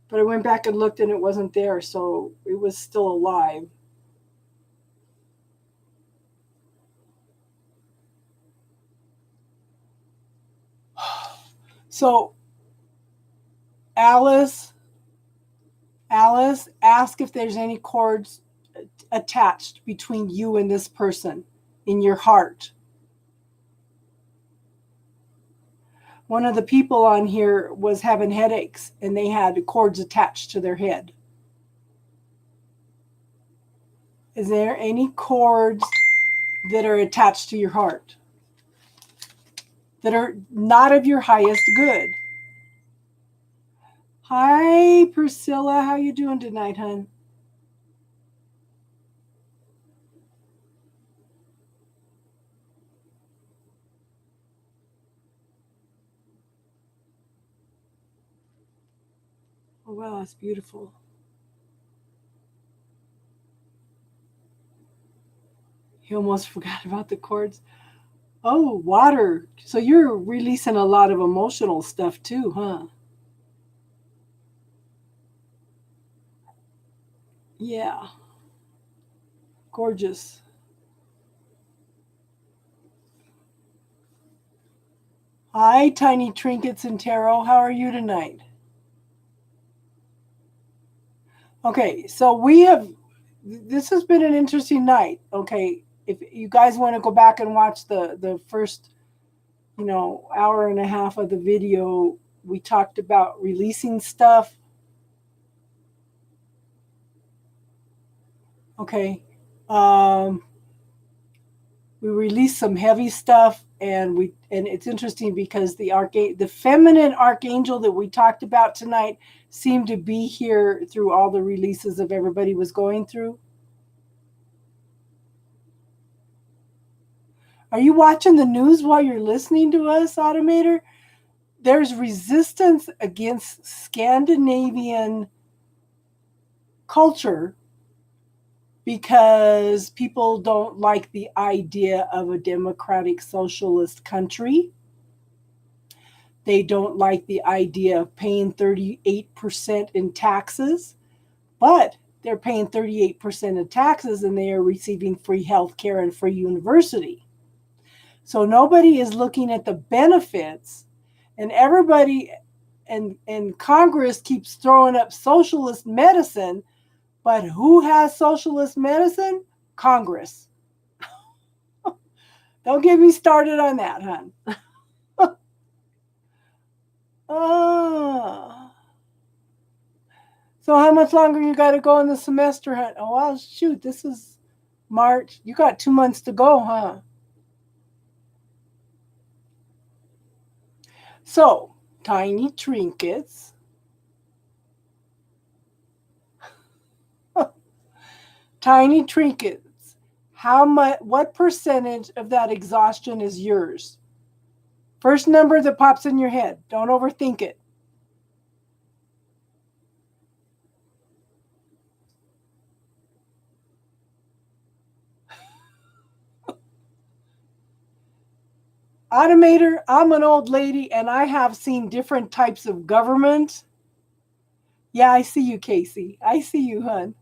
But I went back and looked and it wasn't there. So it was still alive. So, Alice, ask if there's any cords attached between you and this person in your heart. One of the people on here was having headaches and they had cords attached to their head. Is there any cords that are attached to your heart that are not of your highest good? Hi, Priscilla. How you doing tonight, hon? Oh, wow, that's beautiful. He almost forgot about the cords. Oh, water. So you're releasing a lot of emotional stuff too, huh? Yeah. Gorgeous. Hi, Tiny Trinkets and Tarot. How are you tonight? Okay, so this has been an interesting night. Okay, if you guys want to go back and watch the first, hour and a half of the video, we talked about releasing stuff. Okay, we released some heavy stuff, and it's interesting because the feminine archangel that we talked about tonight seemed to be here through all the releases of everybody was going through. Are you watching the news while you're listening to us, Automator? There's resistance against Scandinavian culture because people don't like the idea of a democratic socialist country. They don't like the idea of paying 38% in taxes, but they're paying 38% in taxes and they are receiving free health care and free university. So nobody is looking at the benefits, and everybody and Congress keeps throwing up socialist medicine, but who has socialist medicine? Congress. Don't get me started on that, hon. Oh. So how much longer you got to go in the semester, hon? Oh, well, shoot, this is March. You got 2 months to go, huh? So, tiny trinkets. Tiny trinkets. What percentage of that exhaustion is yours? First number that pops in your head. Don't overthink it. Automator, I'm an old lady and I have seen different types of government. Yeah, I see you, Casey. I see you, hun.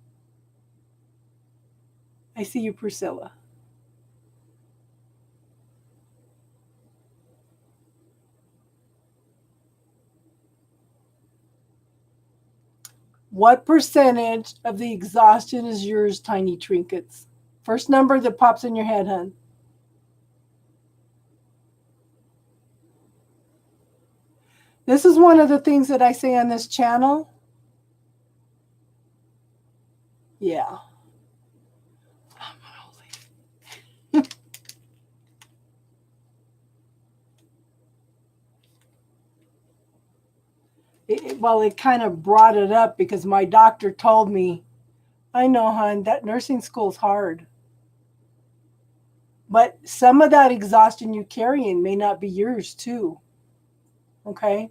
I see you, Priscilla. What percentage of the exhaustion is yours, Tiny Trinkets? First number that pops in your head, hun. This is one of the things that I say on this channel. Yeah. It kind of brought it up because my doctor told me, I know, hon, that nursing school's hard. But some of that exhaustion you're carrying may not be yours, too. Okay?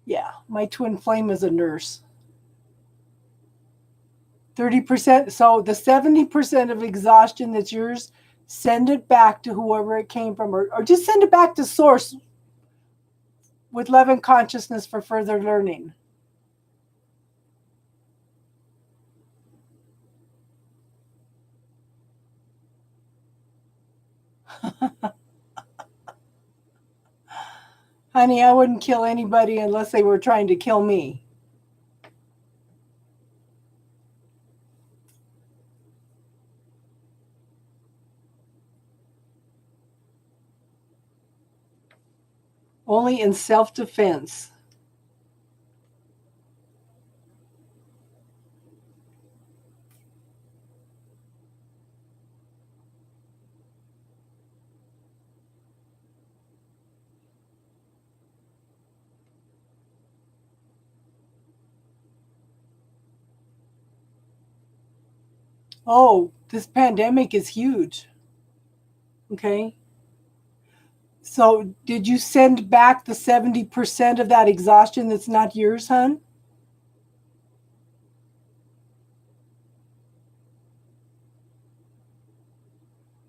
Yeah, my twin flame is a nurse. 30%. So the 70% of exhaustion that's yours, send it back to whoever it came from, or just send it back to source with love and consciousness for further learning. Honey, I wouldn't kill anybody unless they were trying to kill me. Only in self-defense. Oh, this pandemic is huge. Okay. So did you send back the 70% of that exhaustion that's not yours, hon?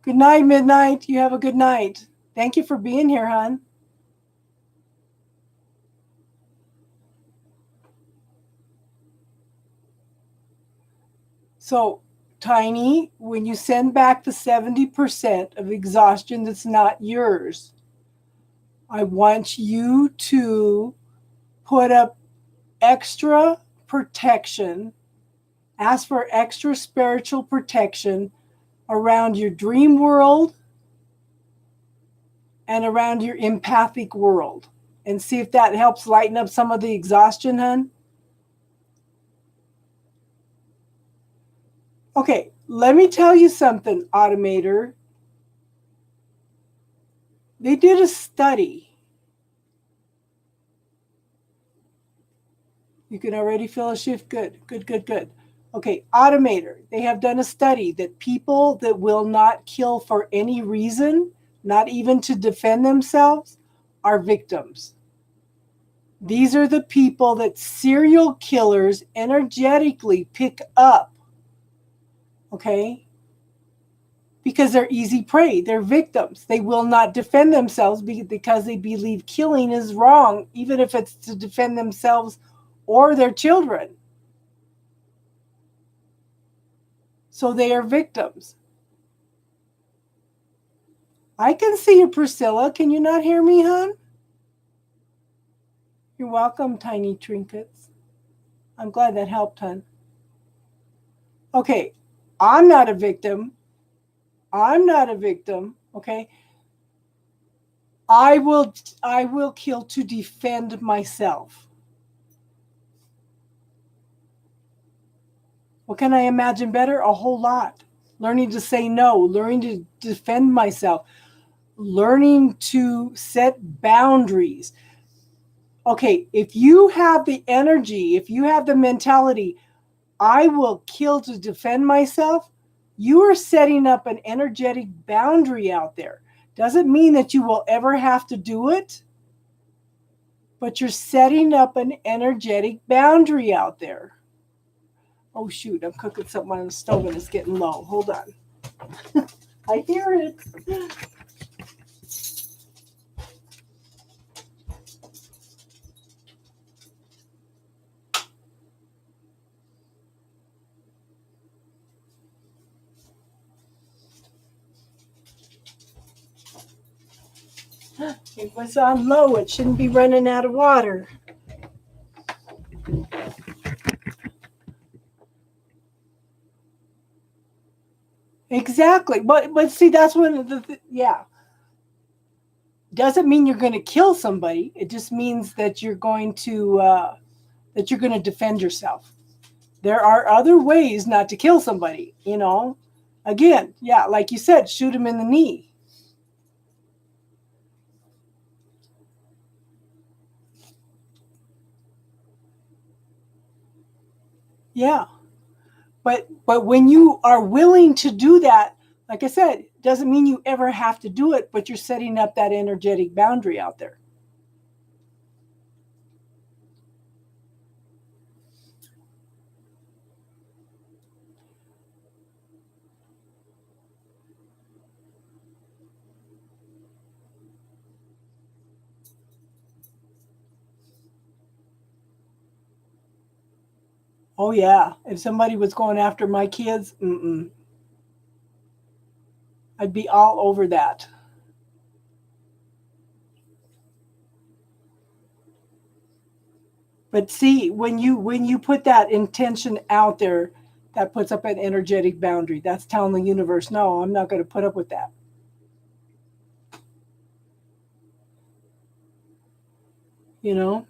Good night, Midnight. You have a good night. Thank you for being here, hon. So, Tiny, when you send back the 70% of exhaustion that's not yours, I want you to put up extra protection, ask for extra spiritual protection around your dream world and around your empathic world, and see if that helps lighten up some of the exhaustion, hun. Okay, let me tell you something, Automator. They did a study. You can already feel a shift. Good, good, good, good. Okay, Automator. They have done a study that people that will not kill for any reason, not even to defend themselves, are victims. These are the people that serial killers energetically pick up. Okay? Because they're easy prey. They're victims. They will not defend themselves because they believe killing is wrong, even if it's to defend themselves or their children. So they are victims. I can see you, Priscilla. Can you not hear me, hon? You're welcome, Tiny Trinkets. I'm glad that helped, hon. Okay, I'm not a victim. I'm not a victim, okay? I will kill to defend myself. What can I imagine better? A whole lot. Learning to say no, learning to defend myself, learning to set boundaries. Okay, if you have the energy, if you have the mentality, I will kill to defend myself, you are setting up an energetic boundary out there. Doesn't mean that you will ever have to do it, but you're setting up an energetic boundary out there. Oh shoot, I'm cooking something on the stove and it's getting low. Hold on. I hear it. It was on low. It shouldn't be running out of water. Exactly. But see, that's when yeah. Doesn't mean you're going to kill somebody. It just means that you're going to defend yourself. There are other ways not to kill somebody, you know. Again, yeah, like you said, shoot him in the knee. Yeah. But when you are willing to do that, like I said, doesn't mean you ever have to do it, but you're setting up that energetic boundary out there. Oh yeah, if somebody was going after my kids, I'd be all over that. But see, when you put that intention out there, that puts up an energetic boundary. That's telling the universe, no, I'm not going to put up with that. You know?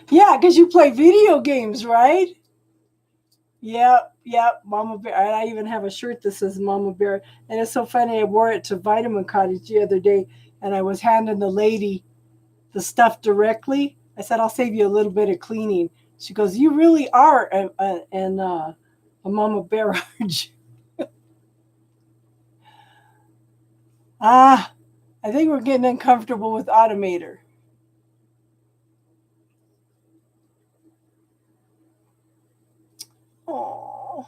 Yeah, because you play video games, right? Yep, Mama Bear. And I even have a shirt that says Mama Bear. And it's so funny. I wore it to Vitamin Cottage the other day, and I was handing the lady the stuff directly. I said, I'll save you a little bit of cleaning. She goes, you really are a Mama Bear, aren't you? Ah, I think we're getting uncomfortable with Automator. Oh,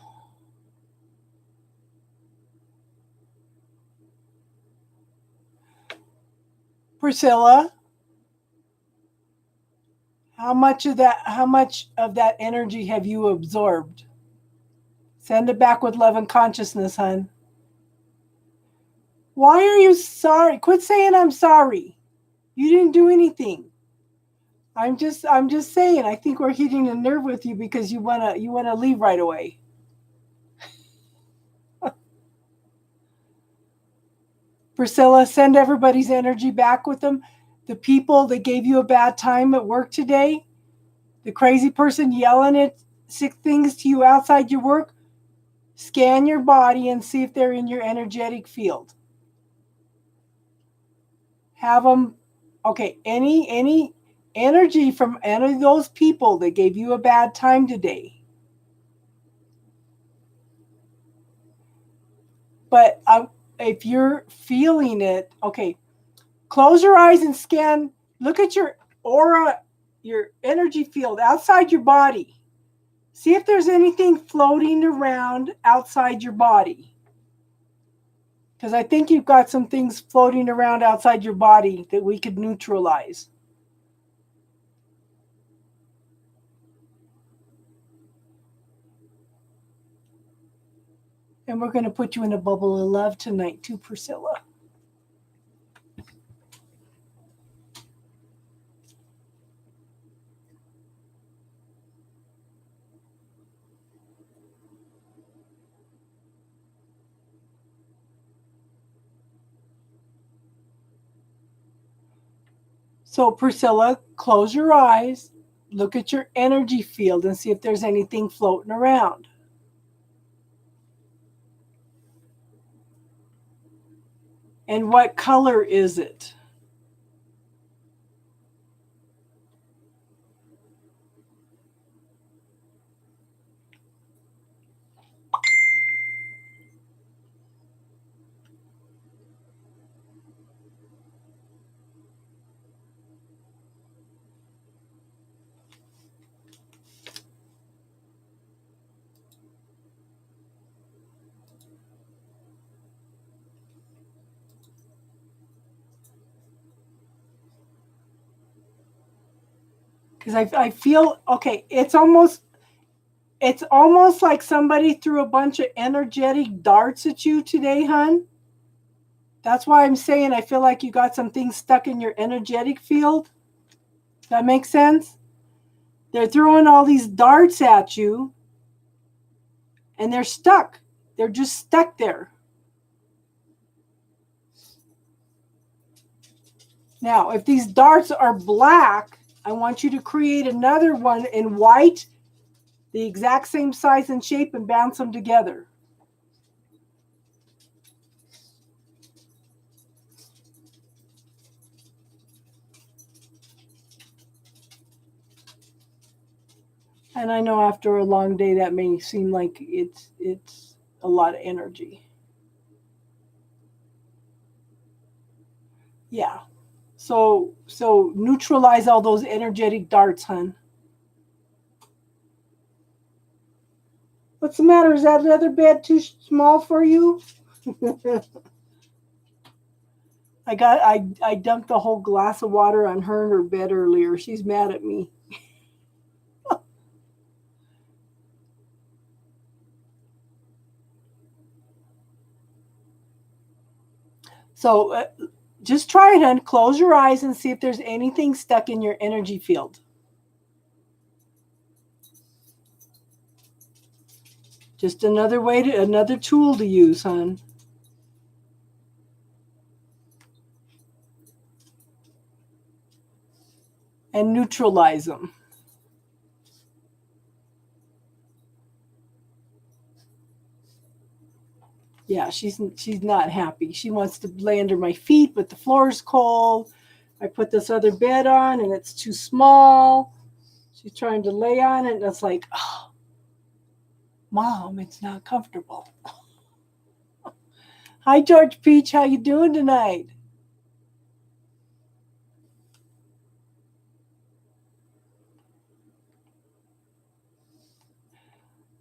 Priscilla, how much of that energy have you absorbed? Send it back with love and consciousness, hon. Why are you sorry? Quit saying I'm sorry. You didn't do anything. I'm just saying I think we're hitting a nerve with you because you wanna leave right away. Priscilla, send everybody's energy back with them. The people that gave you a bad time at work today, the crazy person yelling at sick things to you outside your work, scan your body and see if they're in your energetic field. Have them, okay, any energy from any of those people that gave you a bad time today. But if you're feeling it, okay, close your eyes and scan. Look at your aura, your energy field outside your body. See if there's anything floating around outside your body. Because I think you've got some things floating around outside your body that we could neutralize. And we're going to put you in a bubble of love tonight, too, Priscilla. So, Priscilla, close your eyes, look at your energy field, and see if there's anything floating around. And what color is it? Because I feel, okay, it's almost like somebody threw a bunch of energetic darts at you today, hun. That's why I'm saying I feel like you got some things stuck in your energetic field. That makes sense? They're throwing all these darts at you and they're stuck. They're just stuck there. Now, if these darts are black, I want you to create another one in white, the exact same size and shape, and bounce them together. And I know after a long day that may seem like it's a lot of energy. Yeah. So neutralize all those energetic darts, hun. What's the matter? Is that other bed too small for you? I dumped a whole glass of water on her in her bed earlier. She's mad at me. So just try it, hun. Close your eyes and see if there's anything stuck in your energy field. Just another tool to use, hun. And neutralize them. Yeah, she's not happy. She wants to lay under my feet, but the floor is cold. I put this other bed on and it's too small. She's trying to lay on it and it's like, oh, Mom, it's not comfortable. Hi, George Peach. How you doing tonight?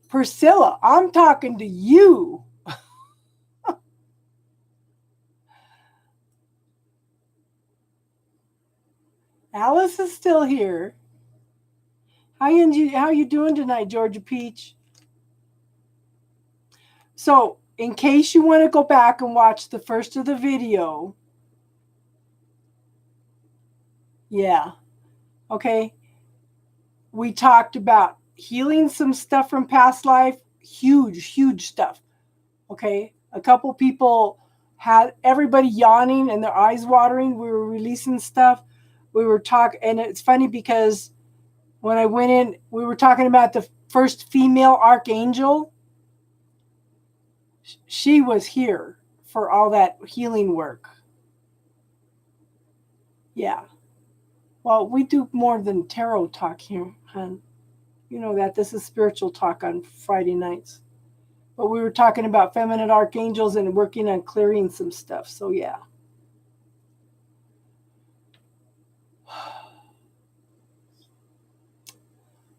Priscilla, I'm talking to you. Alice is still here. How you doing tonight, Georgia Peach? So, in case you want to go back and watch the first of the video, yeah, okay, we talked about healing some stuff from past life, huge stuff, okay? A couple people had everybody yawning and their eyes watering. We were releasing stuff. We were talking, and it's funny because when I went in, we were talking about the first female archangel. She was here for all that healing work. Yeah. Well, we do more than tarot talk here, hon. You know that. This is spiritual talk on Friday nights. But we were talking about feminine archangels and working on clearing some stuff. So, yeah.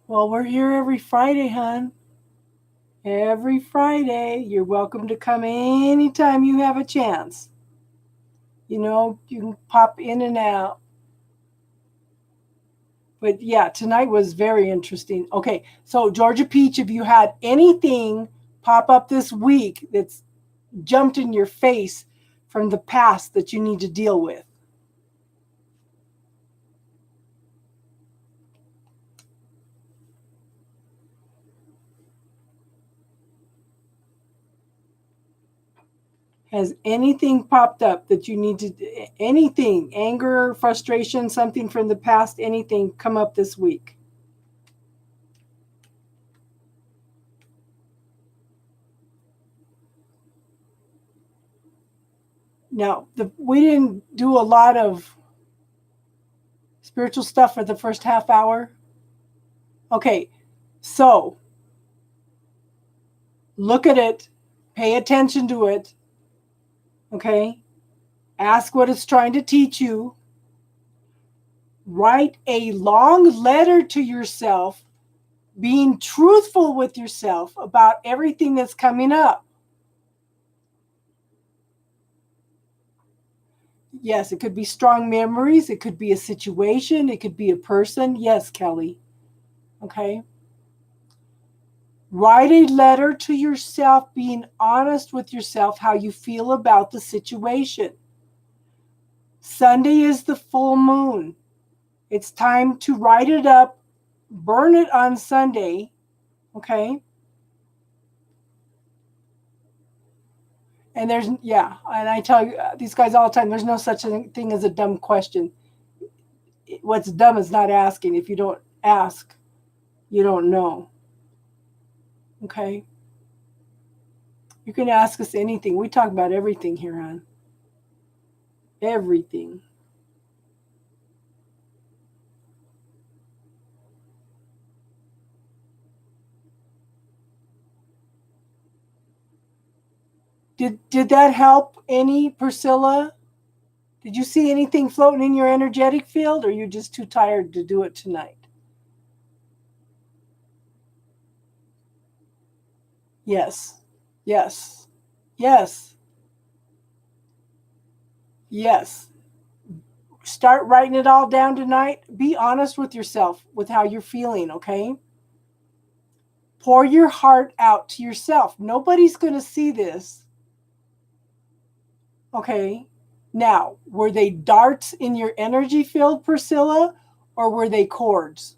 Well, we're here every Friday, hon. Every Friday. You're welcome to come anytime you have a chance. You know, you can pop in and out. But yeah, tonight was very interesting. Okay, so Georgia Peach, if you had anything pop up this week that's jumped in your face from the past that you need to deal with. Has anything popped up that you need to, anything, anger, frustration, something from the past, anything come up this week? Now, we didn't do a lot of spiritual stuff for the first half hour. Okay, so look at it, pay attention to it, okay? Ask what it's trying to teach you. Write a long letter to yourself, being truthful with yourself about everything that's coming up. Yes, it could be strong memories. It could be a situation. It could be a person. Yes, Kelly. Okay. Write a letter to yourself, being honest with yourself, how you feel about the situation. Sunday is the full moon. It's time to write it up, burn it on Sunday. Okay. And there's, yeah, and I tell you, these guys all the time, there's no such thing as a dumb question. What's dumb is not asking. If you don't ask, you don't know. Okay. You can ask us anything. We talk about everything here on. Everything. Did that help any, Priscilla? Did you see anything floating in your energetic field, or are you just too tired to do it tonight? Yes. Yes. Yes. Yes. Start writing it all down tonight. Be honest with yourself with how you're feeling, okay? Pour your heart out to yourself. Nobody's going to see this. Okay. Now, were they darts in your energy field, Priscilla, or were they cords?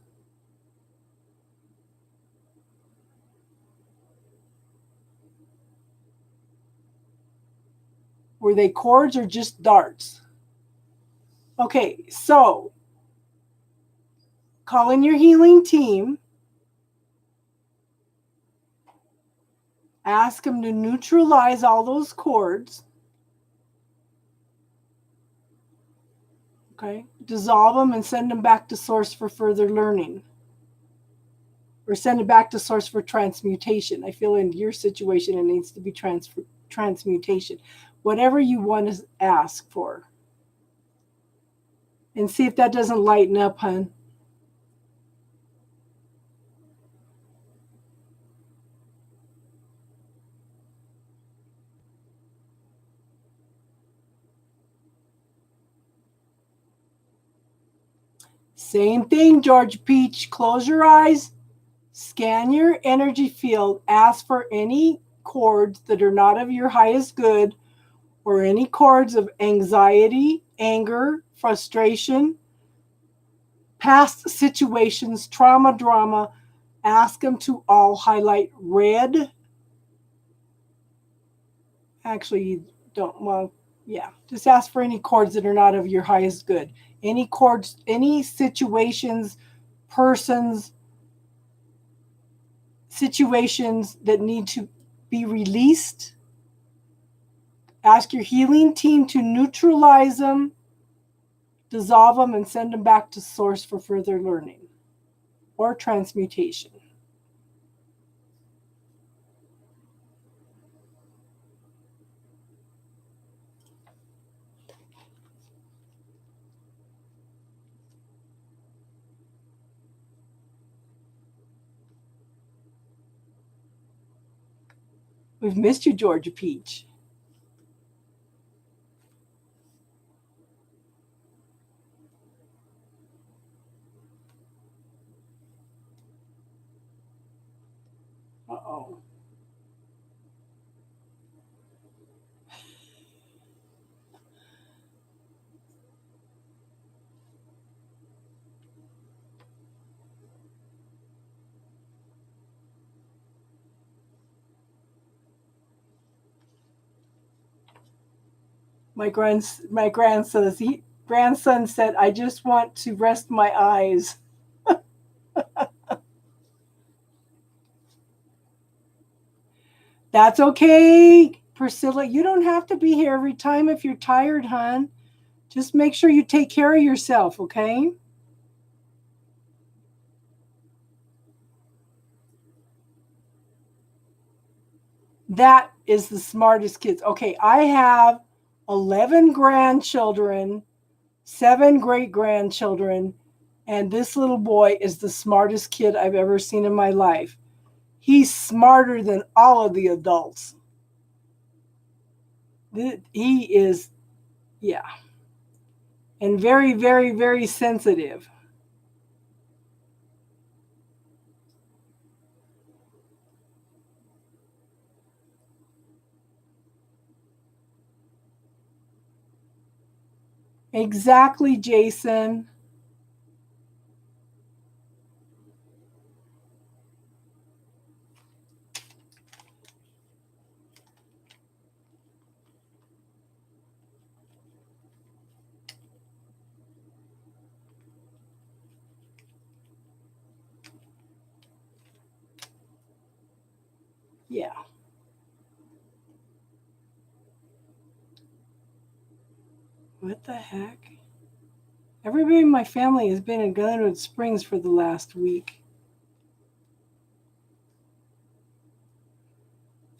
Were they cords or just darts? Okay, so call in your healing team. Ask them to neutralize all those cords. Okay, dissolve them and send them back to source for further learning. Or send it back to source for transmutation. I feel in your situation it needs to be transmutation. Whatever you want to ask for. And see if that doesn't lighten up, hon. Same thing, George Peach. Close your eyes, scan your energy field, ask for any cords that are not of your highest good, or any cords of anxiety, anger, frustration, past situations, trauma, drama. Ask them to all highlight red. Actually, you don't, well, yeah, just ask for any cords that are not of your highest good. Any cords, any situations, persons, situations that need to be released. Ask your healing team to neutralize them, dissolve them, and send them back to source for further learning or transmutation. We've missed you, Georgia Peach. Uh-oh. My grandson said, "I just want to rest my eyes." That's okay, Priscilla. You don't have to be here every time if you're tired, hon. Just make sure you take care of yourself, okay? That is the smartest kids. Okay, I have 11 grandchildren, 7 great grandchildren, and this little boy is the smartest kid I've ever seen in my life. He's smarter than all of the adults. He is, yeah. and very, very, very sensitive. Exactly, Jason. Yeah. What the heck? Everybody in my family has been in Glenwood Springs for the last week.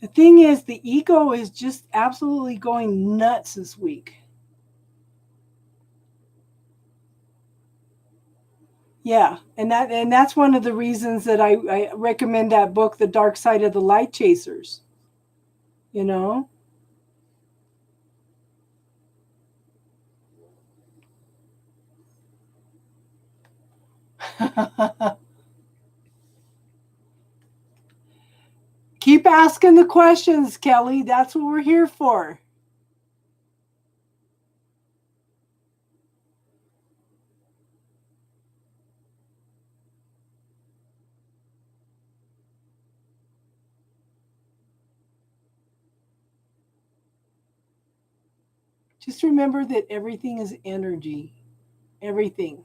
The thing is, the ego is just absolutely going nuts this week. Yeah, and that's one of the reasons that I recommend that book, The Dark Side of the Light Chasers. You know? Keep asking the questions, Kelly. That's what we're here for. Just remember that everything is energy. Everything.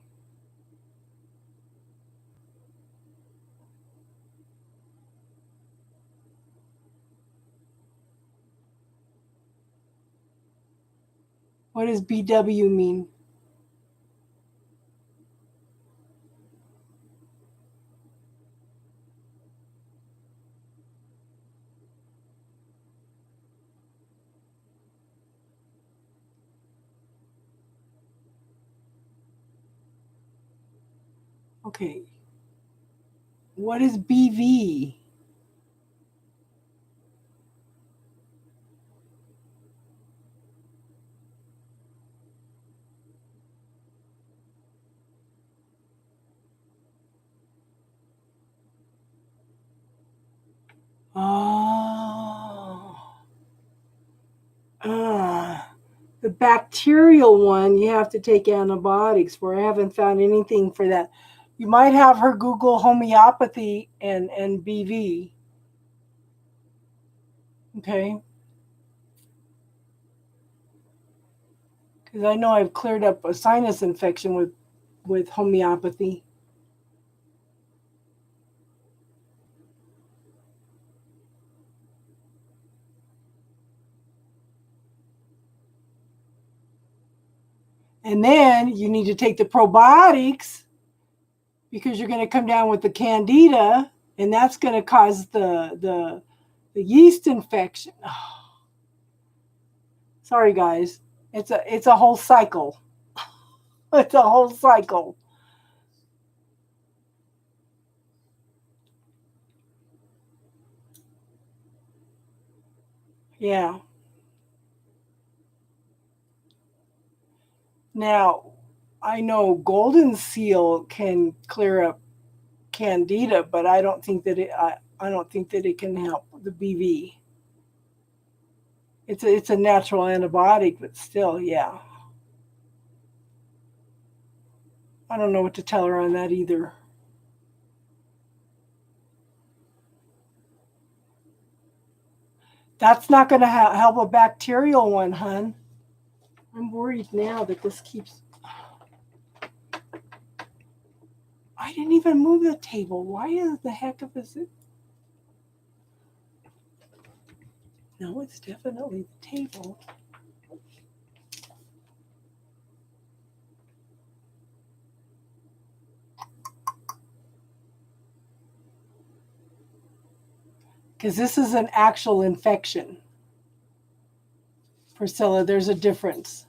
What does BW mean? Okay. What is BV? Oh. The bacterial one, you have to take antibiotics for. I haven't found anything for that. You might have her Google homeopathy and BV. Okay. Because I know I've cleared up a sinus infection with homeopathy. And then you need to take the probiotics because you're going to come down with the candida, and that's going to cause the yeast infection. Oh, sorry, guys. It's a whole cycle. It's a whole cycle. Yeah. Now, I know golden seal can clear up candida, but I don't think that I don't think that it can help the BV. It's a natural antibiotic, but still, yeah. I don't know what to tell her on that either. That's not going to help a bacterial one, hun. I'm worried now that this keeps. I didn't even move the table. Why is the heck of it? No, it's definitely the table. Because this is an actual infection. Priscilla, there's a difference.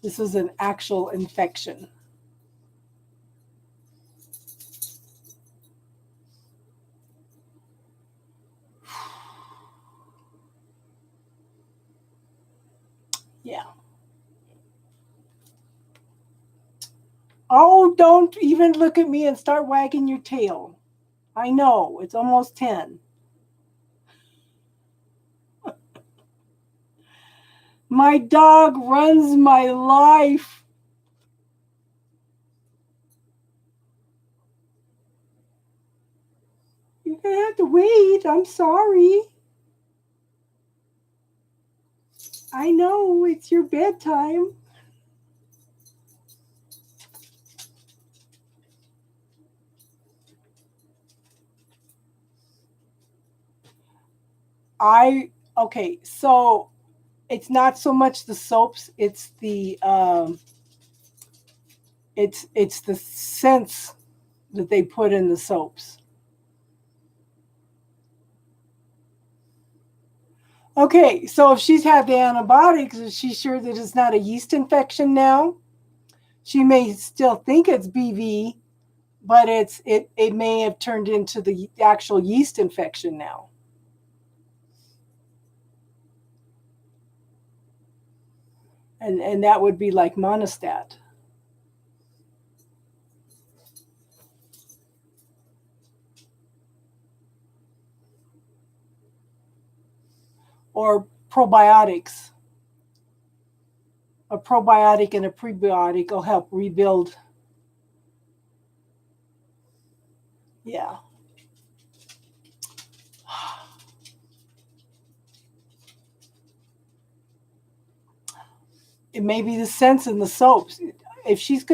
This is an actual infection. Yeah. Oh, don't even look at me and start wagging your tail. I know, it's almost 10. My dog runs my life. You're going to have to wait. I'm sorry. I know, it's your bedtime. Okay, so it's not so much the soaps, it's the scents that they put in the soaps. Okay, so if she's had the antibiotics, is she sure that it's not a yeast infection now? She may still think it's BV, but it may have turned into the actual yeast infection now. And that would be like Monistat. Or probiotics. A probiotic and a prebiotic will help rebuild. Yeah. It may be the scents in the soaps. If she's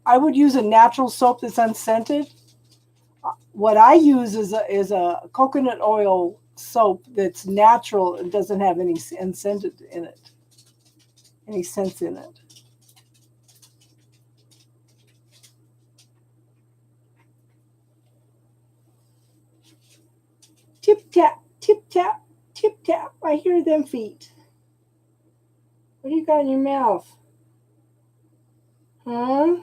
I would use a natural soap that's unscented. What I use is a coconut oil soap that's natural and doesn't have any unscented in it, any scents in it. Tip tap, tip tap, tip tap. I hear them feet. What do you got in your mouth? Huh?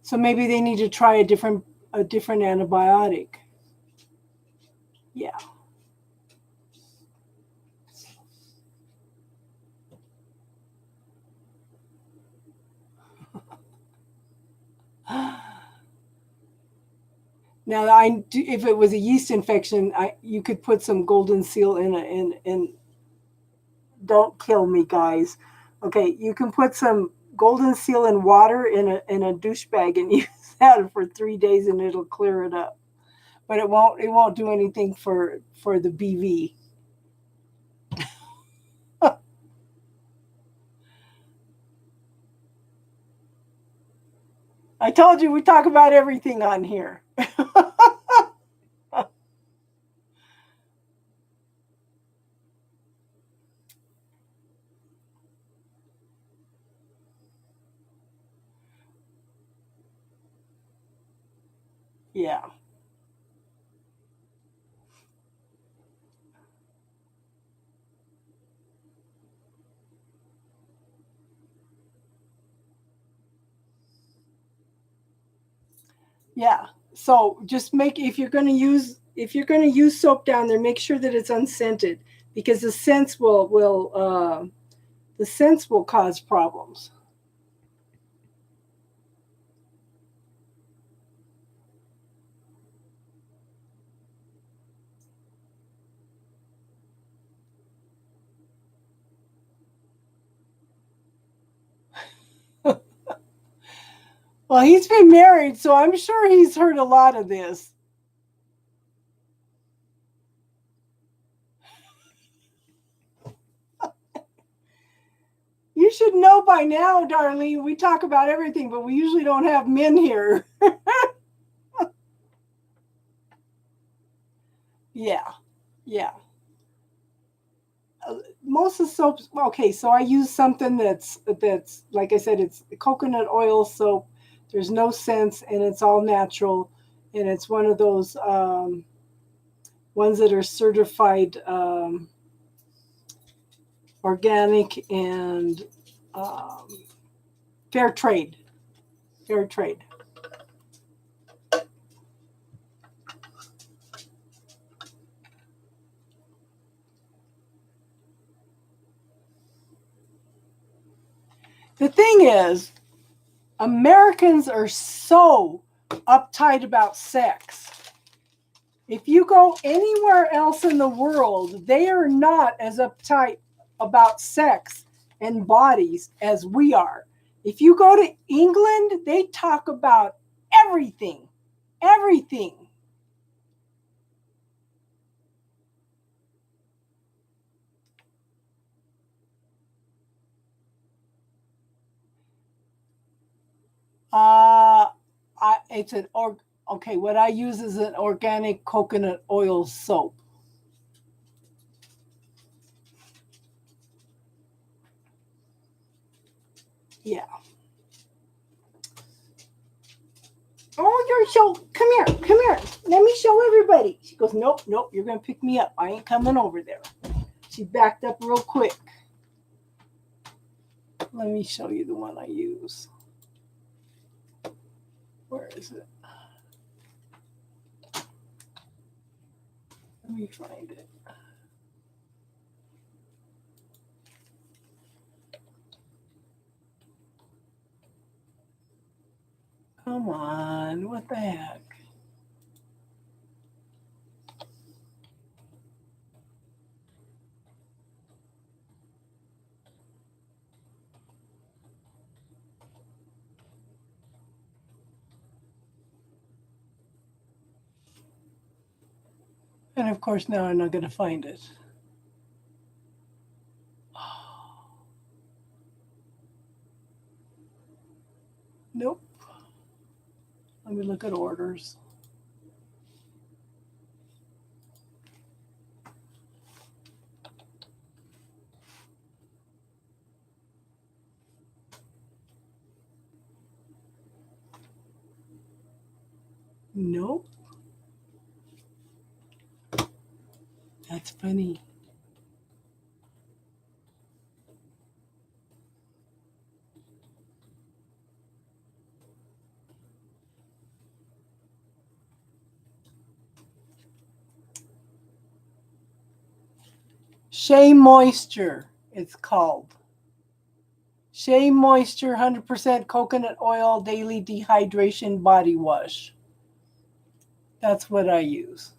So maybe they need to try a different antibiotic. Yeah. Now, if it was a yeast infection, you could put some golden seal in. Don't kill me, guys. Okay, you can put some golden seal in water in a douche bag and use that for 3 days, and it'll clear it up. But it won't do anything for the BV. I told you we talk about everything on here. Yeah. Yeah. So just if you're going to use soap down there, make sure that it's unscented, because the scents will cause problems. Well, he's been married, so I'm sure he's heard a lot of this. You should know by now, Darlene. We talk about everything, but we usually don't have men here. Yeah. Yeah. Most of the soaps, okay, so I use something that's like I said, it's coconut oil soap. There's no scents, and it's all natural, and it's one of those ones that are certified organic and um, fair trade. Fair trade. The thing is, Americans are so uptight about sex. If you go anywhere else in the world, they are not as uptight about sex and bodies as we are. If you go to England, they talk about everything. Everything. It's an okay. What I use is an organic coconut oil soap. Yeah. Oh, you're so. Come here. Come here. Let me show everybody. She goes, nope, nope. You're gonna pick me up. I ain't coming over there. She backed up real quick. Let me show you the one I use. Where is it? Let me find it. Come on. What the heck? And of course, now I'm not going to find it. Nope. Let me look at orders. Nope. That's funny. Shea Moisture, it's called. Shea Moisture 100% coconut oil daily dehydration body wash. That's what I use.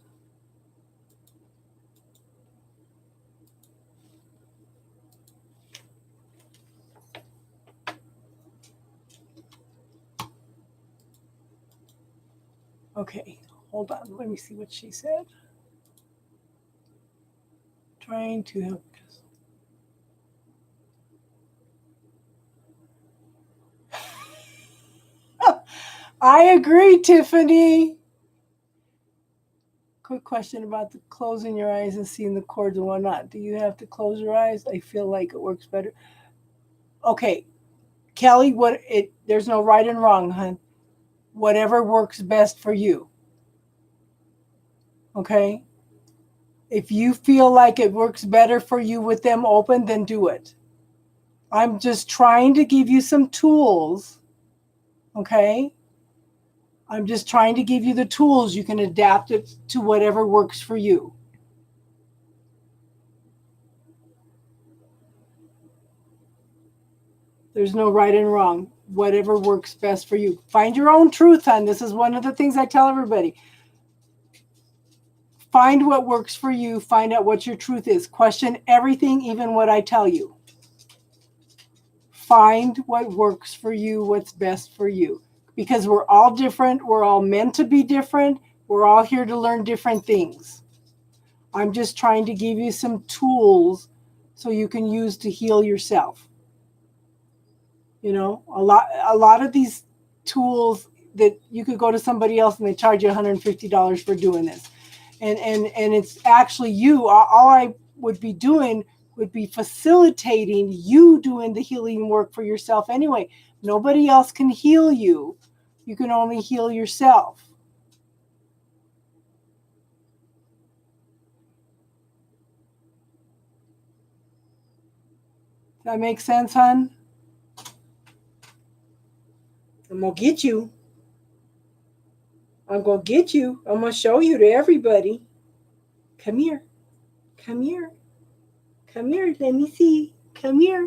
Okay, hold on. Let me see what she said. Trying to help us. I agree, Tiffany. Quick question about the closing your eyes and seeing the cords and whatnot. Do you have to close your eyes? I feel like it works better. Okay, Kelly, there's no right and wrong, hon. Whatever works best for you. Okay? If you feel like it works better for you with them open, then do it. I'm just trying to give you some tools. Okay? I'm just trying to give you the tools. You can adapt it to whatever works for you. There's no right and wrong. Whatever works best for you. Find your own truth, hon. This is one of the things I tell everybody. Find what works for you. Find out what your truth is. Question everything, even what I tell you. Find what works for you, what's best for you. Because we're all different. We're all meant to be different. We're all here to learn different things. I'm just trying to give you some tools so you can use to heal yourself. You know, a lot of these tools that you could go to somebody else and they charge you $150 for doing this. And it's actually you. All I would be doing would be facilitating you doing the healing work for yourself anyway. Nobody else can heal you. You can only heal yourself. That makes sense, hon? I'm going to get you. I'm going to get you. I'm going to show you to everybody. Come here. Come here. Come here. Let me see. Come here.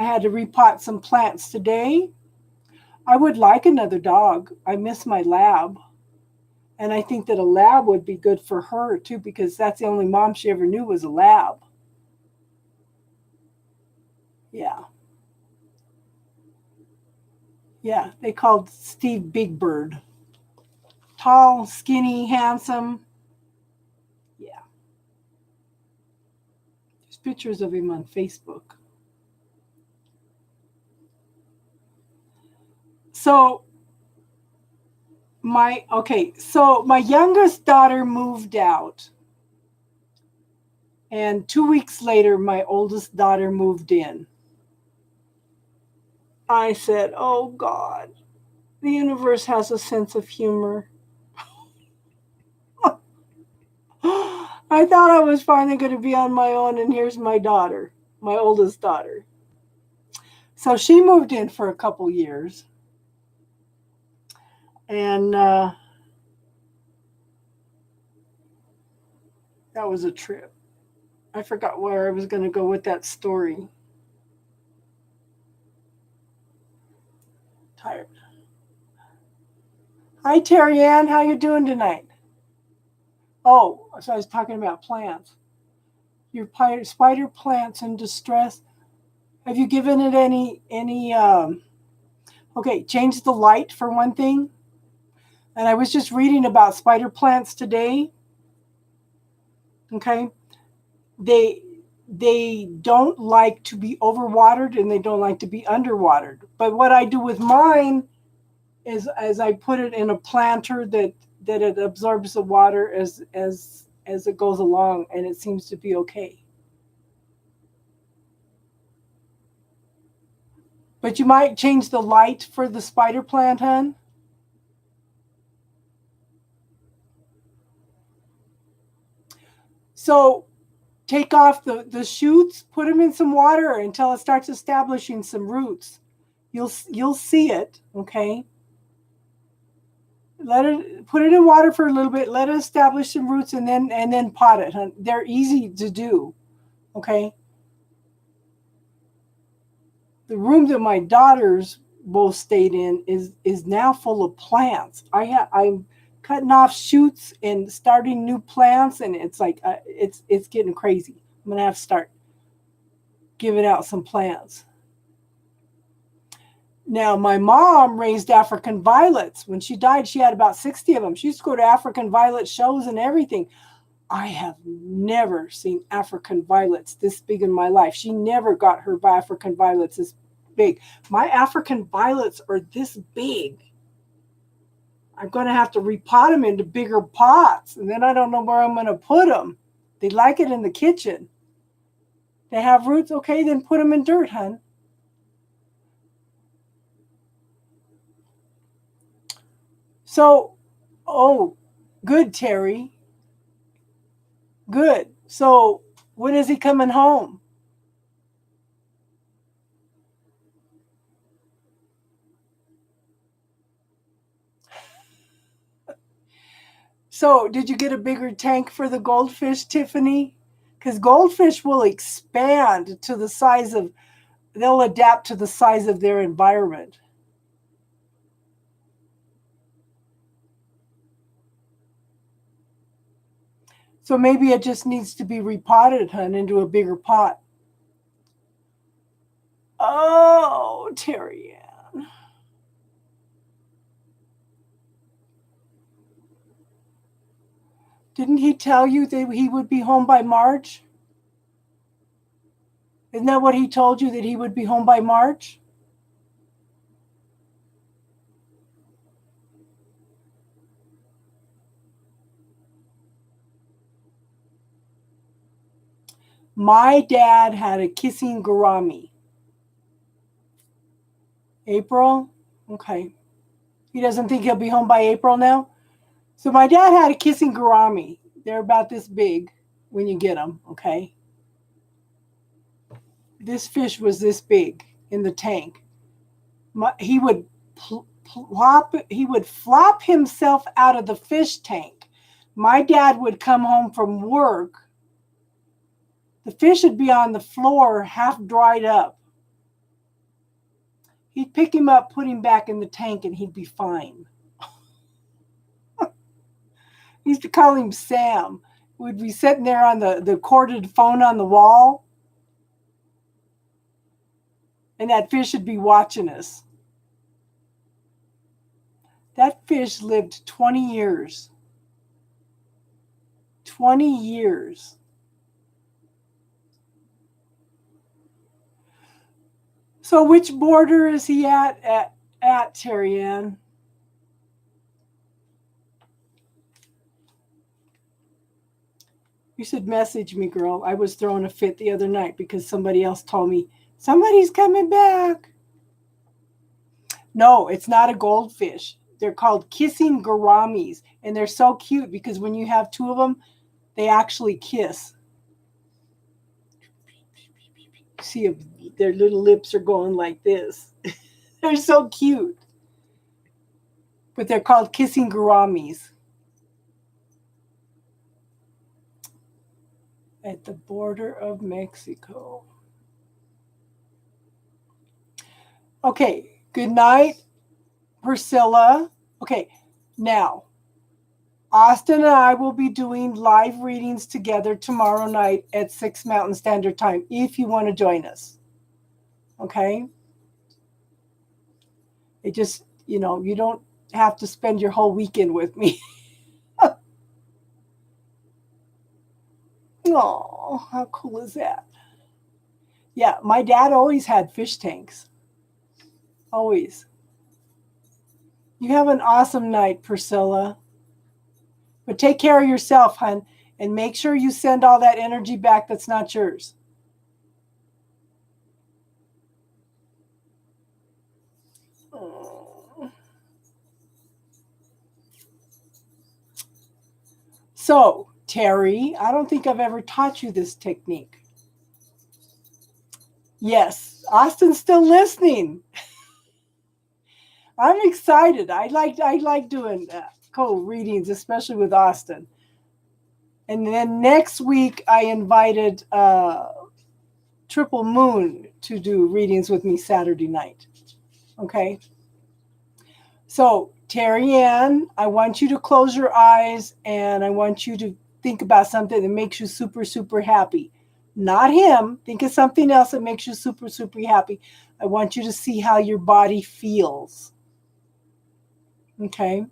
I had to repot some plants today. I would like another dog. I miss my lab. And I think that a lab would be good for her too, because that's the only mom she ever knew was a lab. Yeah. Yeah. They called Steve Big Bird. Tall, skinny, handsome. Yeah. There's pictures of him on Facebook. So my youngest daughter moved out. And 2 weeks later, my oldest daughter moved in. I said, oh God, the universe has a sense of humor. I thought I was finally going to be on my own, and here's my daughter, my oldest daughter. So she moved in for a couple years. And that was a trip. I forgot where I was going to go with that story. Tired. Hi, Terry Ann. How you doing tonight? Oh, so I was talking about plants. Your spider plants in distress. Have you given it any okay, change the light for one thing. And I was just reading about spider plants today. Okay. They don't like to be overwatered and they don't like to be underwatered. But what I do with mine is as I put it in a planter that it absorbs the water as it goes along, and it seems to be okay. But you might change the light for the spider plant, hon. So take off the shoots, put them in some water until it starts establishing some roots. You'll see it, okay? Put it in water for a little bit, let it establish some roots, and then pot it, hon. They're easy to do, okay? The room that my daughters both stayed in is now full of plants. I'm cutting off shoots and starting new plants, and it's like it's getting crazy. I'm gonna have to start giving out some plants. Now, my mom raised African violets. When she died, she had about 60 of them. She used to go to African violet shows and everything. I have never seen African violets this big in my life. She never got her African violets this big. My African violets are this big. I'm going to have to repot them into bigger pots, and then I don't know where I'm going to put them. They like it in the kitchen. They have roots. Okay, then put them in dirt, hon. So, oh, good, Terry. Good. So, when is he coming home? So, did you get a bigger tank for the goldfish, Tiffany? Because goldfish will expand to the size of, they'll adapt to the size of their environment. So maybe it just needs to be repotted, hun, into a bigger pot. Oh, Terry Ann. Didn't he tell you that he would be home by March? Isn't that what he told you, that he would be home by March? My dad had a kissing gourami. April? Okay. He doesn't think he'll be home by April now? So my dad had a kissing gourami. They're about this big when you get them, okay? This fish was this big in the tank. He would flop himself out of the fish tank. My dad would come home from work. The fish would be on the floor, half dried up. He'd pick him up, put him back in the tank, and he'd be fine. He used to call him Sam. We'd be sitting there on the corded phone on the wall, and that fish would be watching us. That fish lived 20 years. 20 years. So which border is he at Terry Ann? You should message me, girl. I was throwing a fit the other night because somebody else told me, somebody's coming back. No, it's not a goldfish. They're called kissing gouramis, and they're so cute because when you have two of them, they actually kiss. See, their little lips are going like this. They're so cute. But they're called kissing gouramis. At the border of Mexico. Okay, good night, Priscilla. Okay, now, Austin and I will be doing live readings together tomorrow night at 6 Mountain Standard Time, if you want to join us. Okay? It just, you don't have to spend your whole weekend with me. Oh, how cool is that? Yeah, my dad always had fish tanks. Always. You have an awesome night, Priscilla. But take care of yourself, hon, and make sure you send all that energy back that's not yours. So, Terry, I don't think I've ever taught you this technique. Yes, Austin's still listening. I'm excited. I like doing co-readings, especially with Austin. And then next week, I invited Triple Moon to do readings with me Saturday night. Okay? So, Terry Ann, I want you to close your eyes and I want you to think about something that makes you super, super happy. Not him. Think of something else that makes you super, super happy. I want you to see how your body feels. Okay?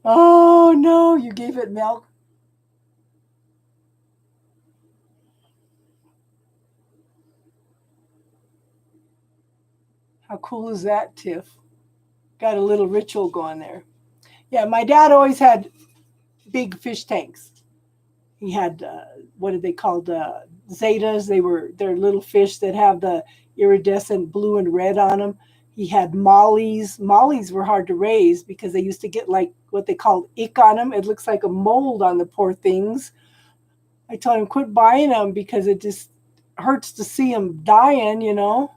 Oh, no, you gave it milk. How cool is that, Tiff? Got a little ritual going there. Yeah, my dad always had big fish tanks. He had, what did they call Zetas? They're little fish that have the iridescent blue and red on them. He had mollies. Mollies were hard to raise because they used to get like what they called ick on them. It looks like a mold on the poor things. I told him quit buying them because it just hurts to see them dying, And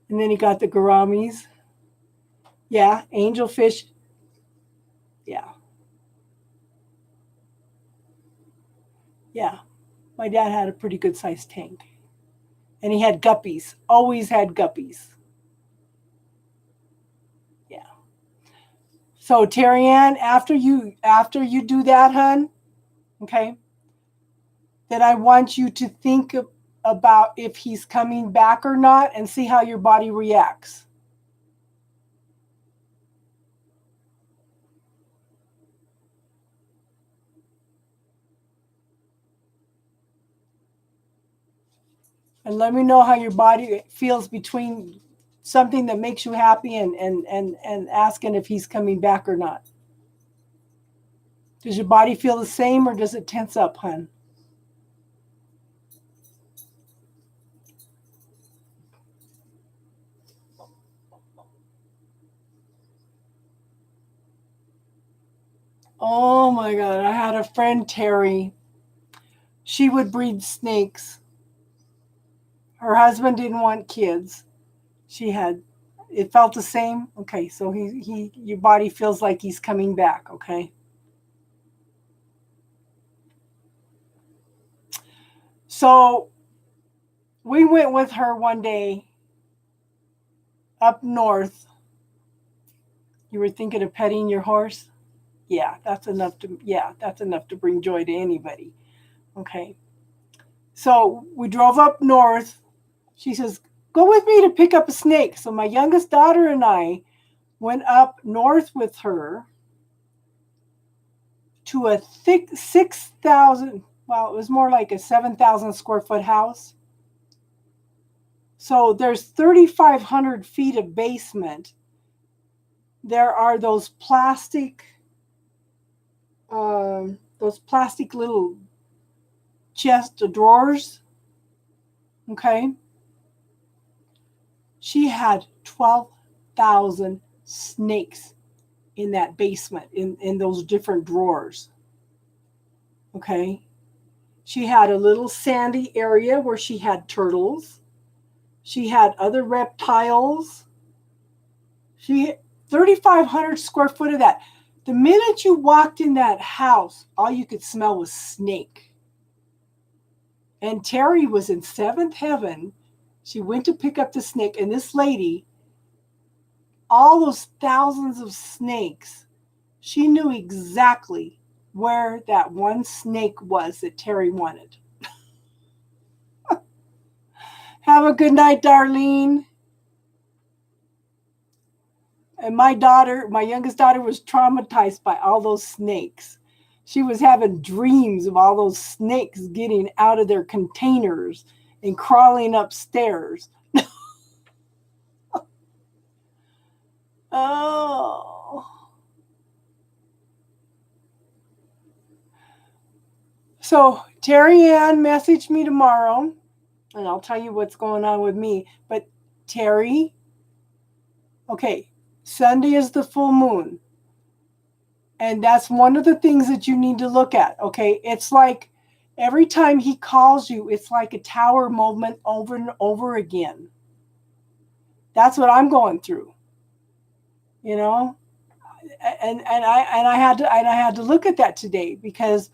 then he got the gouramis. Yeah, angelfish. Yeah. Yeah. My dad had a pretty good sized tank. And he had guppies. Always had guppies. Yeah. So Terry Ann, after you do that, hun, okay, then I want you to think about if he's coming back or not and see how your body reacts. And let me know how your body feels between something that makes you happy and asking if he's coming back or not. Does your body feel the same or does it tense up, hun? Oh my God. I had a friend, Terry. She would breed snakes. Her husband didn't want kids. It felt the same. Okay, so your body feels like he's coming back, okay? So we went with her one day up north. You were thinking of petting your horse? Yeah, that's enough to bring joy to anybody. Okay. So we drove up north. She says, "Go with me to pick up a snake." So my youngest daughter and I went up north with her to a thick 6,000, well, it was more like a 7,000 square foot house. So there's 3,500 feet of basement. There are those plastic little chest of drawers. Okay. She had 12,000 snakes in that basement, in those different drawers. Okay. She had a little sandy area where she had turtles. She had other reptiles. She 3,500 square foot of that. The minute you walked in that house, all you could smell was snake. And Terry was in seventh heaven. She went to pick up the snake, and this lady, all those thousands of snakes, she knew exactly where that one snake was that Terry wanted. Have a good night, Darlene. And my youngest daughter, was traumatized by all those snakes. She was having dreams of all those snakes getting out of their containers and crawling upstairs. Oh. So Terry Ann messaged me tomorrow, and I'll tell you what's going on with me. But Terry, okay, Sunday is the full moon. And that's one of the things that you need to look at. Okay. It's like every time he calls you, it's like a tower moment over and over again. That's what I'm going through, you know? And I had to look at that today, because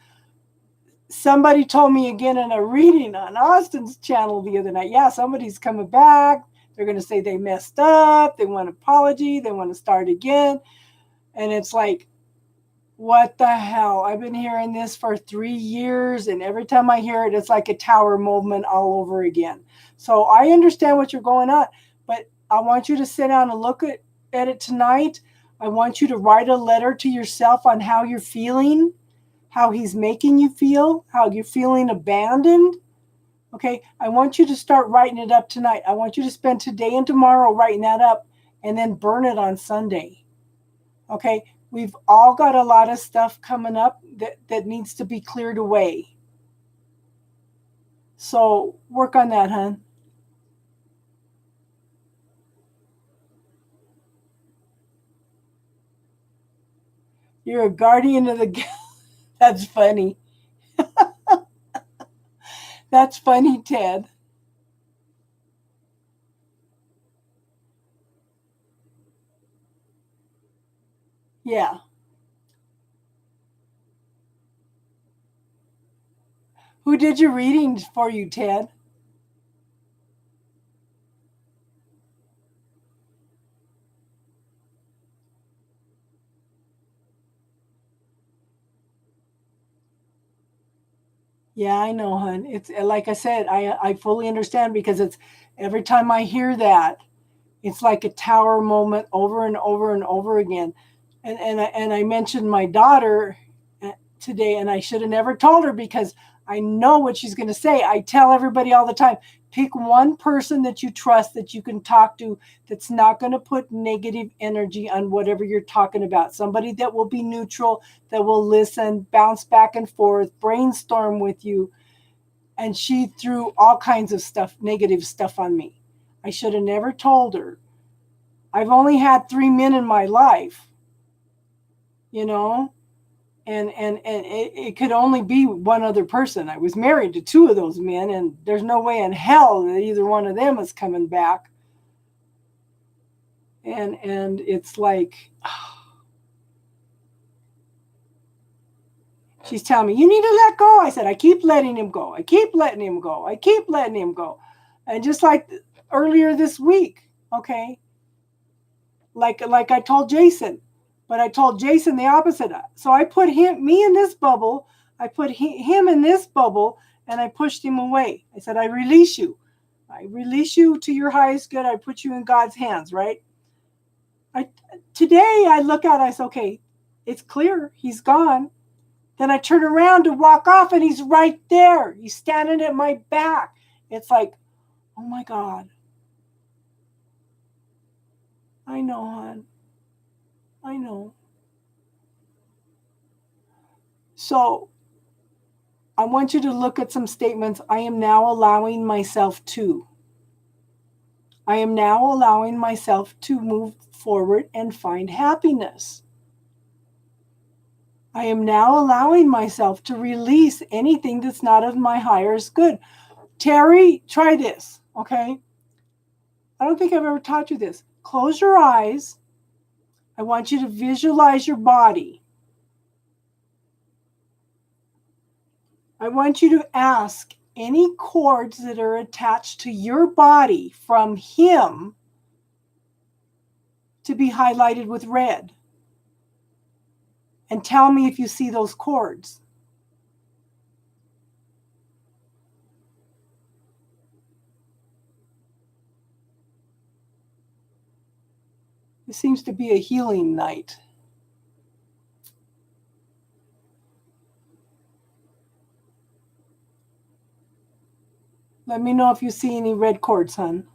somebody told me again in a reading on Austin's channel the other night, yeah, somebody's coming back. They're going to say they messed up. They want an apology. They want to start again. And it's like, what the hell? I've been hearing this for 3 years, and every time I hear it, it's like a tower movement all over again. So I understand what you're going on, but I want you to sit down and look at it tonight. I want you to write a letter to yourself on how you're feeling, how he's making you feel, how you're feeling abandoned. Okay, I want you to start writing it up tonight. I want you to spend today and tomorrow writing that up, and then burn it on Sunday. Okay, we've all got a lot of stuff coming up that needs to be cleared away. So work on that, hon. You're a guardian of the... That's funny. That's funny, Ted. Yeah. Who did your readings for you, Ted? Yeah, I know, hon. It's like I said, I fully understand, because it's every time I hear that, it's like a tower moment over and over and over again. And I mentioned my daughter today, and I should have never told her, because I know what she's going to say. I tell everybody all the time, pick one person that you trust, that you can talk to, that's not going to put negative energy on whatever you're talking about. Somebody that will be neutral, that will listen, bounce back and forth, brainstorm with you. And she threw all kinds of stuff, negative stuff on me. I should have never told her. I've only had 3 men in my life, you know, and it could only be one other person. I was married to 2 of those men, and there's no way in hell that either one of them is coming back. And it's like, She's telling me, you need to let go. I said, I keep letting him go. I keep letting him go. I keep letting him go. And just like earlier this week, okay, like I told Jason, but I told Jason the opposite. So I put me in this bubble. I put him in this bubble, and I pushed him away. I said, I release you. I release you to your highest good. I put you in God's hands, right? Today I look at it, I say, okay, it's clear. He's gone. Then I turn around to walk off, and he's right there. He's standing at my back. It's like, oh my God. I know, hon. I know. So I want you to look at some statements. I am now allowing myself to. I am now allowing myself to move forward and find happiness. I am now allowing myself to release anything that's not of my highest good. Terry, try this, okay? I don't think I've ever taught you this. Close your eyes. I want you to visualize your body. I want you to ask any cords that are attached to your body from him to be highlighted with red. And tell me if you see those cords. It seems to be a healing night. Let me know if you see any red cords, hon.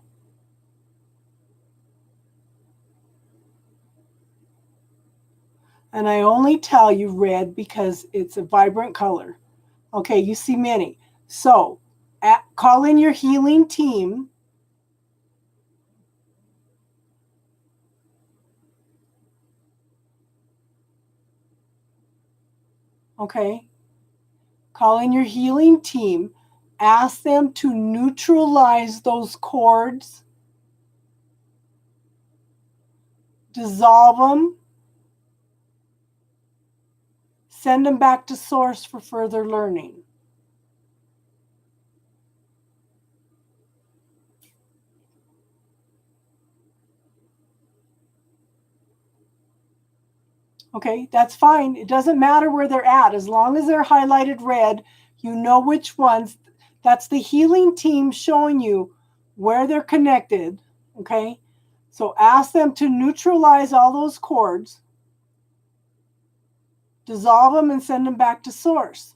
And I only tell you red because it's a vibrant color. Okay, you see many. So call in your healing team. Okay. Call in your healing team. Ask them to neutralize those cords. Dissolve them. Send them back to source for further learning. Okay, that's fine. It doesn't matter where they're at. As long as they're highlighted red, you know which ones. That's the healing team showing you where they're connected. Okay, so ask them to neutralize all those cords, dissolve them, and send them back to source.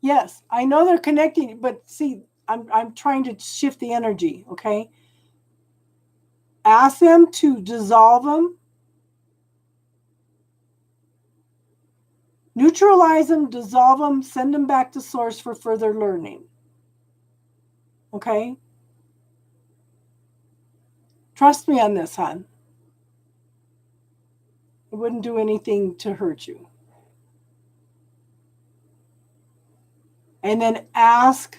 Yes, I know they're connecting, but see, I'm trying to shift the energy, okay? Ask them to dissolve them, neutralize them, dissolve them, send them back to source for further learning. Okay? Trust me on this, hon. It wouldn't do anything to hurt you. And then ask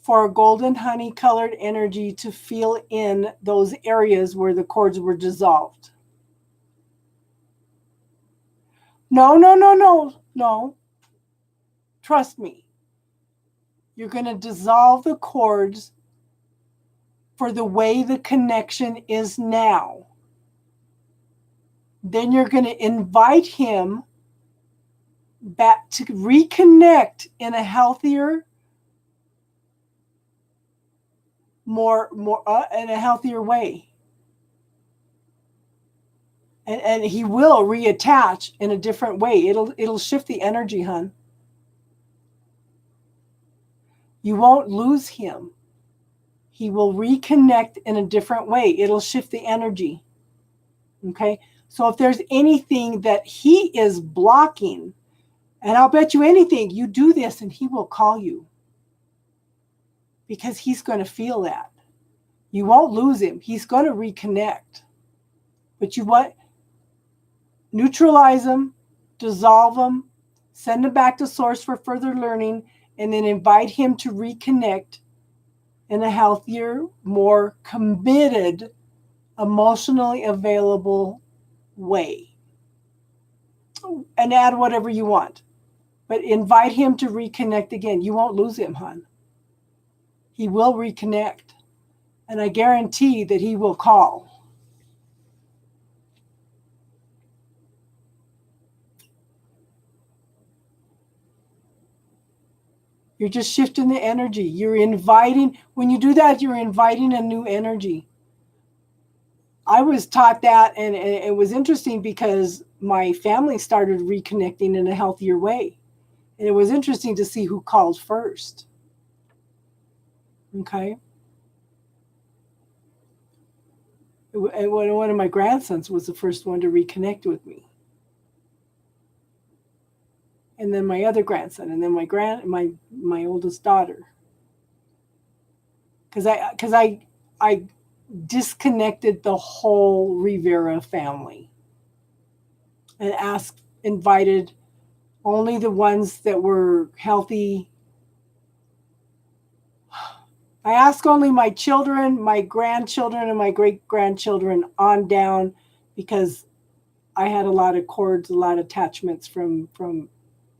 for a golden honey colored energy to feel in those areas where the cords were dissolved. No. Trust me. You're going to dissolve the cords for the way the connection is now. Then you're going to invite him back to reconnect in a healthier, more in a healthier way. And he will reattach in a different way. It'll shift the energy, hon. You won't lose him. He will reconnect in a different way. It'll shift the energy. Okay? So if there's anything that he is blocking, and I'll bet you anything, you do this and he will call you. Because he's going to feel that. You won't lose him. He's going to reconnect. But you want neutralize them, dissolve them, send them back to source for further learning, and then invite him to reconnect in a healthier, more committed emotionally available way. And add whatever you want. But invite him to reconnect again. You won't lose him, hon. He will reconnect. And I guarantee that he will call. You're just shifting the energy. You're inviting, when you do that, you're inviting a new energy. I was taught that, and it was interesting because my family started reconnecting in a healthier way. And it was interesting to see who called first. Okay. And one of my grandsons was the first one to reconnect with me. And then my other grandson, and then my oldest daughter. Because I disconnected the whole Rivera family and invited only the ones that were healthy. I asked only my children, my grandchildren, and my great-grandchildren on down, because I had a lot of cords, a lot of attachments from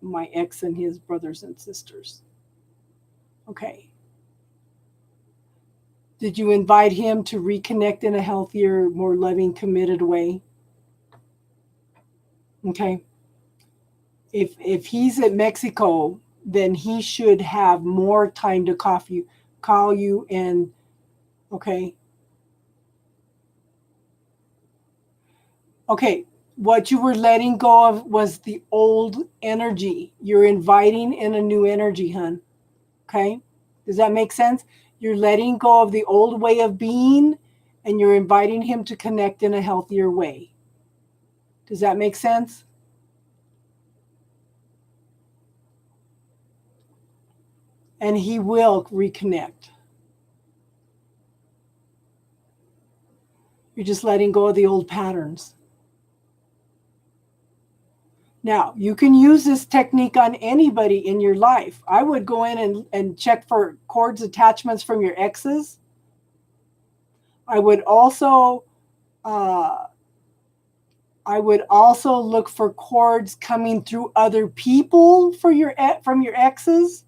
my ex and his brothers and sisters. Okay. Did you invite him to reconnect in a healthier, more loving, committed way? Okay. If he's at Mexico, then he should have more time to call you and okay. Okay. What you were letting go of was the old energy. You're inviting in a new energy, hon. Okay? Does that make sense? You're letting go of the old way of being and you're inviting him to connect in a healthier way. Does that make sense? And he will reconnect. You're just letting go of the old patterns. Now, you can use this technique on anybody in your life. I would go in and check for cords attachments from your exes. I would also look for cords coming through other people from your exes,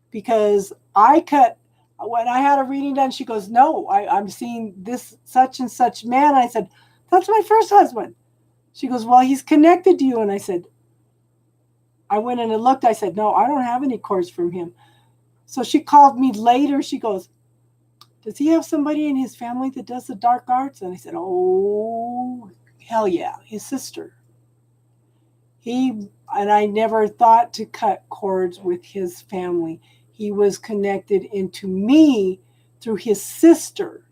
because when I had a reading done, she goes, no, I'm seeing this such and such man. I said, that's my first husband. She goes, well, he's connected to you. And I said, I went in and looked. I said, no, I don't have any cords from him. So she called me later. She goes, does he have somebody in his family that does the dark arts? And I said, oh, hell yeah, his sister. And I never thought to cut cords with his family. He was connected into me through his sister.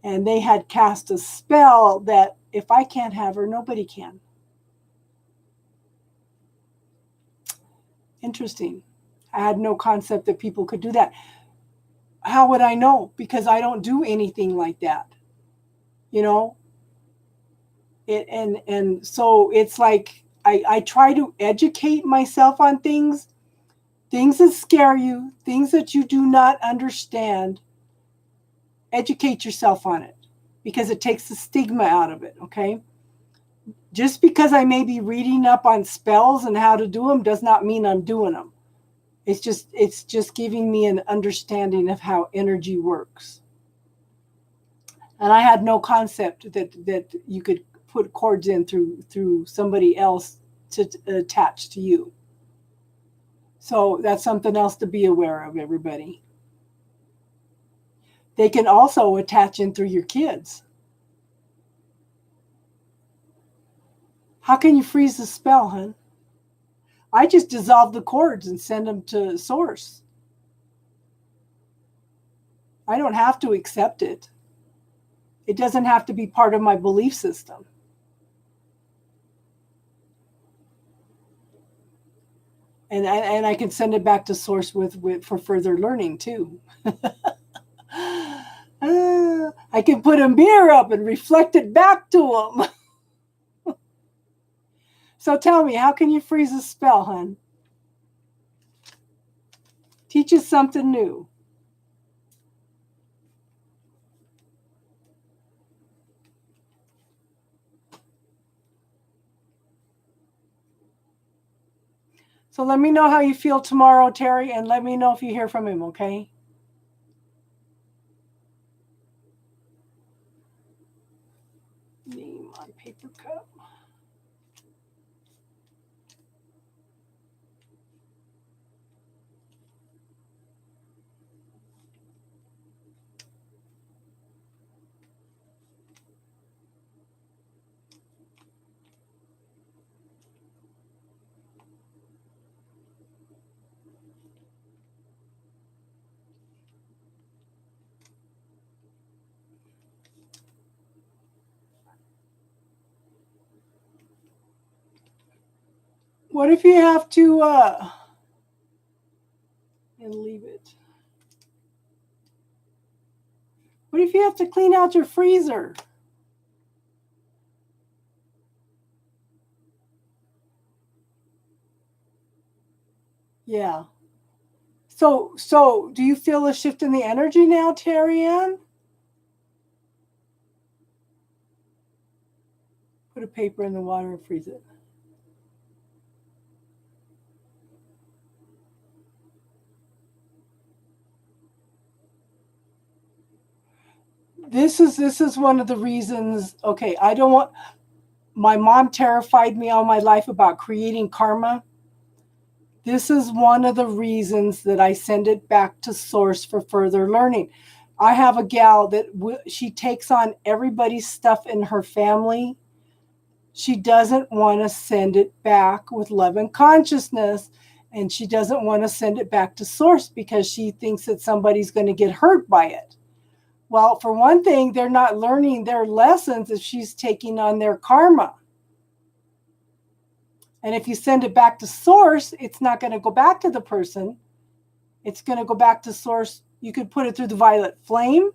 And they had cast a spell that if I can't have her, nobody can. Interesting. I had no concept that people could do that. How would I know? Because I don't do anything like that. You know? And so it's like I try to educate myself on things that scare you, things that you do not understand. Educate yourself on it, because it takes the stigma out of it, okay? Just because I may be reading up on spells and how to do them does not mean I'm doing them. It's just giving me an understanding of how energy works. And I had no concept that you could put cords in through somebody else to attach to you. So that's something else to be aware of, everybody. They can also attach in through your kids. How can you freeze the spell, hon? I just dissolve the cords and send them to source. I don't have to accept it. It doesn't have to be part of my belief system. And I can send it back to source for further learning too. I can put a mirror up and reflect it back to them. So tell me, how can you freeze a spell, hon? Teach us something new. So let me know how you feel tomorrow, Terry, and let me know if you hear from him, okay? Name on paper cup. What if you have to and leave it? What if you have to clean out your freezer? Yeah. So do you feel a shift in the energy now, Terry Ann? Put a paper in the water and freeze it. This is one of the reasons. Okay, I don't want. My mom terrified me all my life about creating karma. This is one of the reasons that I send it back to source for further learning. I have a gal that she takes on everybody's stuff in her family. She doesn't want to send it back with love and consciousness, and she doesn't want to send it back to source because she thinks that somebody's going to get hurt by it. Well, for one thing, they're not learning their lessons if she's taking on their karma. And if you send it back to source, it's not going to go back to the person. It's going to go back to source. You could put it through the violet flame,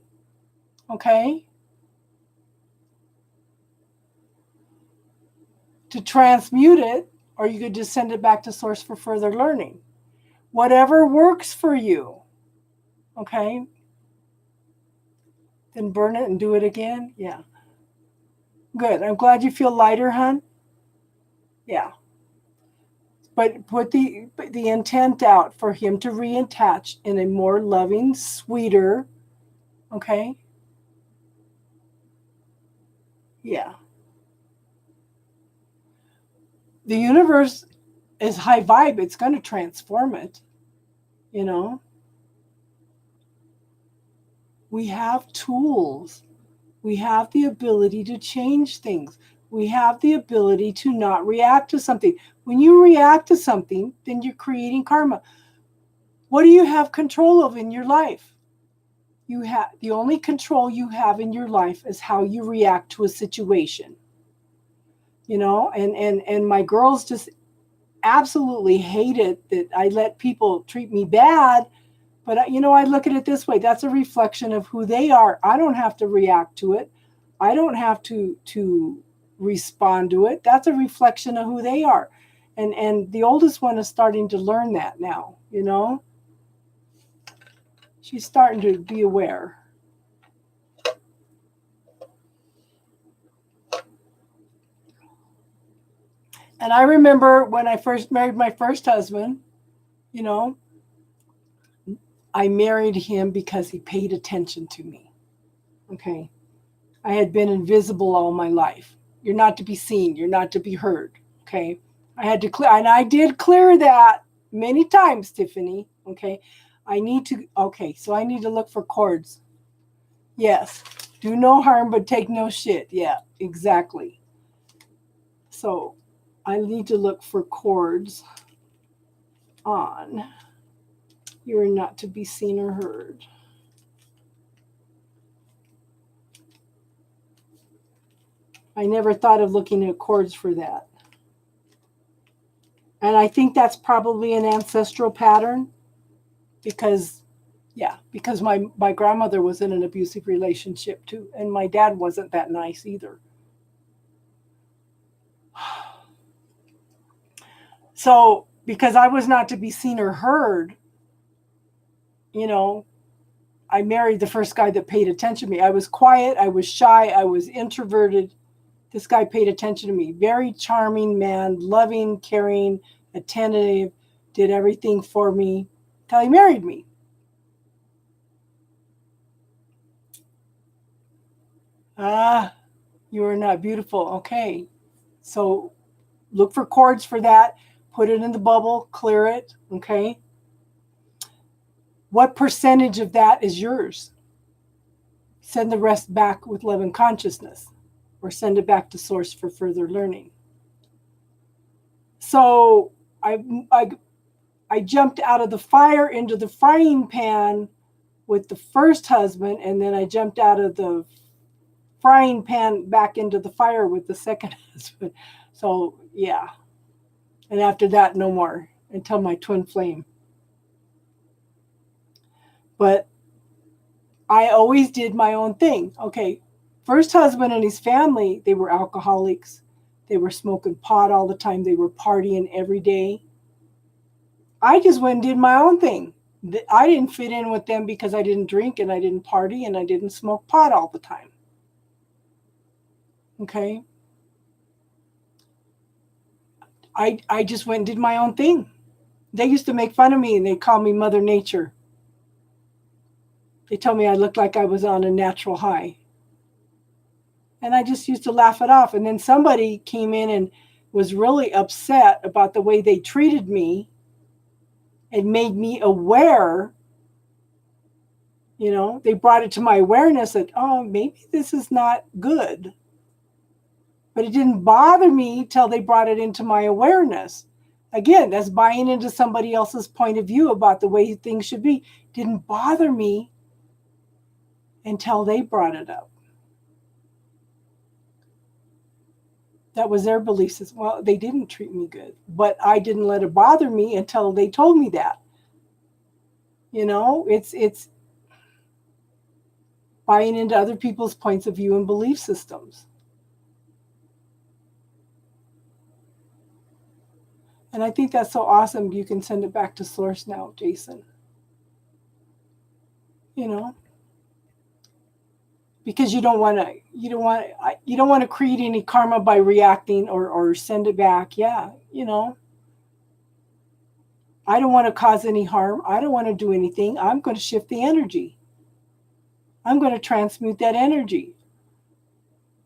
okay, to transmute it, or you could just send it back to source for further learning. Whatever works for you, okay? Then burn it and do it again. Yeah. Good. I'm glad you feel lighter, hon. Yeah. But put the intent out for him to reattach in a more loving, sweeter, okay? Yeah. The universe is high vibe. It's going to transform it, you know? We have tools. We have the ability to change things. We have the ability to not react to something. When you react to something, then you're creating karma. What do you have control of in your life? You have the only control you have in your life is how you react to a situation. You know, and my girls just absolutely hate it that I let people treat me bad. But I look at it this way. That's a reflection of who they are. I don't have to react to it. I don't have to respond to it. That's a reflection of who they are. And the oldest one is starting to learn that now, you know? She's starting to be aware. And I remember when I first married my first husband, you know, I married him because he paid attention to me. Okay. I had been invisible all my life. You're not to be seen. You're not to be heard. Okay. I had to clear, and I did clear that many times, Tiffany. Okay. So I need to look for cords. Yes. Do no harm, but take no shit. Yeah, exactly. So I need to look for cords on. You're not to be seen or heard. I never thought of looking at cords for that. And I think that's probably an ancestral pattern because my grandmother was in an abusive relationship too. And my dad wasn't that nice either. So because I was not to be seen or heard, you know, I married the first guy that paid attention to me. I was quiet. I was shy. I was introverted. This guy paid attention to me. Very charming man, loving, caring, attentive, did everything for me till he married me. Ah, you are not beautiful. Okay. So look for cords for that. Put it in the bubble, clear it. Okay. What percentage of that is yours? Send the rest back with love and consciousness, or send it back to source for further learning. So I jumped out of the fire into the frying pan with the first husband, and then I jumped out of the frying pan back into the fire with the second husband. So yeah. And after that, no more until my twin flame. But I always did my own thing. Okay, first husband and his family, they were alcoholics. They were smoking pot all the time. They were partying every day. I just went and did my own thing. I didn't fit in with them because I didn't drink and I didn't party and I didn't smoke pot all the time. Okay. I just went and did my own thing. They used to make fun of me and they call me Mother Nature. They told me I looked like I was on a natural high. And I just used to laugh it off. And then somebody came in and was really upset about the way they treated me and made me aware. You know, they brought it to my awareness that, oh, maybe this is not good. But it didn't bother me till they brought it into my awareness. Again, that's buying into somebody else's point of view about the way things should be. It didn't bother me until they brought it up. That was their belief system. Well, they didn't treat me good, but I didn't let it bother me until they told me that. You know, it's buying into other people's points of view and belief systems. And I think that's so awesome. You can send it back to source now, Jason. You know, because you don't want to create any karma by reacting or send it back. Yeah, you know, I don't want to cause any harm. I don't want to do anything. I'm going to shift the energy. I'm going to transmute that energy.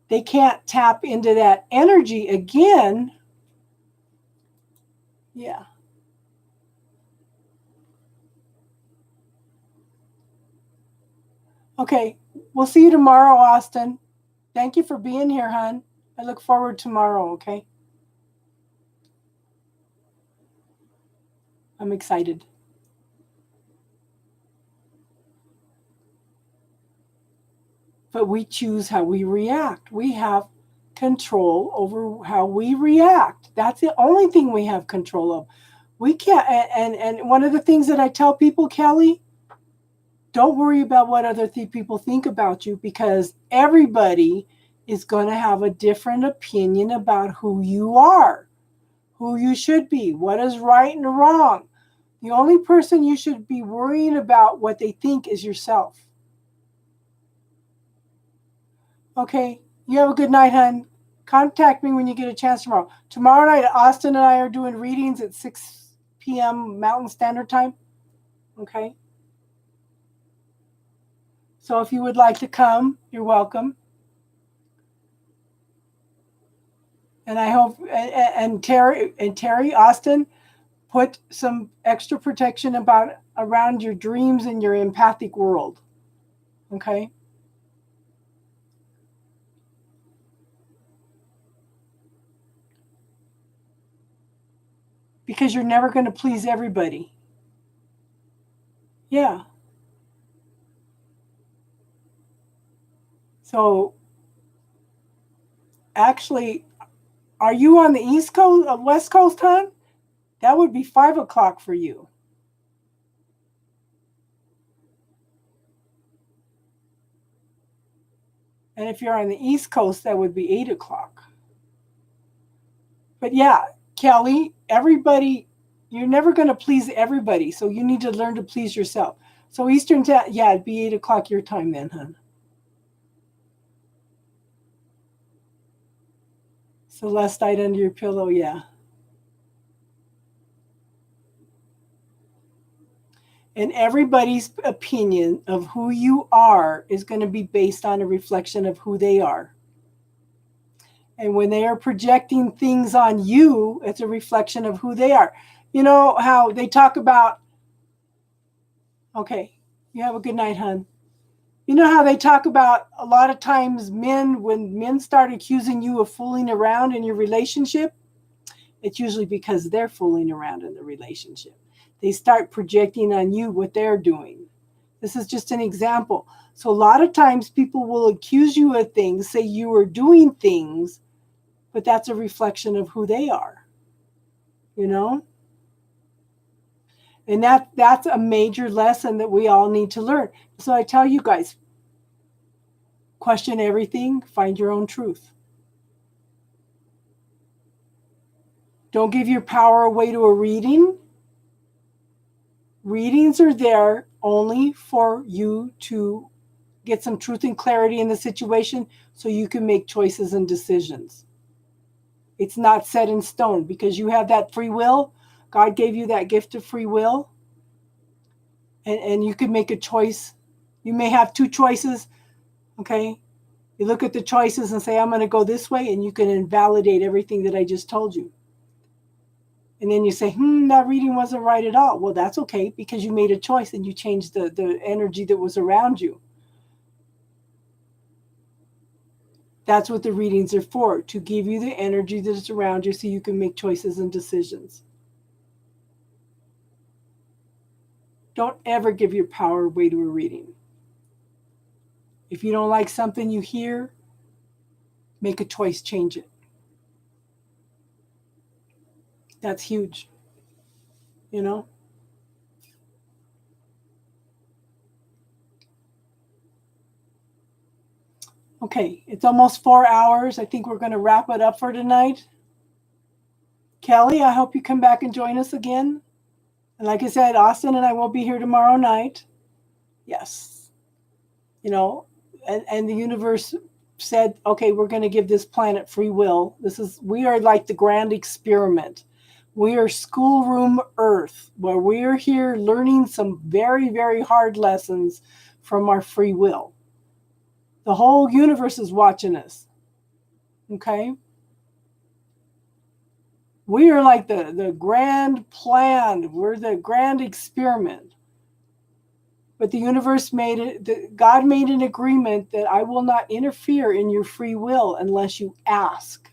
They can't tap into that energy again. Yeah. Okay. We'll see you tomorrow, Austin. Thank you for being here, hon. I look forward to tomorrow, okay? I'm excited. But we choose how we react. We have control over how we react. That's the only thing we have control of. We can't, and one of the things that I tell people, Kelly, don't worry about what other people think about you, because everybody is going to have a different opinion about who you are, who you should be, what is right and wrong. The only person you should be worrying about what they think is yourself. Okay, you have a good night, hon. Contact me when you get a chance tomorrow. Tomorrow night, Austin and I are doing readings at 6 p.m. Mountain Standard Time. Okay. So if you would like to come, you're welcome. And I hope, and Terry, Austin, put some extra protection around your dreams and your empathic world. Okay. Because you're never going to please everybody. Yeah. So actually, are you on the East Coast, West Coast, hon? That would be 5 o'clock for you. And if you're on the East Coast, that would be 8 o'clock. But yeah, Kelly, everybody, you're never going to please everybody. So you need to learn to please yourself. So Eastern time, yeah, it'd be 8 o'clock your time then, hon. Celestite under your pillow, yeah. And everybody's opinion of who you are is going to be based on a reflection of who they are. And when they are projecting things on you, it's a reflection of who they are. You know how they talk about, okay, you have a good night, hon. You know how they talk about a lot of times when men start accusing you of fooling around in your relationship, it's usually because they're fooling around in the relationship. They start projecting on you what they're doing. This is just an example. So a lot of times people will accuse you of things, say you are doing things, but that's a reflection of who they are, you know? And that's a major lesson that we all need to learn. So I tell you guys, question everything, find your own truth. Don't give your power away to a reading. Readings are there only for you to get some truth and clarity in the situation so you can make choices and decisions. It's not set in stone because you have that free will. God gave you that gift of free will. And you can make a choice. You may have two choices, okay? You look at the choices and say, I'm going to go this way, and you can invalidate everything that I just told you. And then you say, that reading wasn't right at all. Well, that's okay because you made a choice and you changed the energy that was around you. That's what the readings are for, to give you the energy that is around you so you can make choices and decisions. Don't ever give your power away to a reading. If you don't like something you hear, make a choice, change it. That's huge, you know? Okay, it's almost 4 hours. I think we're going to wrap it up for tonight. Kelly, I hope you come back and join us again. And like I said, Austin and I will be here tomorrow night. Yes. You know, and the universe said, okay, we're going to give this planet free will. We are like the grand experiment. We are schoolroom Earth, where we are here learning some very, very hard lessons from our free will. The whole universe is watching us. Okay? We are like the grand plan. We're the grand experiment. But the universe God made an agreement that I will not interfere in your free will unless you ask.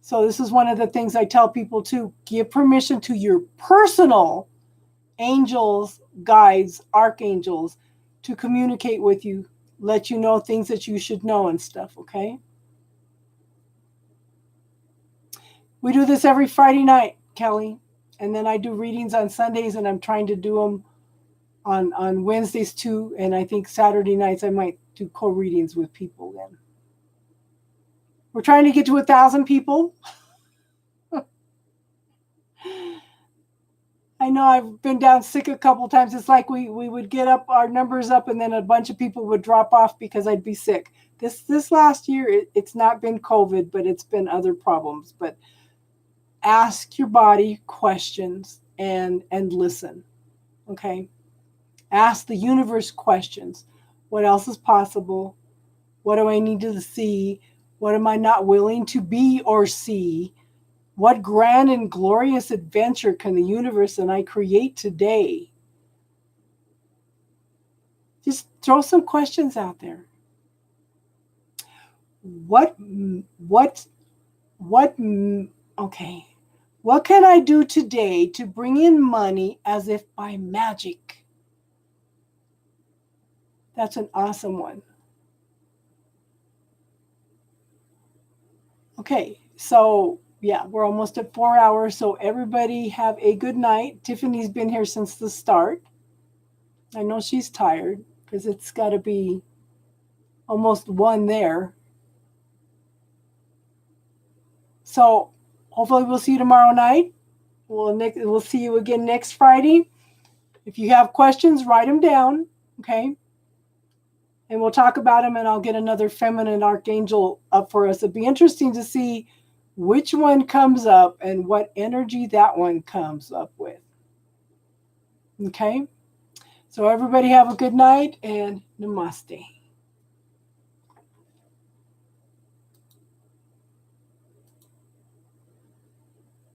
So this is one of the things I tell people to give permission to your personal angels, guides, archangels to communicate with you, let you know things that you should know and stuff, okay? We do this every Friday night, Kelly. And then I do readings on Sundays, and I'm trying to do them on Wednesdays too. And I think Saturday nights I might do co-readings with people then. We're trying to get to 1,000 people. I know I've been down sick a couple times. It's like we would get up our numbers up and then a bunch of people would drop off because I'd be sick. This last year, it's not been COVID, but it's been other problems. But ask your body questions and listen, okay? Ask the universe questions. What else is possible? What do I need to see? What am I not willing to be or see? What grand and glorious adventure can the universe and I create today? Just throw some questions out there. Okay. What can I do today to bring in money as if by magic? That's an awesome one. Okay, so yeah, we're almost at 4 hours. So everybody have a good night. Tiffany's been here since the start. I know she's tired because it's got to be almost 1 there. So hopefully we'll see you tomorrow night. We'll see you again next Friday. If you have questions, write them down, okay? And we'll talk about them, and I'll get another feminine archangel up for us. It'd be interesting to see which one comes up and what energy that one comes up with. Okay. So everybody have a good night and namaste.